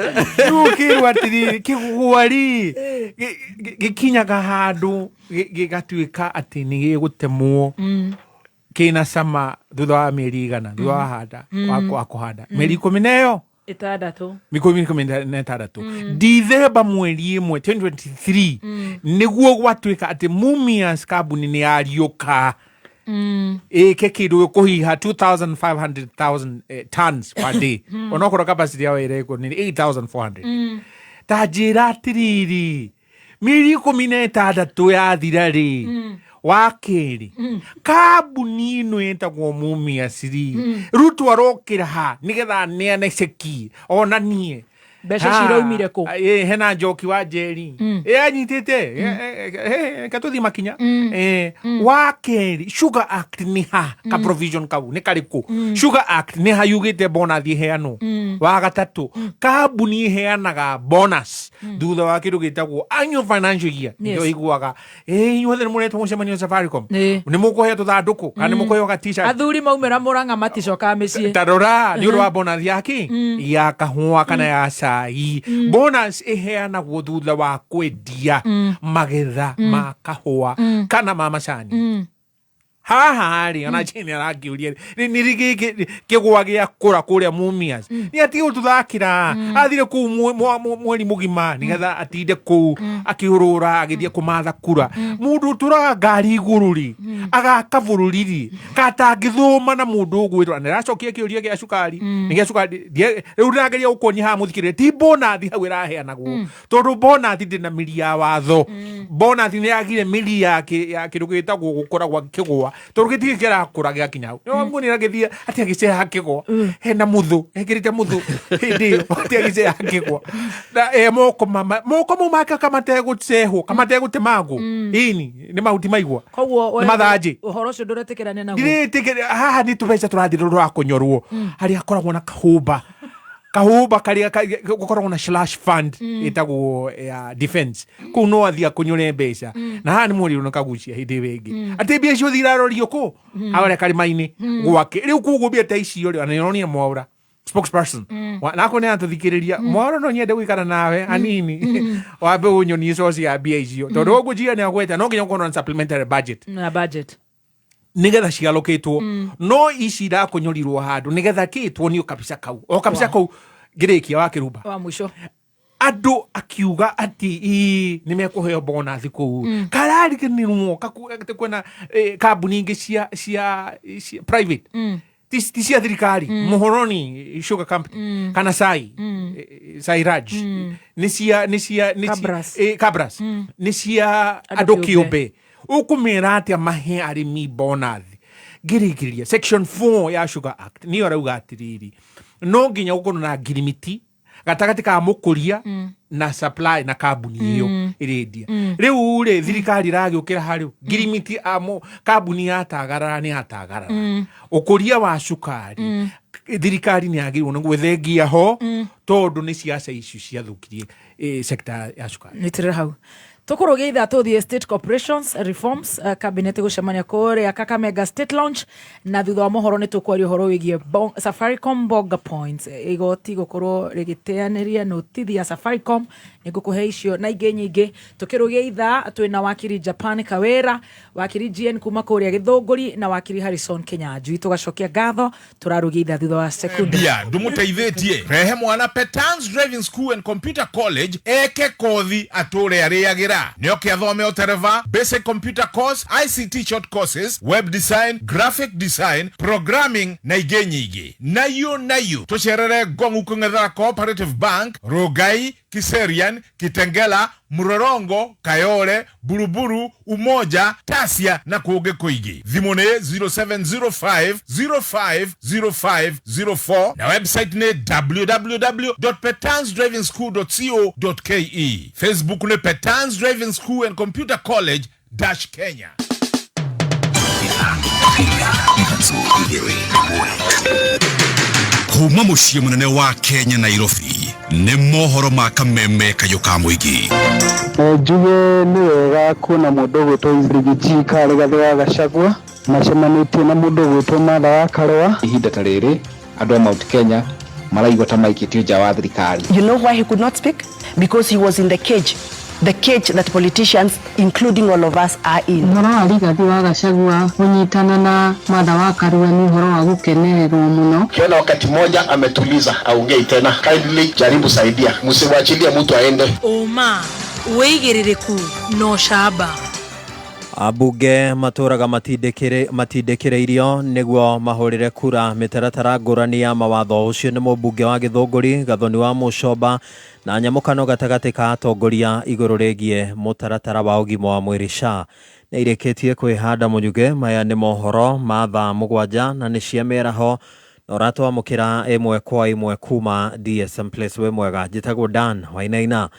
yukirwa atiri kigwari gikinyaga handu gigatuika ati ni gigutemwo kina sama thutha wa mieri igana thutha wa handa wa kuhanda mieri 16 16 Dithemba mweri 1 2023 niguo gwatuika ati Mumias kambuni ni ariuka kekiru kuhiha 2,500,000 tons per day onokoro capacity yao ireko ni 8,400 tajira atiriri mieri 16 yathira ri wakeri kambuni ino yetagwo Mumias Ruto arokira ha nigetha neane ceki onanie mbeca ciroimire ku hena njoki wa jeri anyitite katuthi makinya wakeri Sugar Act ni ha ka provision kau ni kariku Sugar Act ni ha yugite bonus heano wa gatatu kambuni heanaga bonus thutha wa kindu gitagwo annual financial year ndio iguaga inyuothe mureto mucemanio Safaricom ni mukuhe tuthanduku kana mukuhe ga t-shirt athuri maumira Murang'a maticoka micii tarora ni ro bonus yaki ya kahua kana ya bonus iheanagwo thutha wa kwendia magetha ma kahua kana ma macani haha ri ona chini arakiuria ni kigwa gia kura kuria Mumias ni ati ututhakira athire ku mweri mugima nigetha atinde ku akihurura agithie kumatha kura mundu turaga ngari igururi agaka bururiri katangithuma na mundu ugwitwa niracokia kiuria gia cukari nigia cukari riu nageria ukonya ha muthikire ti bonus hau iraheanagwo tondu bonus ndina miri ya watho bonus ni agire miri ya kindu gitagwo gukora gwa kigwa torugiti kira kuragia kinyau no nguni ragithia ati agice hakigwa hena muthu ekirite muthu hindi ati agice hakigwa na moko mumaka kama teguceho kama tegutemagu ini ni mahuti maigwa koguo mathaji uhoro cio nduretikirane naguo ndiretikira haha ni tubeca turathiro rwa kunyorwo hari akoragwo na kahumba karia gukoragwo na slash fund itagwo ya defense kuno athia kunyure mbeca na haha ni muri no kagucia hindi wengi ati mbia cio thirarorio ku awale kalimaini gwake riu kugubia ta icio ri anionia mwaura spokesperson na ko ne antuthikiriria mwaura no nyende gwikara nawe anini wabe unyoni soci ya mbia icio tondu ogujia ni agweta no nginya ukorwo na supplementary budget nigetha cialoketwo no ici ira kunyorirwo handu nigetha kitwo ni kabisa kau girekia wa kirumba wa mwisho andu akiuga ati ni mekuheo bonus ku karari kinirwo kwena kambuni ingi cia private cia thirikari muhoroni sugar company kana Sairaj ni cia Kabras ni cia andu kiumbe ukumira atia mahe arimi bonus girigiria section 4 ya Sugar Act ni orauga atiriri no nginya ukono na girimiti gatagati ka mukuria na supply na kambuni iyo irendia riu ri thirikari ragiukira hari girimiti amo kambuni yatagarara ni yatagarara ukuria wa cukari thirikari ni agirwo ngo thengia ho tondu ni ciaca icio ciathukirie sector ya cukari nitire hau tukurugeitha tuthie state corporations reforms cabinet gucemania kuria Kakamega State Launch na thutha wa mohoro ni tukwaria horo wigie Safaricom Bonga Points igoti gukorwo rigiteaniria notithi ya Safaricom nigukuhe icio na ingi nyingi tukirugeitha twina wakiri Japan Kawera wakiri GN kuma kuria Githunguri na wakiri Harrison Kenyanjui tugacokia ngatho turarugeitha thutha wa sekunde ndumuteithitie rehe mwana Petans Driving School and Computer College eke kothi ature ariagira nioke athome otereva basic computer course, ICT short courses, web design, graphic design, programming na ingi nyingi nayo tucerere Gongu Kung'etha Cooperative Bank Rogai Kiserian Kitengela Murorongo Kayole Buruburu Umoja Tasia na kuoge kuigi thimone 0705050504 na website ne www.petansdrivingschool.co.ke Facebook ne Petans Driving School and Computer College Kenya. Kuma muciĩ munene wa Kenya Nairobi nĩ mohoro ma Kameme Kayuka Muigi. Njuge nĩ wega kuna mũndũ gwĩtwo Brigiti Kale Gathe wa Gachagua macemanĩtie na mũndũ gwĩtwo Martha wa Karua. Ihinda ta rĩrĩ andũ a Mount Kenya maraigua ta maikĩtio nja wa thirikari. You know why he could not speak? Because he was in the cage. The cage that politicians, including all of us, are in. Uhoro wa Rigathi wa Gachagua kunyitana na Martha wa Karua ni uhoro wa gukenererwo muno. Kiona wakati mmoja ametuliza aongei tena. Kindly jaribu saidia. Msiwachilie mtu aende. Oma, weigiririku no shaba. Abunge matũraga matindĩkĩrĩirio nĩguo mahũrĩre kura mĩtaratara ngũrani ya mawatho ũcio nĩ mũmbunge wa Gĩthũngũri Gathoni wa Mũcomba na nyamũkano gatagatĩ ka atongoria igũrũ rĩgiĩ mũtaratara wa ũgima wa mwĩrĩ SHA nĩ irĩkĩtie kwĩhanda mũnyuge. Maya nĩ mohoro ma thaa 7 na nĩ cia mĩaraho na ũratwamũkĩra ĩmwe kwa ĩmwe kuma DSM Place we mwega. Njĩtagwo Dan Wainaina.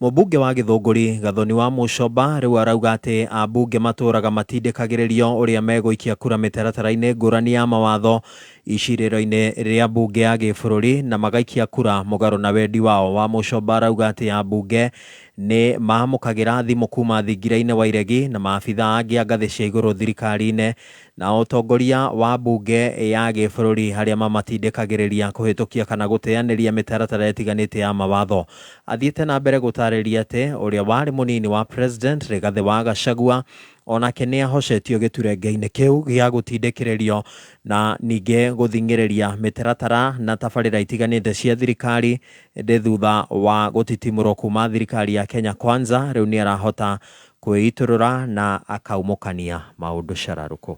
Mũmbunge wa Gĩthũngũri Gathoni wa Mũcomba rĩu arauga atĩ ambunge matũraga matindĩkagĩrĩrio ũrĩa megũikia kura mĩtaratara-inĩ ngũrani ya mawatho icirĩro-inĩ rĩa mbunge ya gĩbũrũri na magaikia kura mũgarũ na wendi wao. Wa Mũcomba arauga atĩ ambunge nĩ maamũkagĩra thimũ kuma thingira-inĩ wa iregi na maabitha angĩ a ngathĩ cia igũrũ thirikari-inĩ na ũtongoria wa mbunge ya gĩbũrũri harĩa mamatindĩkagĩrĩria kũhĩtũkia kana gũteanĩria mĩtaratara ĩtiganĩte ya mawatho. Athiĩte na mbere gũtarĩria atĩ ũrĩa warĩ mũnini wa president Rigathi wa Gachagua onake nĩ ahocetio gĩturenge-inĩ kĩu gĩa gũtindĩkĩrĩrio na ningĩ gũthing'ĩrĩria mĩtaratara na tabarĩra itiganĩte cia thirikari thutha wa gũtitimũrwo kuma thirikari ya Kenya Kwanza. Rĩu nĩ arahota kwĩitũrũra na akaumũkania maũndũ cararũkũ.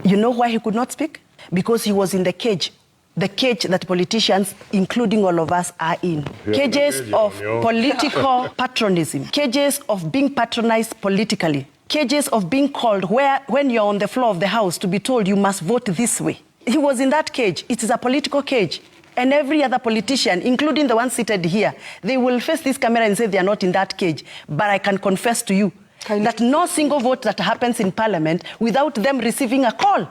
You know why he could not speak? Because he was in the cage. The cage that politicians, including all of us, are in. Cages of political patronism. Cages of being patronized politically. Cages of being called where, when you're on the floor of the house, to be told you must vote this way. He was in that cage. It is a political cage. And every other politician, including the ones seated here, they will face this camera and say they are not in that cage. But I can confess to you that no single vote that happens in Parliament without them receiving a call.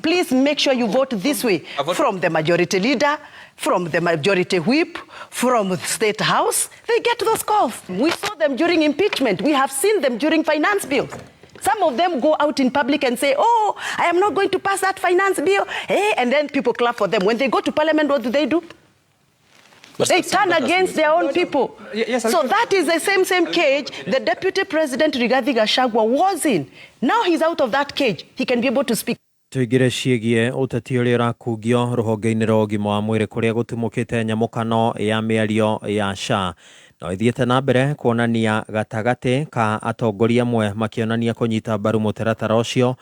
Please make sure you vote this way. From the majority leader, from the majority whip, from the State House, they get those calls. We saw them during impeachment. We have seen them during finance bills. Some of them go out in public and say, oh, I am not going to pass that finance bill. Hey, and then people clap for them. When they go to Parliament, what do? They turn against their own people. So that is the same cage the Deputy President Rigathi Gachagua was in. Now he's out of that cage. He can be able to speak. Tuigire ciĩgie ũteti ũrĩa ũrakungio rũhonge-inĩ rwa ũgima wa mwĩrĩ kũrĩa gũtumũkĩte nyamũkano ya mĩario ya SHA na ithiĩte na mbere kuonania gatagatĩ ka atongoria amwe makĩonania kũnyita mbaru mũtaratara ũcio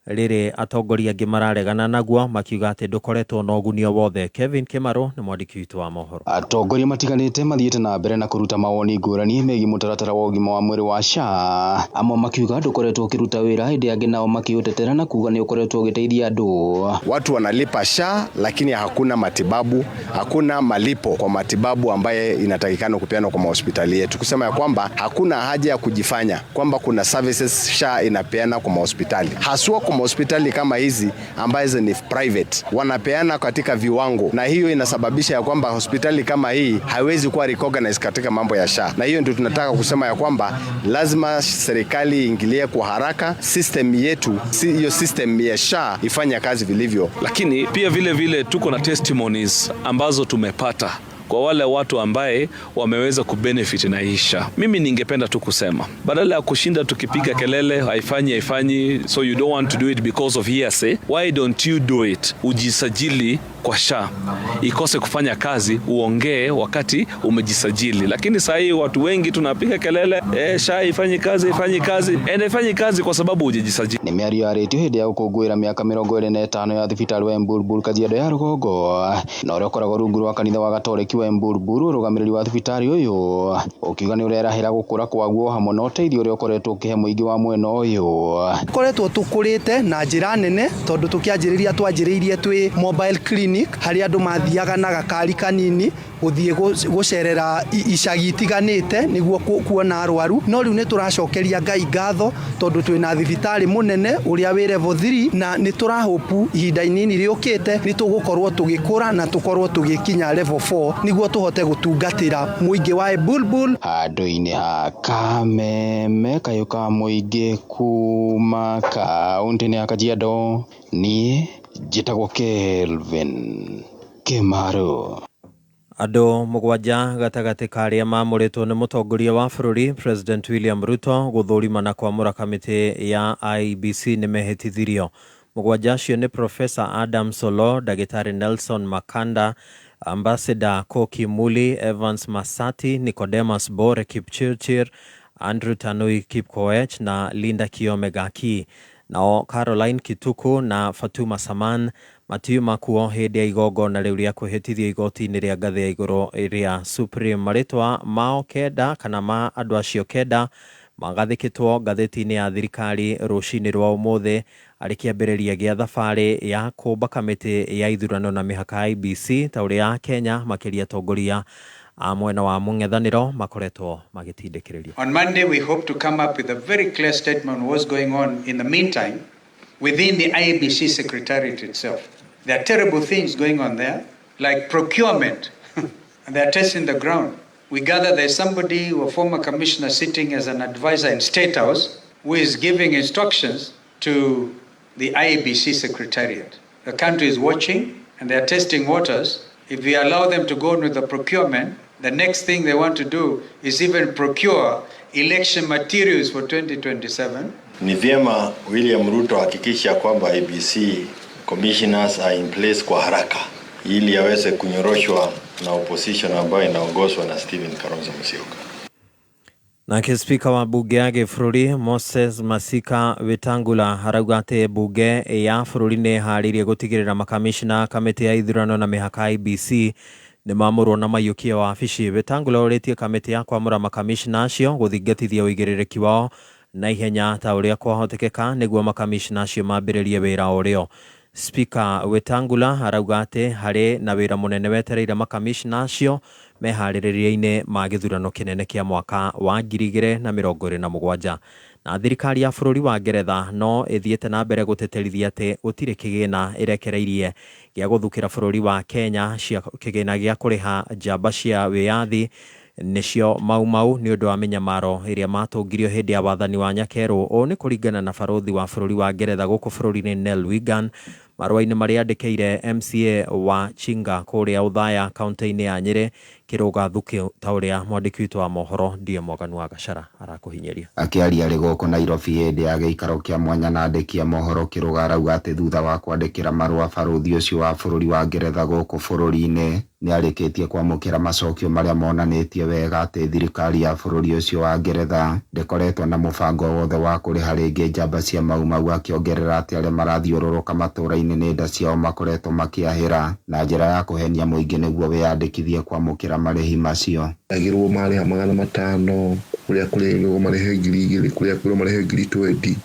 rĩrĩ atongoria angĩ mararegana naguo makiuga atĩ ndũkoretwo na ũgunio wothe. Kevin Kimaru nĩ mwandĩki witũ wa mohoro. Atongoria matiganĩte mathiĩte na mbere na kũruta mawoni ngũrani megiĩ mũtaratara wa ũgima wa mwĩrĩ wa SHA. Amwe makiuga ndũkoretwo ũkĩruta wĩra hĩndĩ angĩ nao makiũtetera na kuga nĩ ũkoretwo ũgĩteithia andũ. Watu wanalipa SHA lakini hakuna matibabu, hakuna malipo kwa matibabu ambaye inatakikana kupeanwa kwa mahospitali yetu. Kusema ya kwamba hakuna haja ya kujifanya kwamba kuna services SHA inapeana kwa mahospitali. Haswa Kuko hospitali kama hizi ambazo ni private wanapeana katika viwango, na hiyo inasababisha ya kwamba hospitali kama hii haiwezi kuwa recognized katika mambo ya SHA, na hiyo ndio tunataka kusema ya kwamba lazima serikali iingilie kwa haraka system yetu, hiyo system ya SHA ifanye kazi vilivyo. Lakini pia vile tuko na testimonies ambazo tumepata kwa wale watu ambaye wameweza kubenefit na isha. Mimi ningependa tu kusema, badala ya kushinda tukipiga kelele haifanyi, so you don't want to do it because of hearsay, why don't you do it? Ujisajili kwa SHA, ikose kufanya kazi, uongee wakati umejisajili. Lakini saa hii watu wengi tunapiga kelele, SHA haifanyi kazi kwa sababu hujijisajili. Ni mĩario ya radio hĩndĩ ya gũkũngũĩra mĩaka 25 ya thibitarĩ wa Embulbul Kajiado ya Rũgongo, na ũrĩa ũkoragwo rungu rwa kanitha wa Gatoreki wa Embulbul. Ũrũgamĩrĩri wa thibitarĩ ũyũ ũkiuga nĩ ũrerahĩra gũkũra kwaguo hamwe na ũteithio ũrĩa ũkoretwo ũkĩhe mũingĩ wa mwena ũyũ. Koretwo tũkũrĩte na njĩra nene tondũ twanjĩrĩirie twĩ mobile clinic harĩa andũ mathiaga na gakari kanini gũthiĩ gũcerera icagi itiganĩte nĩguo kuona arwaru, no rĩu nĩ tũracokeria Ngai ngatho tondũ twĩna thibitarĩ mũnene ũrĩa wĩ level 3, na nĩ tũrahopu ihinda inini rĩũkĩte nĩ tũgũkorwo tũgĩkũra na tũkorwo tũgĩkinya level 4 nĩguo tũhote gũtungatĩra mũingĩ wa Embulbul. Handũ-inĩ ha Kameme, kayũ ka mũingĩ kuma kaũntĩ-inĩ ya Kajiado, niĩ njĩtagwo Kelvin Kimaro. Andũ mũgwanja gatagatĩ ka arĩa mamũrĩtwo nĩ mũtongoria wa bũrũri President William Ruto gũthũrima na kwamũra kamĩtĩ ya IEBC nĩ mehĩtithirio. Mũgwanja acio nĩ Professor Adam Solo, Ndagĩtarĩ Nelson Makanda, Ambassador Koki Muli, Evans Masati, Nicodemus Bore Kipchirchir, Andrew Tanui Kipkoech na Linda Kiome Gaki. Nao Caroline Kituku na Fatuma Saman matiuma kuo hĩndĩ ya igongona rĩu rĩa kwĩhĩtithio igoti-inĩ rĩa ngathĩ ya igũrũ rĩa Supreme. Marĩtwa mao kenda kana ma andũ acio kenda magathĩkĩtwo ngathĩti-inĩ ya thirikari rũcinĩ rwa ũmũthĩ arĩ kĩambĩrĩria gĩa thabarĩ ya kũmba kamĩtĩ ya ithurano na mĩhaka IEBC ta ũrĩa Kenya makĩria atongoria a mwena wa mũng'ethanĩro makoretwo magĩtindĩkĩrĩria. On Monday we hope to come up with a very clear statement on what's going on in the meantime within the IEBC secretariat itself. There are terrible things going on there, like procurement, and they're testing the ground. We gather there's somebody, a former commissioner, sitting as an advisor in State House, who is giving instructions to the IEBC secretariat. The country is watching, and they're testing waters. If we allow them to go on with the procurement, the next thing they want to do is even procure election materials for 2027. Ni vyema William Ruto hakikisha kwamba IEBC commissioners are in place kwa haraka ili aweze kunyoroshwa na opposition ambayo inaongozwa na Stephen Kalonzo Musyoka. Nake spika wa bunge ya gĩbũrũri Moses Masika Wetangula harauga atĩ bunge ya bũrũri nĩ harĩirie gũtigĩrĩra makamishna kamĩtĩ ya ithurano na mĩhaka IEBC nĩ mamũrwo na maiyũkia wabici. Wetangula ũrĩtie kamĩtĩ ya kwamũra makamishna acio gũthingatithia ũigĩrĩrĩki wao na ihenya ta ũrĩa kwahotekeka nĩguo makamishna acio mambĩrĩrie wĩra ũrĩo. Spika Wetangula arauga atĩ harĩ na wĩra mũnene wetereire makamishna acio meharĩrĩria-inĩ ma gĩthurano kĩnene kĩa mwaka wa 2027. Na thirikari ya bũrũri wa Ngeretha no ĩthiĩte na mbere gũteterithia atĩ gũtirĩ kĩgĩna ĩrekereirie gĩa gũthukĩra bũrũri wa Kenya cia kĩgĩna gĩa kũrĩha njamba cia wĩyathi nĩcio Mau nĩ ũndũ wa mĩnyamaro ĩrĩa matũngirio hĩndĩ ya wathani wa Nyakerũ. O nĩ kũringana na barothi wa bũrũri wa Ngeretha gũkũ bũrũri-inĩ Nell Wigan marũa-inĩ marĩa andĩkĩire MCA wa Chinga kũrĩa Uthaya kaunti-inĩ ya Nyĩrĩ kĩrũga thuki ta ũrĩa mwandĩki witũ wa mohoro Die Morgan wa Gacara arakũhinyĩria. Akĩaria rĩ gũkũ Nairobi hĩndĩ ya gĩikaro kĩa mwanya na andĩki a mohoro kĩrũga arauga atĩ thutha wa kwandĩkĩra marũa barothi ũcio wa bũrũri wa Ngeretha gũkũ bũrũri-inĩ nĩ arĩkĩtie kwamũkĩra macokio marĩa monanĩtie wega atĩ thirikari ya bũrũri ũcio wa Ngeretha ndĩkoretwo na mũbango wothe wa kũrĩha rĩngĩ njamba cia Mau, akĩongerera atĩ arĩa marathiũrũrũka matũũra-inĩ nĩ nda ciao makoretwo makĩahĩra na njĩra ya kũhenia mũingĩ nĩguo wĩyandĩkithie kwamũkĩra marĩhi macio. Agĩrwo marĩha 500, kũrĩa kũrĩrwo marĩhe 2,000, kũrĩa kũrĩrwo marĩhe 20,000,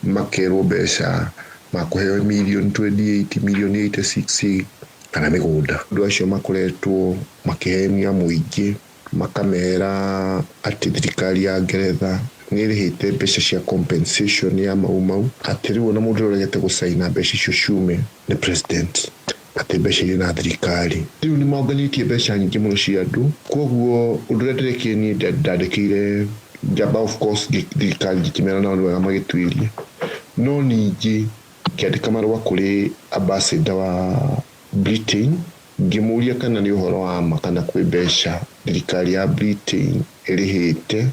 makerwo mbeca makũheo million 28, million 86 kana mĩgũnda. Andũ acio makoretwo makĩhenia mũingĩ makamera atĩ thirikari ya Ngeretha nirihite mbeca cia compensation ya mau ati riu na mundu uregete gusaina mbeca icio ciume ni president ati mbeca iria na thirikari riu ni maonganitie mbeca nyingi muno cia andu koguo undu uria ndirekire ndandikire jaba of course thirikari gikimera na wega magitwirie no ningi kiandika marua kuri ambassador wa Britain ngimuria kana ni uhoro wa ma kana kwi mbeca thirikari ya Britain irihite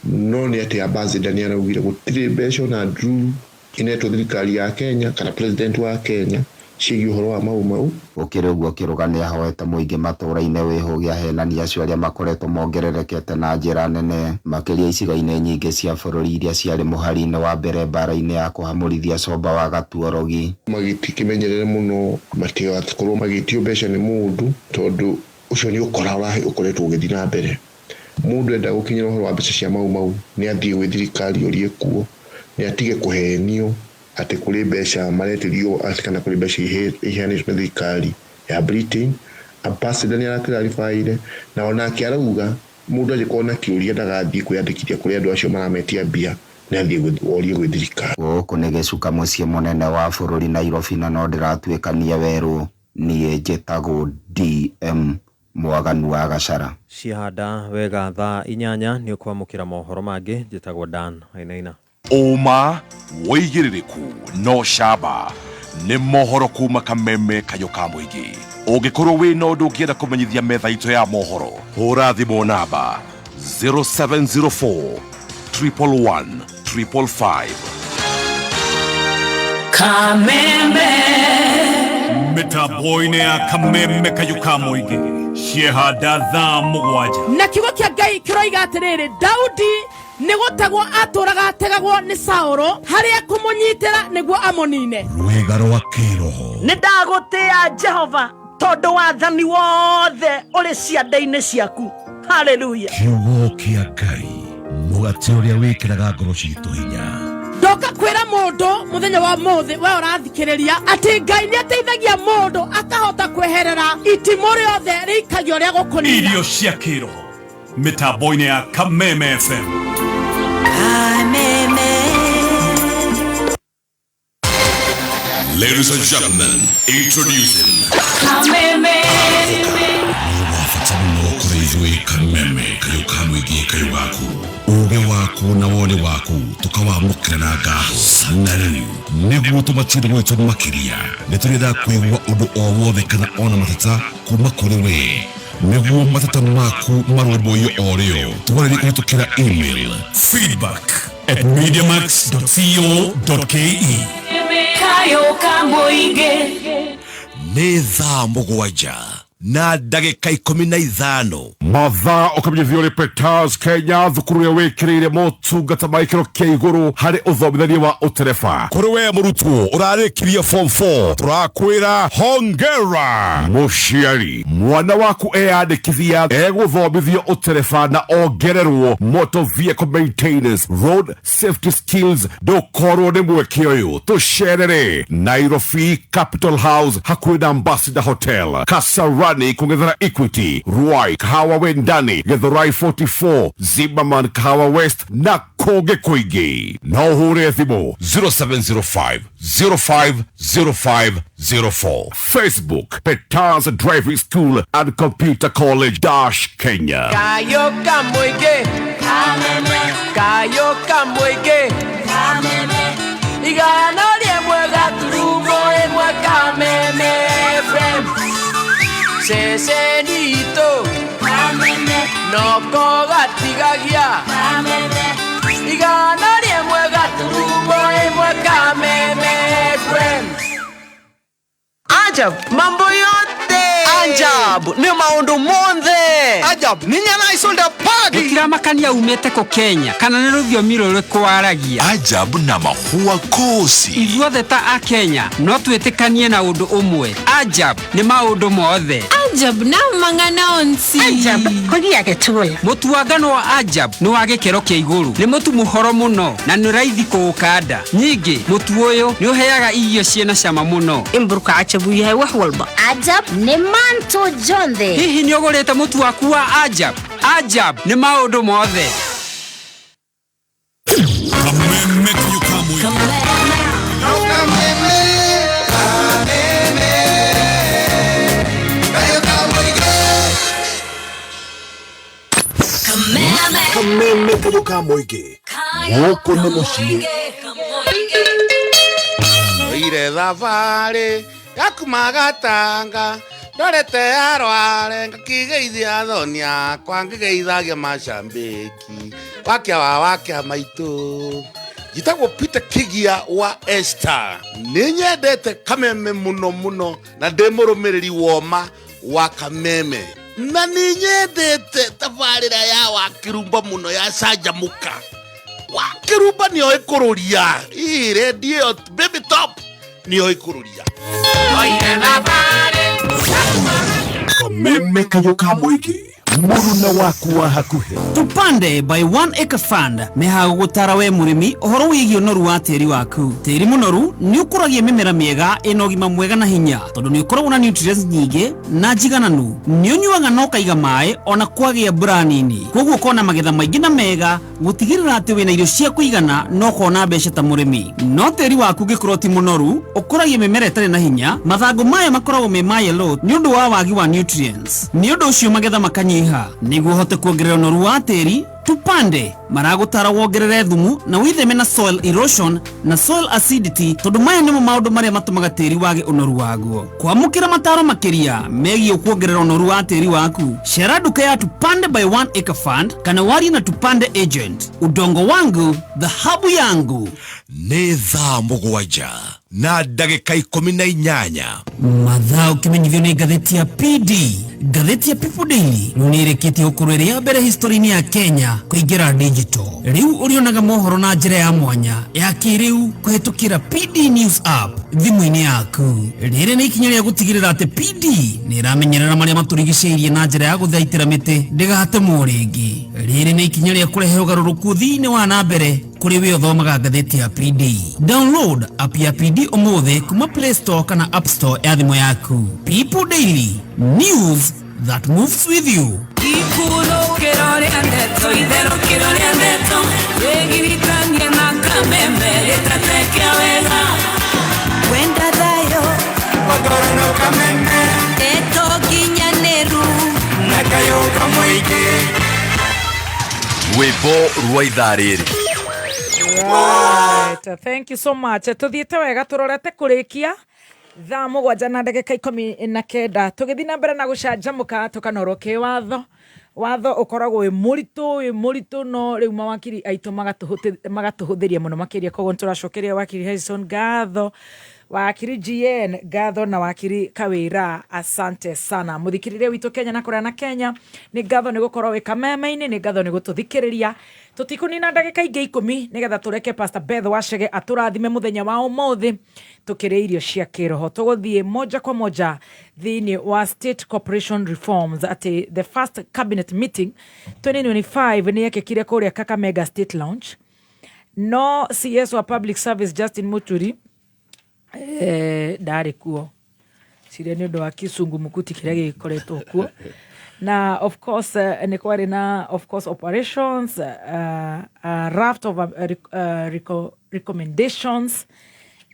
no ni ati ambassador ni araugire gutire mbeca na Andrew inetwo thirikari ya Kenya kana president wa Kenya cigi uhoro wa mau ukire uguo kirugania hoete muingi matura-ine wihugia henani acio aria makoretwo mongererekete na njira nene makiria icigo-ine nyingi cia bururi iria ciari muhari-ine wa mbere mbara-ine ya kuhamurithia comba wa Gatuorogi magitikimenyerere muno matigakorwo magitio mbeca ni mundu tondu ucio ni ukora ukoretwo ugithi na mbere mundu enda gukinyira uhoro wa mbeca cia mau ni athie gwi thirikari urie kuo ni atige kuhenio ati kuri mbeca maretirio asikana kuri mbeca iheanitwo ni thirikari ya Britain ambassador ni arakirarifaire na ona akiarauga mundu agikorwo na kiuria ndagathie kwiyandikithia kuri andu acio marametia mbia ni athie orie gwi thirikari guku ni gicuka mucii munene wa bururi Nairobi na no ndiratuikania weru nie njitagwo DM Mwaganu wa Gacara ciahanda wega thaa 8 ni ukwamukira mohoro mangi njitagwo Dan Ainaina Oma woigiririku no shaba ni mohoro kuma Kameme Kayuka Muingi ugikorwo wi no ndu ngienda kumenyithia metha ito ya mohoro hura thimu namba 0704 111 555 Kameme metaboine ya Kameme Kayuka Muingi ciehanda thaa 7 na kiugo kia Ngai kiroiga atiriri Daudi nigutagwo aturaga ategagwo ni Saulo haria kumunyitira niguo amonine rwega rwa kiroho Nidagutia Jehova tondu wathani wothe uri cianda-ini ciaku haleluya kiugo kia Ngai mugati uria wikiraga ngoro citu hinya ndoka kwira mundu muthenya wa muthi we urathikiriria ati Ngai ni ateithagia mundu akahota kweherera itimo riothe rikagio ria gukunina irio cia kiroho metaboine ya Kameme FM Ladies and gentlemen, introducing Kameme Kameme Kayuka Muingi Kayugaku uge waku na wone waku tukawamukira na ngaho sanari niguo tumatire mwetu makiria niturenda kwigua undu o wothe kana ona matata kuma kuri we niguo matata maku marormoyo orio tuwariri kuhitukira email feedback@mediamax.co.ke Kayuka Muingi ni thaa 7 na ndagika 15 mathaa ukamenyithio ni Peters Kenya thukuru ya wikirire motungata maikiro kia iguru hari uthomithania wa utereba kuri we murutwo urarikiria form 4 turakwira hongera muciari mwana waku eyandikithia eguthomithio utereba na ongererwo motor vehicle maintenance road safety skills ndukorwo ni mweke uyu tucerere Nairobi Capital House hakuhi na Ambassador Hotel Kasarani kungethera Equity Ruai Kahawa Wendani Githurai 44 Zimmerman Kahawa West na Koge Kuingi na uhure thimu 0705 050504 Facebook Peters Driving School and Computer College Kenya Kayuka Muingi Kameme Kayuka Muingi Kameme igana rimwe gaturumo imwe Kameme FM Sesenito Kameme noko gatigagia Kameme igana rimwe gaturumo imwe Kameme FM Ajab mambo yote Ajab ni maundu monthe Ajab ni nyana isolda pagi Gutiramakania umete ko Kenya kana ni ruviomi ruri kwaragia Ajab na mahua kosi ithuothe ta a Kenya no twitikanie na undu umwe Ajab ni maundu mothe Ajab na mangana onsi Ajab kogia getula mutuangano wa Ajab ni wa gikero kia iguru ni mutu muhoro muno na ni raithi kuukanda nyingi mutu uyu ni uheaga irio ciena cama muno imburuka Ajabu yahe wax walba Ajab ni manto jonthe hihi ni ugurite mutu waku wa Ajab Ajab ni maundu mothe Kameme kayoka moige Woko nĩ mũciĩ Ire thabarĩ yakuma Gatanga ndorete arware ngakĩgeithia thoni yakwa ngĩgeithagia macambĩki wakia maitũ njĩtagwo Peter Kigia wa Esther nĩ nyendete Kameme mũno na ndĩ mũrũmĩrĩri woma wa Kameme na nĩ nyendete tabarĩra ya Wakĩrumba mũno ya canjamũka Wakĩrumba nĩoĩ kũrũria radio baby top nĩoĩ kũrũria Kameme kayoka moige Muruna waku wa hakuhe Tupande by 1 Acre Fund meha gũgũtara we mũrĩmi ũhoro wĩgiĩ ũnoru wa tĩri waku. Tĩri mũnoru nĩ ũkũragia mĩmera mĩega ĩna ũgima mwega na hinya tondũ nĩ ũkoragwo na nutrients nyingĩ na njigananu. Nĩ ũnyuaga na ũkaiga maĩ ona kwagĩa mbura nini. Koguo ũkona magetha maingĩ na mega gũtigĩrĩra atĩ wĩna irio cia kũigana no ũkona mbeca ta mũrĩmi. No tĩri waku ũngĩkorwo ti mũnoru ũkũragia mĩmera ĩtarĩ na hinya, mathangũ mayo makoragwo me ma yellow nĩ ũndũ wa wagi wa nutrients. Nĩ ũndũ ũcio magetha makanyiha. Niguo hote kuongerera ũnoru wa tĩri, Tupande maragũtara wongerere thumu na wĩtheme na soil erosion na soil acidity tondũ maya nĩmo maũndũ marĩa matũmaga tĩri wage ũnoru waguo. Kwamũkĩra mataro makĩria megiĩ kuongerera ũnoru wa tĩri waku, cera nduka ya Tupande by 1 Acre Fund kana warie na Tupande agent. Udongo wangu, dhahabu yangu. Nĩ thaa mũgwanja na ndagĩka 18 Mathaa ũkĩmenyithio nĩ ngathĩti ya PD. Ngathĩti ya People Daily nĩĩrĩkĩtie gũkorwo ĩrĩ ya mbere history-inĩ ya Kenya kũingĩra digital. Rĩu ũrĩonaga mohoro na njĩra ya mwanya ya kĩrĩu kũhetũkĩra PD News app thimũ-inĩ yaku. Rĩrĩ nĩ ikinya rĩa gũtigĩrĩra atĩ PD nĩ ĩramenyerera marĩa matũrigicĩirie na njĩra ya gũthaitĩra mĩtĩ ndĩgatemwo rĩngĩ. Rĩrĩ nĩ ikinya rĩa kũrehe ũgarũrũku thĩinĩ wa na mbere kũrĩ we ũthomaga ngathĩti ya PD. Download app ya PD ũmũthĩ kuma Play Store kana App Store ya thimũ yaku. People Daily, news that moves with you. Wenda dayo Ogorono Kameme Eto Ginyaneru Nakayoka Moige Rwĩmbo rwa ithaa rĩrĩ. Right, thank you so much. Tuthiĩte wega tũrorete kũrĩkia thaa mũgwanja na ndagĩka 19 tũgĩthiĩ na mbere na gũcanjamũka tũkanorwo kĩwatho. Watho ũkoragwo wĩ mũritũ no rĩu mawakiri aitũ magatũhũthĩria mũno makĩria, koguo tũracokeria wakiri Harrison ngatho, wakiri GN ngatho na wakiri Kawĩra asante sana. Mũthikĩrĩria witũ Kenya na kũrĩa na Kenya nĩ ngatho nĩ gũkorwo wĩ Kameme-inĩ, nĩ ngatho nĩ gũtũthikĩrĩria. Tũtikũnina ndagĩka ingĩ 10 nĩgetha tũreke Pastor Beth Wachege atũrathime mũthenya wa ũmũthĩ tũkĩrĩ irio cia kĩroho. Tũgũthiĩ moja kwa moja thĩinĩ wa State Corporation Reforms ati the first cabinet meeting 2025 nĩ yekĩkire kũrĩa Kakamega State Lounge. No CS wa Public Service Justin Muturi ndarĩ kuo, ciria nĩ ũndũ wa kĩsungu mũkuti kĩrĩa gĩkoretwo kuo. Na of course nĩ kwarĩ na of course operations, a raft of recommendations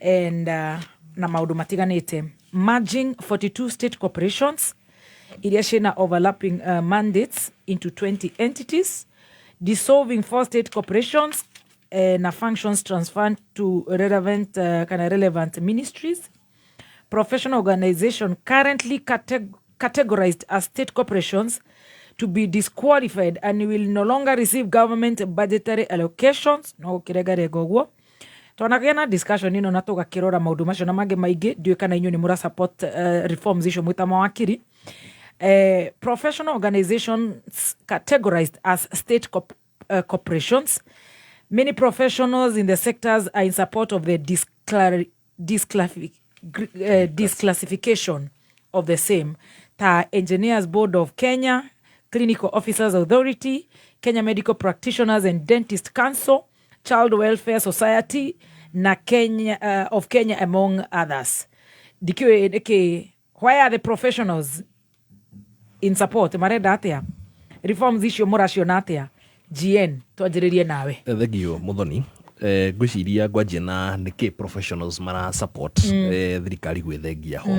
and na maũndũ matiganĩte. Merging 42 state corporations iria ciĩna overlapping mandates into 20 entities, dissolving 4 state corporations na functions transferred to relevant ministries. Professional organization currently categorized as state corporations to be disqualified and will no longer receive government budgetary allocations. No kiregarega ũguo. Twanagĩa na discussion ino na tũgakĩrora maũndũ macio na mangĩ maingĩ. Ndiũĩ kana inyuĩ nĩ mũra support reforms icio mwĩta mawakiri. Professional organizations categorized as state corporations. Many professionals in the sectors are in support of the disclassification of the same. Ta Engineers Board of Kenya, Clinical Officers Authority, Kenya Medical Practitioners and Dentist Council, Child Welfare Society na Kenya of Kenya among others. Why are the professionals in support? Marenda atia reforms icio mũraciona atia? GN twanjĩrĩrie nawe. Thegio Muthoni. ngwiciria ngwanjie na niki professionals mara support thirikari gwethengia ho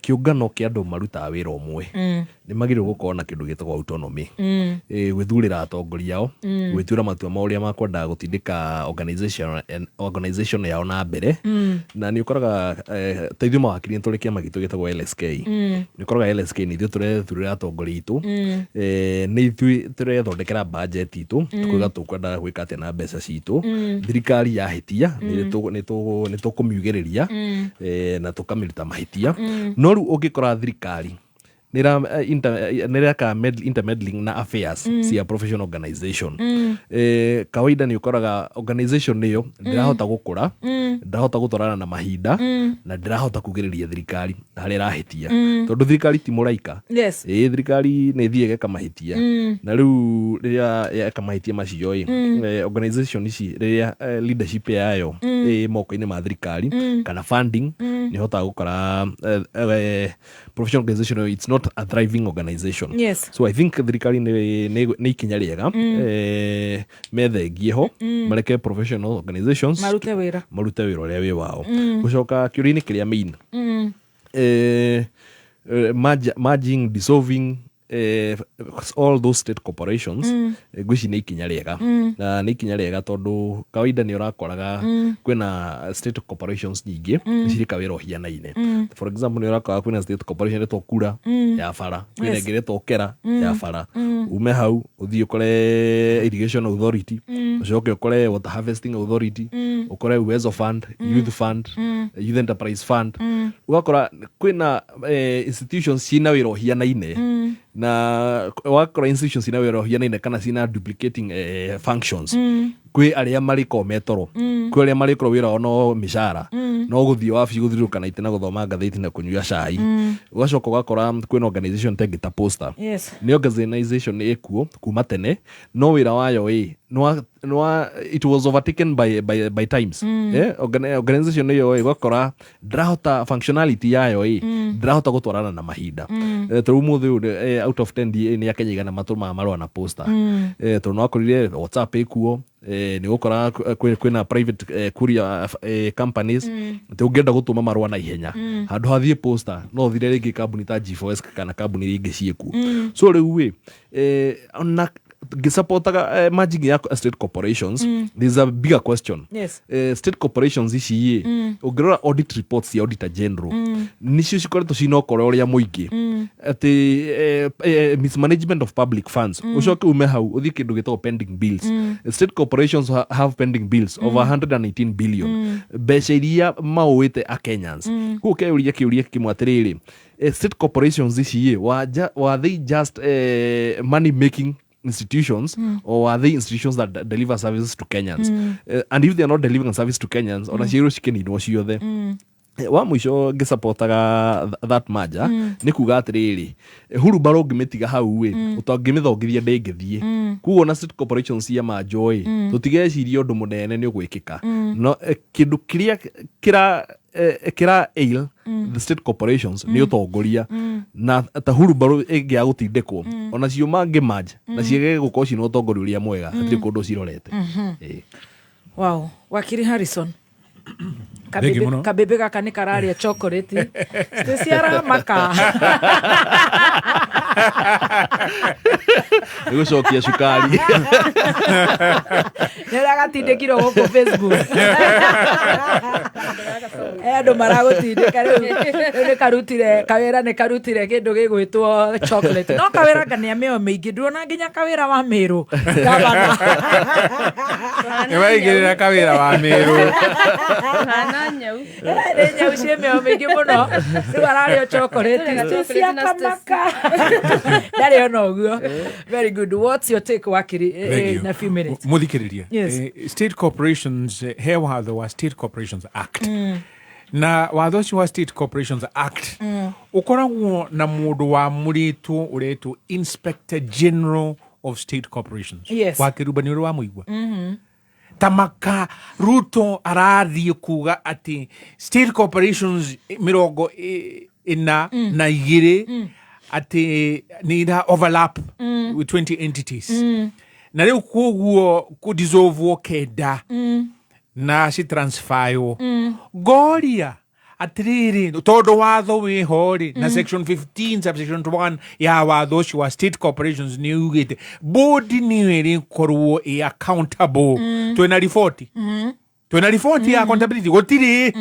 kiungano kia andu marutaga wira umwe ni magire gukorwo na kindu gitagwo autonomy gwithurira atongoria ao gwitura matua ma uria makwenda gutindika organization yao na mbere na ni ukoraga teithio mawakiri tuli kiama gitu gitagwo LSK ni ukoraga LSK ni thio turethurira atongoria itu ni ithui turethondekera budget itu tukuga tukwenda gwika atia na mbeca citu thirikari yahitia ni tukumiugiriria na tukamiruta mahitia no riu ungikora thirikari nira ka intermeddling na affairs cia professional organization kawaida ni ukoraga organization niyo ndirahota gukura ndirahota gutwarana na mahinda na ndirahota kugiriria thirikari haria rahitia tondu thirikari ti muraika thirikari ni thiege kamahitia na riu riria kamahitia macio organization ici riria leadership yayo moko-ini ma thirikari kana funding ni hota gukora professional organization it's not a thriving organization. So I think thirikari ni ikinya riega methengie ho mareke professional organizations marute wira uria wi wao gucoka kiuria-ini kiria main merging, dissolving all those state corporations gwici ni ikinya riega na ni ikinya riega tondu kawaida ni urakoraga kwina state corporations nyingi cirika wira uhianaine for example ni urakoraga kwina state corporation retwo Kura ya bara kwina ingire retwo Kera ya bara ume hau uthii ukore irrigation authority ucoke ukore water harvesting authority ukore Uwezo Fund, youth fund, youth enterprise fund ugakora kwina institutions cina wira uhianaine na wakora institutions cina wira uhianaine kana cina duplicating functions kwi aria mariko metoro kwi aria mariko wira ono mishara no guthii wabici guthiruka na itena guthoma ngatheti na kunyua cai ugacoka ugakora kwina organization tengita poster ni organization ekuo kuma tene no wira wayo it was overtaken by times organization yo ugakora ndirahota functionality yayo ndirahota gutwarana na mahinda tu muthe out of 10 ni akenyiga na matuma marwa na poster tu no akorire WhatsApp ekuo ni gukora kwina private courier companies tungenda gutuma marwa na ihenya handu hathie poster no thire ringi kambuni ta G4S kana kambuni ringi cieku so riu ona gisupportaga merging ya state corporations there's a bigger question state corporations ici ungirora audit reports ya auditor general nicio cikoretwo cina ukoro uria muingi ati mismanagement of public funds ucoke ume hau uthii kindu gitagwo pending bills state corporations have pending bills over 118 billion mbeca iria mauite a Kenyans kukeuria kiuria kimwe atiriri state corporations ici were they just money making institutions or are they institutions that deliver services to Kenyans and if they are not delivering service to Kenyans ona ciiro cikinirwo ciothe wa mwisho ngisupportaga that merger ni kuga atiriri hurubaro ngimitiga hau utangimithongithia ndengithie kuo na state corporations cia manjoi tutigeciria undu munene ni ugwikika no kindu kiria kira ail the state corporations ni utongoria na ta hurubaro ingia gutindikwo ona cio mangi merge na ciege gukorwo cina utongoria uria mwega atiri kundu cirorete wow wakiri Harrison kabebe gaka ni kararia chocolate stesiara maka gucokia cukari nera gatindikiro guku Facebook andu maragutindika riu ni karutire kawira ni karutire kindu gigwitwo chocolate no kawira ngania meo mingi nduona nginya kawira wa Meru gabana ewaigirira kawira wa Meru nyau cie meo mingi muno riu arario chocolate cia kamaka ndari ona uguo very good what's your take wakiri in a few minutes muthikiririe state corporations he watho wa State Corporations Act na watho ucio wa State Corporations Act ukoragwo na mundu wa muritwo uretwo Inspector General of State Corporations wakirubani uri wa muigwa tamaka Ruto arathie kuga ati state corporations mirongo ina na igiri ati nira overlap with 20 entities na rĩu koguo ku dissolve kenda na si transfer goria atiriri todo watho wihori na section 15 subsection 1 ya watho ucio wa state corporations ni ugite board ni iri korwo accountable twena report twena report ya accountability gotiri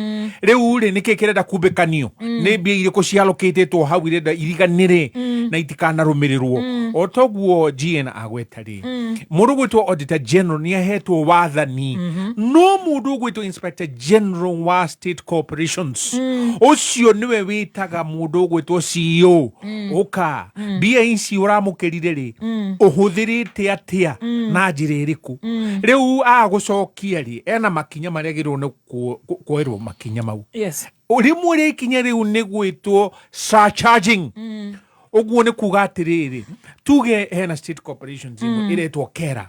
riu ri nikikirenda kumbekanio ni mbia iriko ciallocated to hau irenda iriganire na itikana rumirirwo otoguo GN agwetari mundu gwitwo auditor general ni ahetwo wathani no mundu gwitwo inspector general wa state corporations ucio niwe witaga mundu gwitwo CEO oka mbia ici uramukirire ri uhuthirite atia na njira iriku riu agucokia ri ena makinya maria girwo ne kwerwo makinya mau rimwe ri kinya riu ni gwitwo surcharging oguo ni kuga atiriri tuge hena state corporations iretwo KERA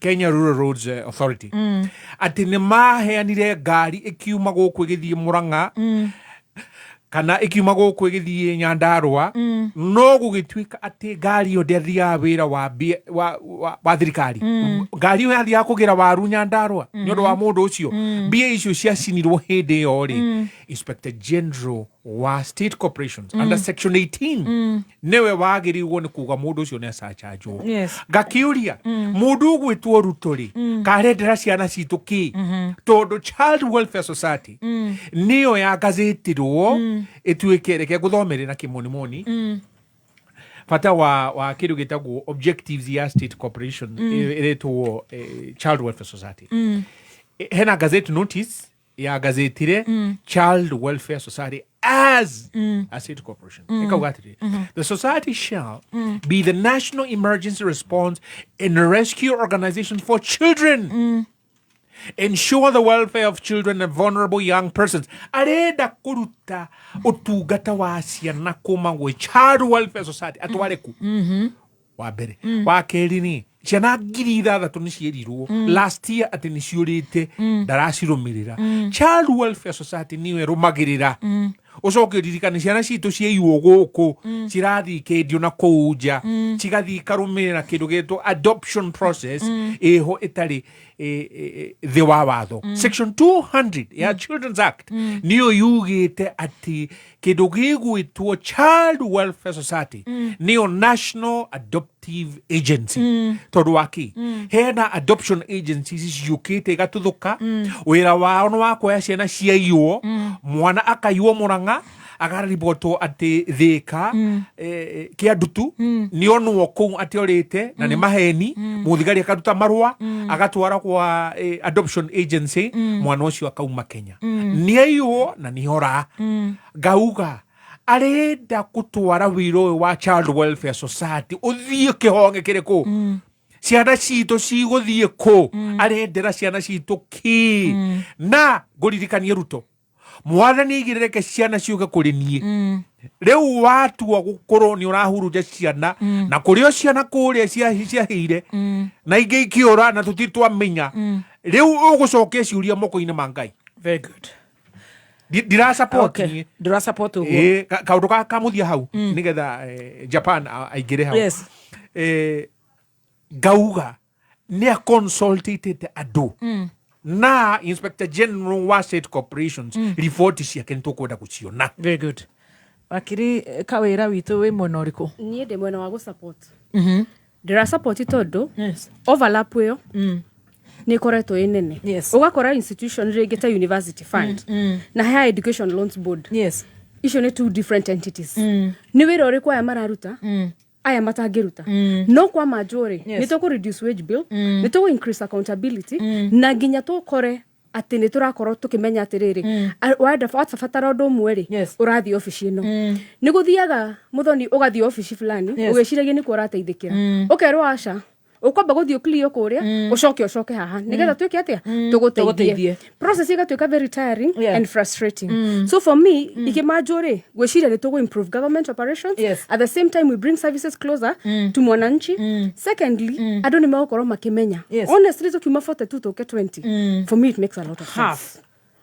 Kenya Rural Roads Authority ati ni maheanire ngari ikiuma gũkũ igithie Murang'a kana ikiuma gũkũ igithie Nyandarua no gũgĩtuĩka ati ngari yo ndethia wĩra wa thirikari ngari yo yathia kũgira waru Nyandarua nĩ ũndũ wa mũndũ ũcio mbia icio ciacinirwo hĩndĩ ĩyo rĩ Inspector General wa state corporations under section 18 newe wagĩrĩirwo nĩ kuga mũndũ ũcio nĩ acachanjwo ngakiuria mũndũ gwĩtwo Rutori karendera ciana citũ ki tondũ Child Welfare Society niyo yagazetirwo ituĩke reke gũthomerera kĩmonimoni fata wa kiru gitagwo objectives ya state corporation iretwo Child Welfare Society hena gazette notice ya gazetire Child Welfare Society as a state corporation. The society shall be the national emergency response and rescue organization for children. Ensure the welfare of children and vulnerable young persons. Arenda kuruta utugata wa ciana kuma gwe Child Welfare Society atware ku. Wa mbere. Wa keri ni ciana 6,000 ni cierirwo last year ati ni ciurite ndaracirumirira. Child Welfare Society niwe rumagirira ucoke ririkane ciana citũ ciaiywo gũkũ cirathi kendio na kũnja cigathi karumirira kindu gĩtwo adoption process eho itari the watho section 200 ya Children's Act niyo yugite ati kindu gĩgwĩtwo Child Welfare Society niyo National Adoptive Agency tondu waki hena adoption agencies ciukite igatuthuka wĩra wao no wa kuoya ciana ciaiywo mwana akaiwo Murang'a agariboto ati thika kiandutu ni onwo kuu ati orite na ni maheni muthigari akaruta marua agatwara kwa adoption agency mwana ucio akauma Kenya ni aiywo na ni hora gauga arenda gutwara wiro wa Child Welfare Society uthie kihonge kiriku ciana citũ ciguthie ku arendera ciana citũ ki na nguririkania Ruto mwathani igireke ciana ciuke kuri nie riu watu gukorwo ni urahurunja ciana na kuri o ciana kuria ciahire na ingi ikiora na tutitwa menya riu ugucokia ciuria moko-ini ma Ngai. Very good. Dira support ni dira support ugo kaundu ka muthia hau nigetha Japan aigire hau gauga ni a consulted ado na Inspector General wa state corporations report ciake nitukwenda guciona. Very good. Wakiri kawira witu we mwena uriku? Nie de mwena wa go support. Dira support todo. Yes. Overlap yo. Ni koreto inene. Yes. Ugakora institution regeta university fund na higher education loans board. Yes. Isho ne two different entities. Ni wira urikwa ya mararuta. Aya matagiruta no kwa majori nitoko reduce wage bill nitoko increase accountability na ginya to kore ati niturakorwo tukimenya atiriri wenda fatara undu mweri urathi office ino niguthiaga muthoni ugathi office fulani ugeciragia ni kurateithikira ukerwo aca ukwamba guthio clear kuria ucoke haha nigetha twike atia tuguteithie process igatuika very tiring and frustrating so for me ikimajore gweciria ni tugu improve government operations at the same time we bring services closer to mwananchi secondly adu ni maokoro makimenya honestly tukiuma 42 to 20 for me it makes a lot of sense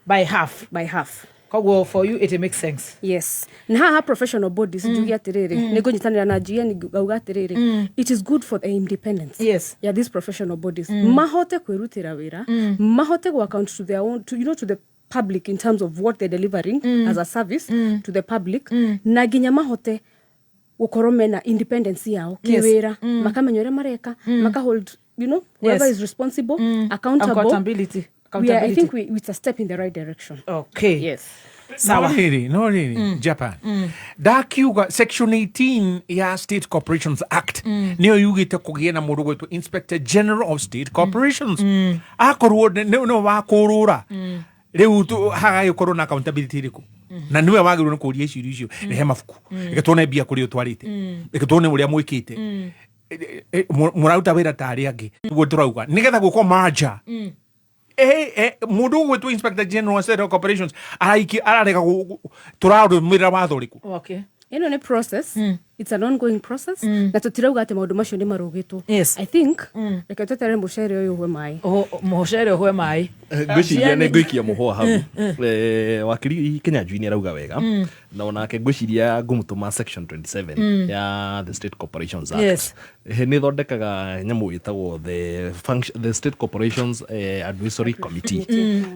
by half by half Koguo for you it makes sense. Yes. Na haha professional bodies njugi atiriri ni kunyitanira na GN gauga atiriri it is good for the independence. Yes. Yeah, these professional bodies mahote kwirutira wira mahote go account to their own to the public in terms of what they're delivering as a service to the public na ginya mahote gukorwo mena independence yao kiwira makamenya uria mareka makahold whoever is responsible accountability. I think it's a step in the right direction. Okay. Yes. No really. Japan. Dakiuga Section 18 ya State Corporations Act. Niyo yugite kugia na mundu gwitu Inspector General of State Corporations. Akorwo no wakurura. Riu haga ukorwo na accountability riku. Na niwe wagirwo kuria icio he mafuku. Ikatwona bia kuri utwarite. Ikatwona uria mwikite. Murauta wira tari angi. Guo turauga nigetha guko merger. Mundu gwitu Inspector General of State Corporations ararega turarumira watho riku. Okay. Ino ni process. It's an ongoing process. Na tutirauga ate maundu macio ni marugitwo. Yes. I think reke twetere mucere uyu hwe mai. Mucere hwe mai. Ngwiciria nĩ ngũikia mũhũa hau. Wakiri Kinyanjui nĩ arauga wega na onake ngwiciria ngũmũtũma section 27 ya the State Corporations Act. Yes. Nĩ thondekaga nyamũ ĩtagwo the State Corporations Advisory Committee.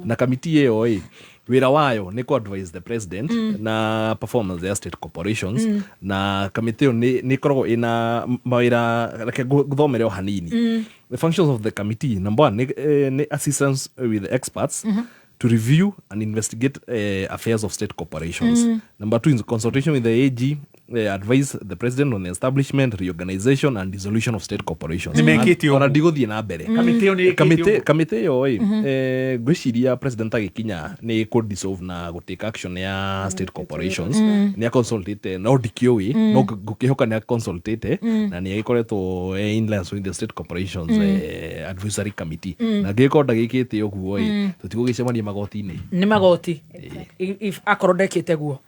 Na committee ĩyo wira wayo ni ku advise the president na performance ya state corporations na committee ni koragwo ina mawira reke guthomere o hanini. The functions of the committee, number 1 ni assistance with experts to review and investigate affairs of state corporations. Number 2 is consultation with the AG, advise the president on the establishment, reorganization and dissolution of state corporations. Ona digũthiĩ na mbere. Committee yo gwĩciria president agikinya ni ku dissolve na go take action ya state corporations. Ni consultate no dikiowi no gukihoka ni consultate na ni agikoretwo in line with the state corporations advisory committee. Na gĩko ndagĩkĩte ũguo tutigũgĩcemania magoti-inĩ. Ni magoti. If akorodekete guo.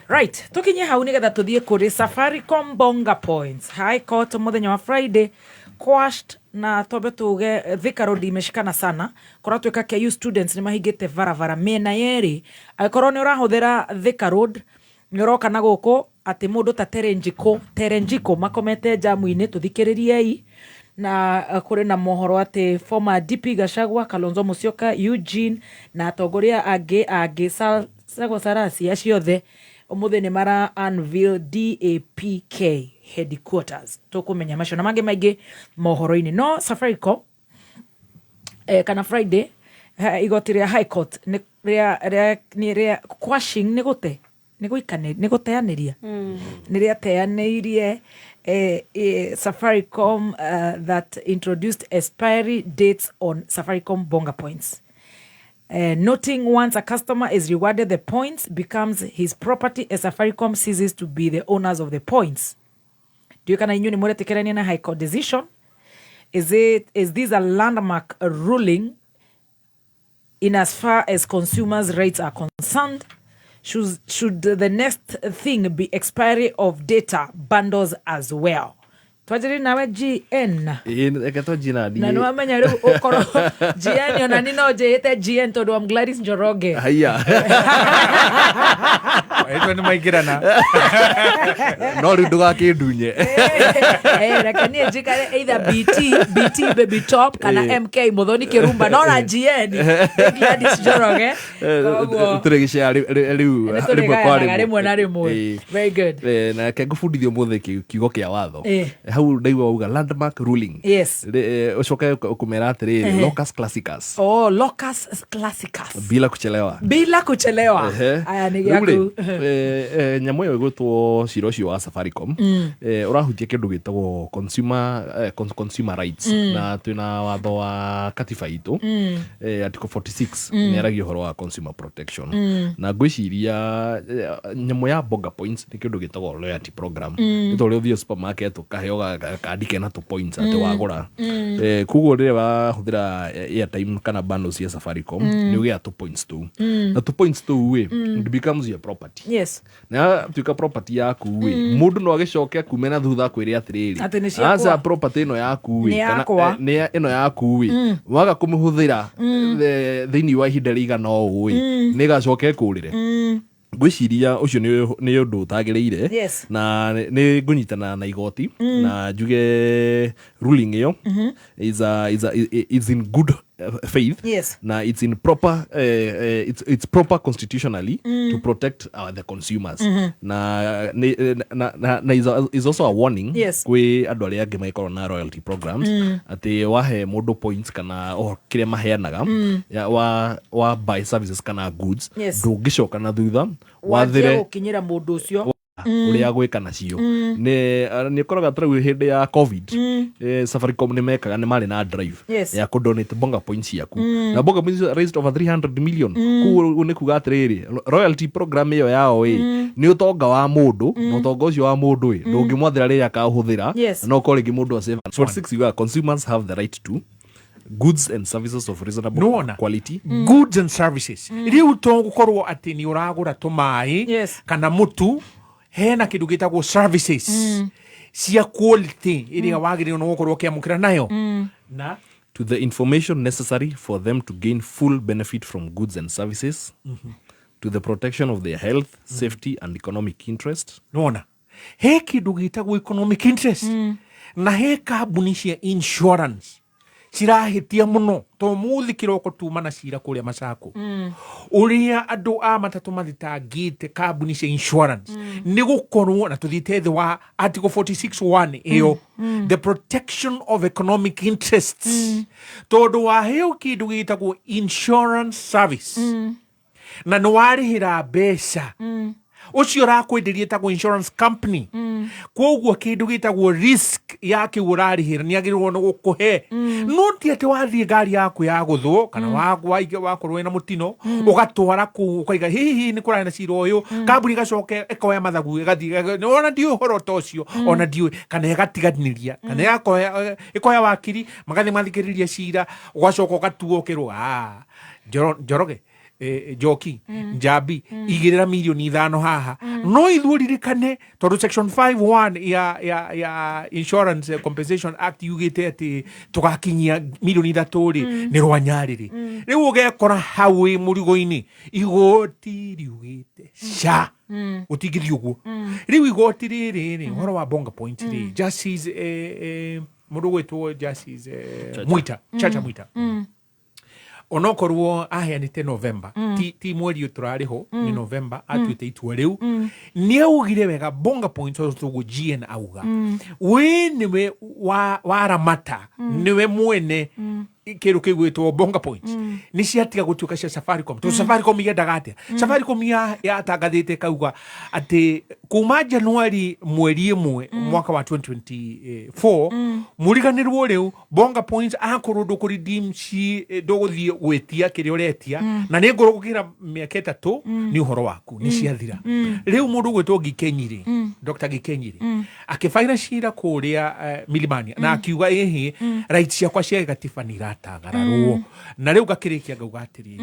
Right, tukinye hau nigetha tuthie kuri Safaricom Bonga Points. High Court muthenya wa Friday quashed na tobe tuge Thika Road imeshikana sana. Kora tweka KU students ni mahigite varavara mena yeri. Kora ni urahuthira Thika Road ni uroka na guku ati mundu ta Terenjiko makomete jamu-ini tuthikiririei na kuri na mohoro ati former DP Gachagua, Kalonzo Musyoka, Eugene na atongoria angi Sago Sarasi aciothe umuthi ni mara unveil DAPK headquarters. Tukumenya macio na mange mohoro-ini no Safaricom kana Friday igotiria High Court ni ria quashing ni gute ni guikane ni guteaniria ni ria teanirie Safaricom that introduced expiry dates on Safaricom Bonga Points. Noting once a customer is rewarded, the points becomes his property as Safaricom ceases to be the owners of the points. Do you can inyuni mwere tekerani na High Court decision? Is this a landmark ruling in as far as consumers' rights are concerned? Should the next thing be expiry of data bundles as well? Twajiri nawe GN. Eketo jina di. Na nuwa menya riu ukoro GN yona nino jete GN todo am Gladys Njoroge. Haya. Eto ni maigira na. No riu ndugakindunye. Lakini jikare either BT Baby Top kana MK Muthoni Kirumba no na GN Gladys Njoroge. Turegisha riu rimwe na rimwe. Very good. Na kengufundithio muthe kiugo kia watho. Hau ndaiwa uga landmark ruling. Yes. Ucoke kumera atiri locus classicus. Oh, locus classicus. Bila kuchelewa. Aya ni gyaku. Nyamo yo igutwo cirocio wa Safaricom. Urahutia kindu gitagwo consumer rights na twina watho wa katiba itu. Article 46 ni aragio horo wa consumer protection. Na ngwiciria nyamo ya Bonga Points ni kindu gitagwo loyalty program. Ito rio thio supermarket ukaheo kaandike na 2 points ate wagura. Kuguo rire wahuthira airtime kana bundles cia Safaricom ni ugia 2 points tu. Na 2 points tu it becomes your property. Yes. Na tuika property yaku mundu no agicoke kumena thutha kwiri atiriri Ati ni ciakwa. asa property no yaku Ni yakwa. ni ino yaku waga kumuhuthira thiini wa ihinda rigana o ni gacoke kurire gwiciria ucio ni undu utagiriire Yes. na ni ngunyitana na igoti na njuge ruling iyo is in good faith. Yes. Na it's in proper it's proper constitutionally to protect the consumers. Na is also a warning kwi andu aria angi maikorwo na royalty programs ati wahe mundu points kana kire maheanaga wa buy services kana goods ndungicoka na thutha wathire gukinyira mundu ucio uria gwika nacio ni koraga tarau hindi ya covid Safaricom ni mekaga ni mari na drive ya ku donate bonga points yaku na bonga points raised over 300 million ku ni kuga atiriri royalty program iyo yao ni utonga wa mundu na utonga ucio wa mundu ndungimwathira ri akahuthira no koregi mundu a save. So 6 you are consumers have the right to goods and services of reasonable quality. Goods and services riu to gukorwo ati ni uragura tumai kana mutu hena kindu gitagwo services cia quality iria wagire no gukorwo kiamukira nayo na to the information necessary for them to gain full benefit from goods and services to the protection of their health, safety and economic interest. Nona he kindu gitagwo economic interest na he kambuni cia insurance cirahitia muno to muthi kiroko tuma na cira kuria Macako uria andu a matatu mathitangite kambuni cia insurance ni gukorwo na tuthite thi wa article 46(1) iyo the protection of economic interests tondu wa heo kindu gitagwo insurance service na no warihira mbeca ucio rakwenderia tagwo insurance company kwoguo kindu gitagwo risk yake urarihira ni agirwo no gukuhe no ti ati wathie ngari yaku ya guthwo kana wakorwo wena mutino ugatwara ku ukaiga hihi ni kurana cira uyu kambuni gacoke ekoya mathagu gathie ona ndio horo tocio ona ndio kana igatiganiria kana ekoya wakiri magathi mathikiriria cira ugacoka ugatuo kirwo Njoroge Joki Njabi igirira milioni 5 haha no ithuririkane tondu section 5(1) ya Insurance Compensation Act yugite ati tugakinyia milioni 3 ni rwanyariri riu ugekora hawi murigo-ini igoti riugite sha utigithio guo riu igoti riri horo wa bonga point ri Justice mundu gwitwo Justice Mwita Chacha Mwita onokorwo aheanite November ti mweri uturariho ni November atuite itua riu ni augire wega bonga points tugu GN auga we niwe waramata niwe mwene kiru kigwitwo bonga points ni ciatiga gutuka cia Safaricom to Safaricom yendaga atia Safaricom ya tangathite kauga ati kuma January mweri 1 mwaka wa 2024 muriganirwo riu bonga points akorwo ku redeem ci ndoguthie gwetia kiri uretia na ni ngoro gukira miaka 3 ni uhoro waku ni ciathira riu mundu gwitwo Gikenyiri Dr. Gikenyiri akifaira cira kuria Milimani na akiuga ehe rights ciakwa cia gatiba ni tagararwo na riu gakirikia ngauga atiri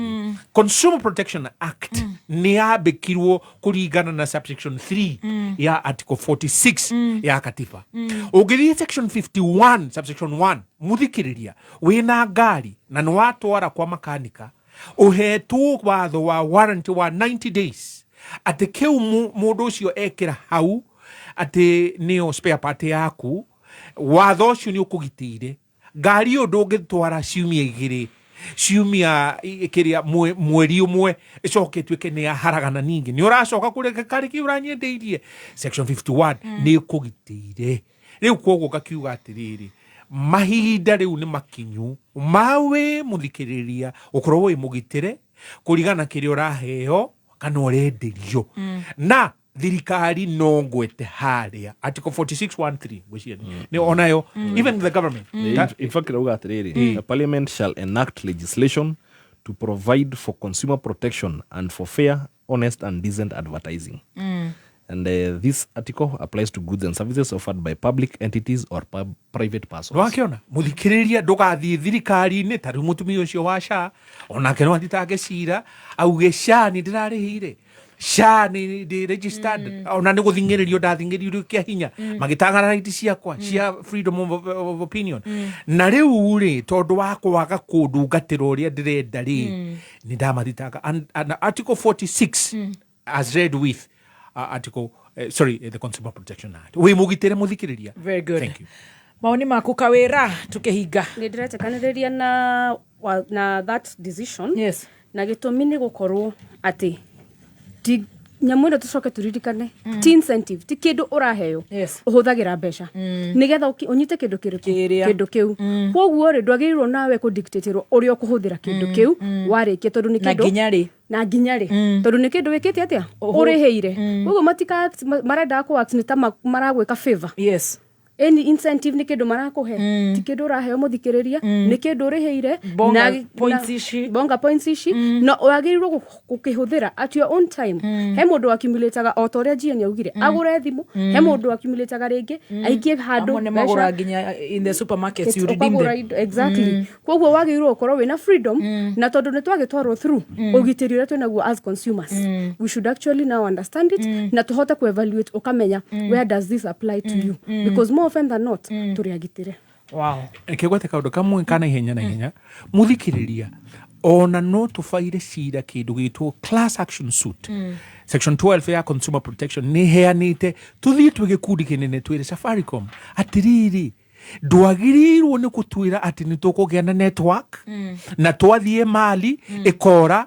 Consumer Protection Act ni yabikirwo kuringana na subsection 3 ya article 46 ya katiba ugithie section 51 subsection 1 muthikiriria wina ngari na ni watwara kwa makanika uhetwo watho wa warranty wa 90 days ati kiu mundu ucio ekira hau ati nio spare part yaku watho ucio ni ukugitire ngari yo ndungitwara ciumia igiri ciumia ikiria mweri umwe icoke twike ni haragana ningi ni uracoka kureka kariki uranyendeirie section 51 ni kugitire riu kwoguo gakiuga atiriri mahinda riu ni makinyu mawe muthikiriria ukorwo wi mugitire kurigana kiri uraheo kana urenderio na thirikari no ngwete haria article 46(1)(3) gwiciani ni onayo even the government in fact rauga atiriri parliament shall enact legislation to provide for consumer protection and for fair, honest and decent advertising and this article applies to goods and services offered by public entities or private persons. Wakiona muthikiriria ndugathie thirikari ni tari mutumia ucio wa SHA onake no athitange cira auge SHA ni ndirarihire SHA ni registered ona ni guthingirio ndathingirio kia hinya magitangara right ciakwa cia freedom of opinion na riu ri tondu wa kwaga kundungatira uria ndirenda ri ni ndamathitanga and article 46 as read with article the Consumer Protection Act we mugitire muthikiriria. Very good. Thank you. Maoni maku Kawira tukihinga ni ndiretekaniriria na that decision. Yes. Na gitumi ni gukorwo ati nyamundo tucoke turirikane ti incentive ti kindu uraheo uhuthagira mbeca nigetha unyite kindu kiu koguo ri ndwagirirwo nawe ku dictateirwo uria ukuhuthira kindu kiu warikie tondu ni kindu na nginyari tondu ni kindu wikite atia uriheire koguo matika marenda ku act ni ta maragwika favor. Yes. Any incentive ni kindu marakuhe ti kindu uraheo muthikiriria ni kindu uriheire na points ici no wagirirwo gukihuthira at your own time. He mundu accumulateaga otoria Gian yaugire agure thimu he mundu accumulateaga ringi aikie handu ne magura ginya in the supermarkets you redeem them. Exactly. Koguo wagirirwo ukorwo wina freedom na tondu ni twagitwarwo through ugitiri uria twenaguo as consumers we should actually now understand it na tuhote ku evaluate ukamenya where does this apply to you because more often than not turiagitire. Wow. Kigwete kaundu kamwe kana ihenya na ihenya muthikiriria ona no tufaire cira kindu gitwo class action suit. Section 12 ya Consumer Protection ni heanite tuthie twigikundi kinene twire Safaricom atiriri ndwagirirwo ni kutwira ati ni tukugia na network na twathie mali ikora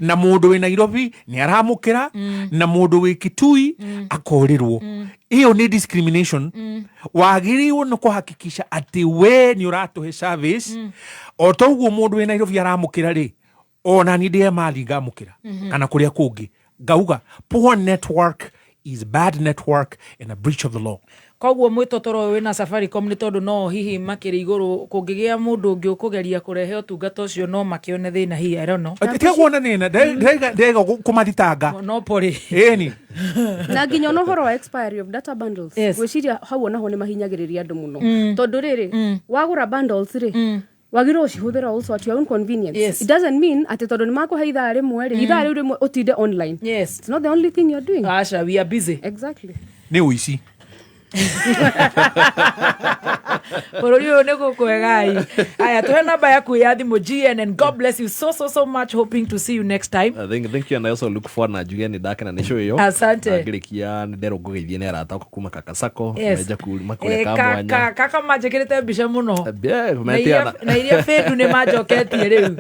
na mundu we Nairobi ni aramukira na mundu we Kitui akorirwo. Iyo ni discrimination. Wagirirwo ni kuhakikisha ati we ni uratuhe service otoguo mundu we Nairobi aramukira ri ona ni de mali gamukira kana kuria kungi gauga poor network is bad network and a breach of the law. Koguo mwitotoro we na Safaricom ni tondu no hihi makiri iguru kungigia mundu ungi ukugeria kurehe utungata ucio no makione thina hi I don't know. Tia kuona nina ndega kumathitanga monopoly eni na nginya no horo expiry of data bundles gwiciria hau ona ho ni mahinyagiriria andu muno tondu riri wagura bundles ri wagiro ucihuthira also at your own convenience. Yes. It doesn't mean ati tondu ni makuhe ithaa rimwe ri ithaa rimwe utinde online. Yes. It's not the only thing you're doing. Asha, we are busy. Exactly. Ni uici Porori one gukwegai aya tuhe namba yaku ya thimu GNN. God bless you so much, hoping to see you next time. Thank you and I also look forward na Julian ndakena ni show yo. Asante. Ngirikia ndero gugeithie ne arata kuma kakasako meja kulima kule kamwanya kaka majekirite bisha muno metia na iria fedu ne majoketie riu.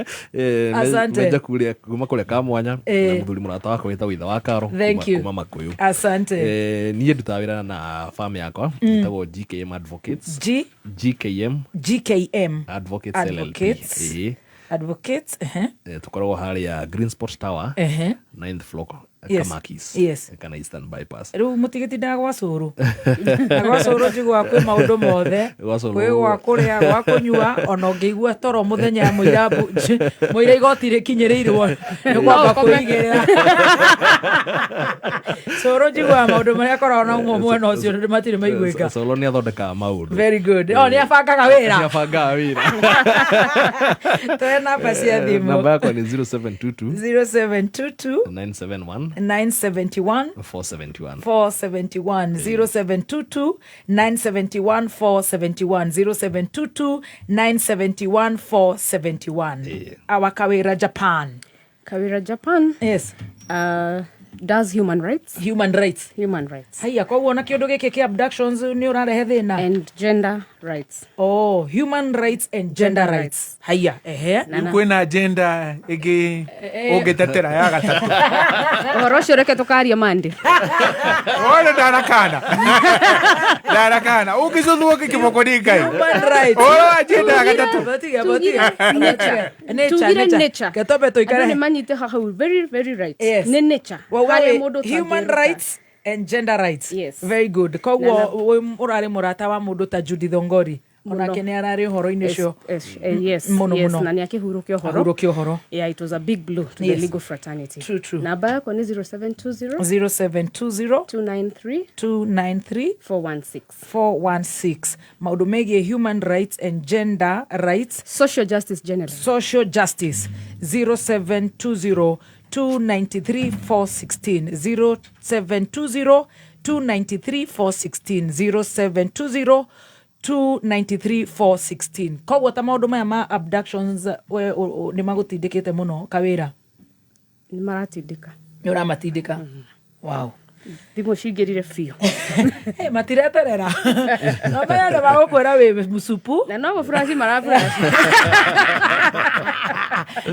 Asante. Meja kule kuma kule kamwanya na muthuri murata wako wita witha wa Karo kuma Makuyu. Asante. Niye ndutawira na farm yako itago GKM Advocates. GKM Advocates. Advocates. Tukoragwo haria Green Sports Tower 9th floor Kamakis. Yes. Kana Eastern Bypass. Riu mutigiti ndagwa curu. Ndagwa curu jigwa kwi maundu mothe. Kwi gwa kuria gwa kunyua ona ngigua toro muthenya muirabu muira igoti rikinyirirwo ni kwamba kuigirira. Curu jigwa maundu maria korwo na mwena ucio ndi matire maigwika. Curu ni athondeka maundu. Very good. Ni afangaga wira. Ni afangaga wira. Tuwe namba cia thimu. Namba yako ni 0722 971 471 0722 971 471 0722 971 471. Our Kawira Japan. Yes. Does human rights. Haya kwa uona kiondo geke kia abductions ni urarehe thina and gender rights. Human rights and gender rights. Haya kwina agenda igi ugetetera ya gatatu orocio reke tukaria mande ole darakana ukizunguka kiboko dikai human rights agenda ya gatatu nature gatobe toikare ni manyite hahu very right. Yes. Ni nature human rights and gender rights. Yes. Very good. Koguo urare murata wa mundu ta Judith Ongori onake ni arari horo-ini cio. Yes, na ni akihurukio horo. Yeah, it was a big blow to the legal fraternity. True. Namba yako ni 0720 293 416. Maundu megie human rights and gender rights. Social justice generally. 0720 293 416 0720 293 416 0720 293 416. Koguo ta maundu maya ma abductions ni magutindikite muno Kawira? Ni maratindika. Ni uramatindika? Wow. Thimo cingirire biũ. Matireterera. No maya magukwira wi musupu. Na no furashi marafurashi.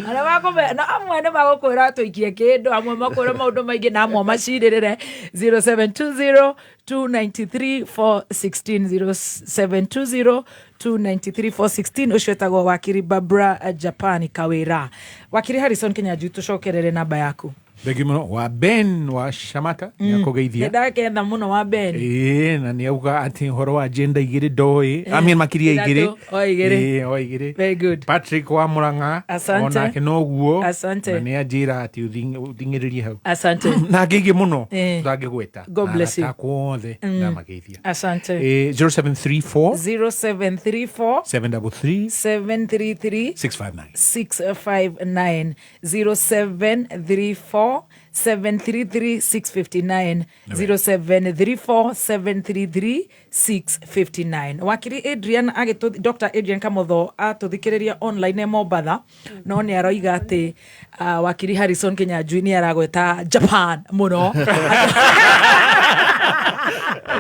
Ana wako na amwe ne magukwira tuikie kindu amwe makwira maundu maingi na amwe maciririre 0720 293 416 0720 293 416. Ucio etagwo wakiri Barbara Japan Kawira. Wakiri Harrison Kinyanjui tucokerere namba yaku. Begi muno wa Ben wa Shamata ya kugeithia. Ndakenda muno wa Ben. Na ni auga ati horo wa agenda igiri doi. Makiria igiri. Igiri. Very good. Patrick wa Muranga. Asante. Ona ke noguo. Asante. Na ni ajira ati uthingiririe hau. Asante. Na gigi muno. Ndagigweta. God bless you. Takwothe na mageithia. Asante. 0734 733 659 0734 733 659 0734 733 659. Wakiri Adrian Dr. Adrian Kamotho atuthikiriria online Mombatha no ni aroiga ati wakiri Harrison Kinyanjui ni aragweta Japan muno.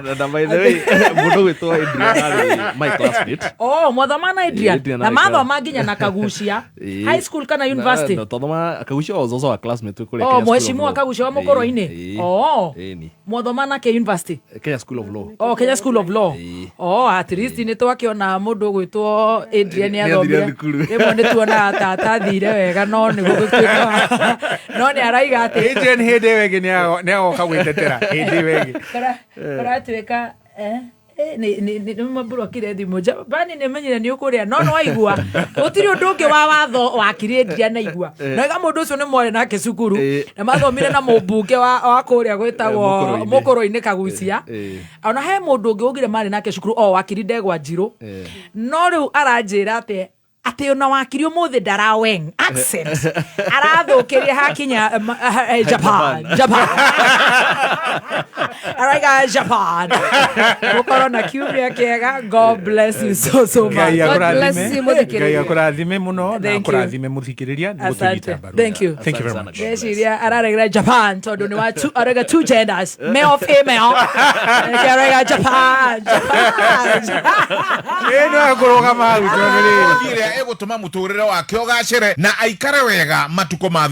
Na by the way, mundo witwa Adrian my classmate. Mwathomana Adrian. Na mathoma nginya na kagucia. High school kana university? No, tothoma kagucia was also a classmate kule Kenya. Mheshimiwa kagucia wa mukoro-ini. Mwathomana ke university? Kenya School of Law. Kenya School of Law. At least ni twakiona mundu gwitwo Adrian athomire. Rimwe ni tuona tata thire wega no ni gugutwika. No ni araiga ati Adrian hede wege ni agoka gwitetera. Hede wege. Karatweka ni maburo kire thimu bani ne menyire ni ukuria no waigua utiri undu ungi wa watho wakire ndia na igua na ga mundu ucio ni mwore nake cukuru na mathomire na mubunge wa kuria gwetagwo mukoro-ini kagucia ona he mundu ungi ugire mari nake cukuru wakiri Ndegwa Njiru no riu aranjira ati ona wakiri umuthi daraweng accent arathukiria hakinya Japan araiga Japan gukoro na kiumia kiega. God bless you so much. God bless you muthikiriria. Kurathime muno na kurathime muthikiriria ni gutunyita mbaru. Thank you very much. Yeshiria araregira Japan tondu ni wa arega two genders male female arega Japan eno akuroga maru tondu egutuma muturire wake ugacire na aikare wega matuko ma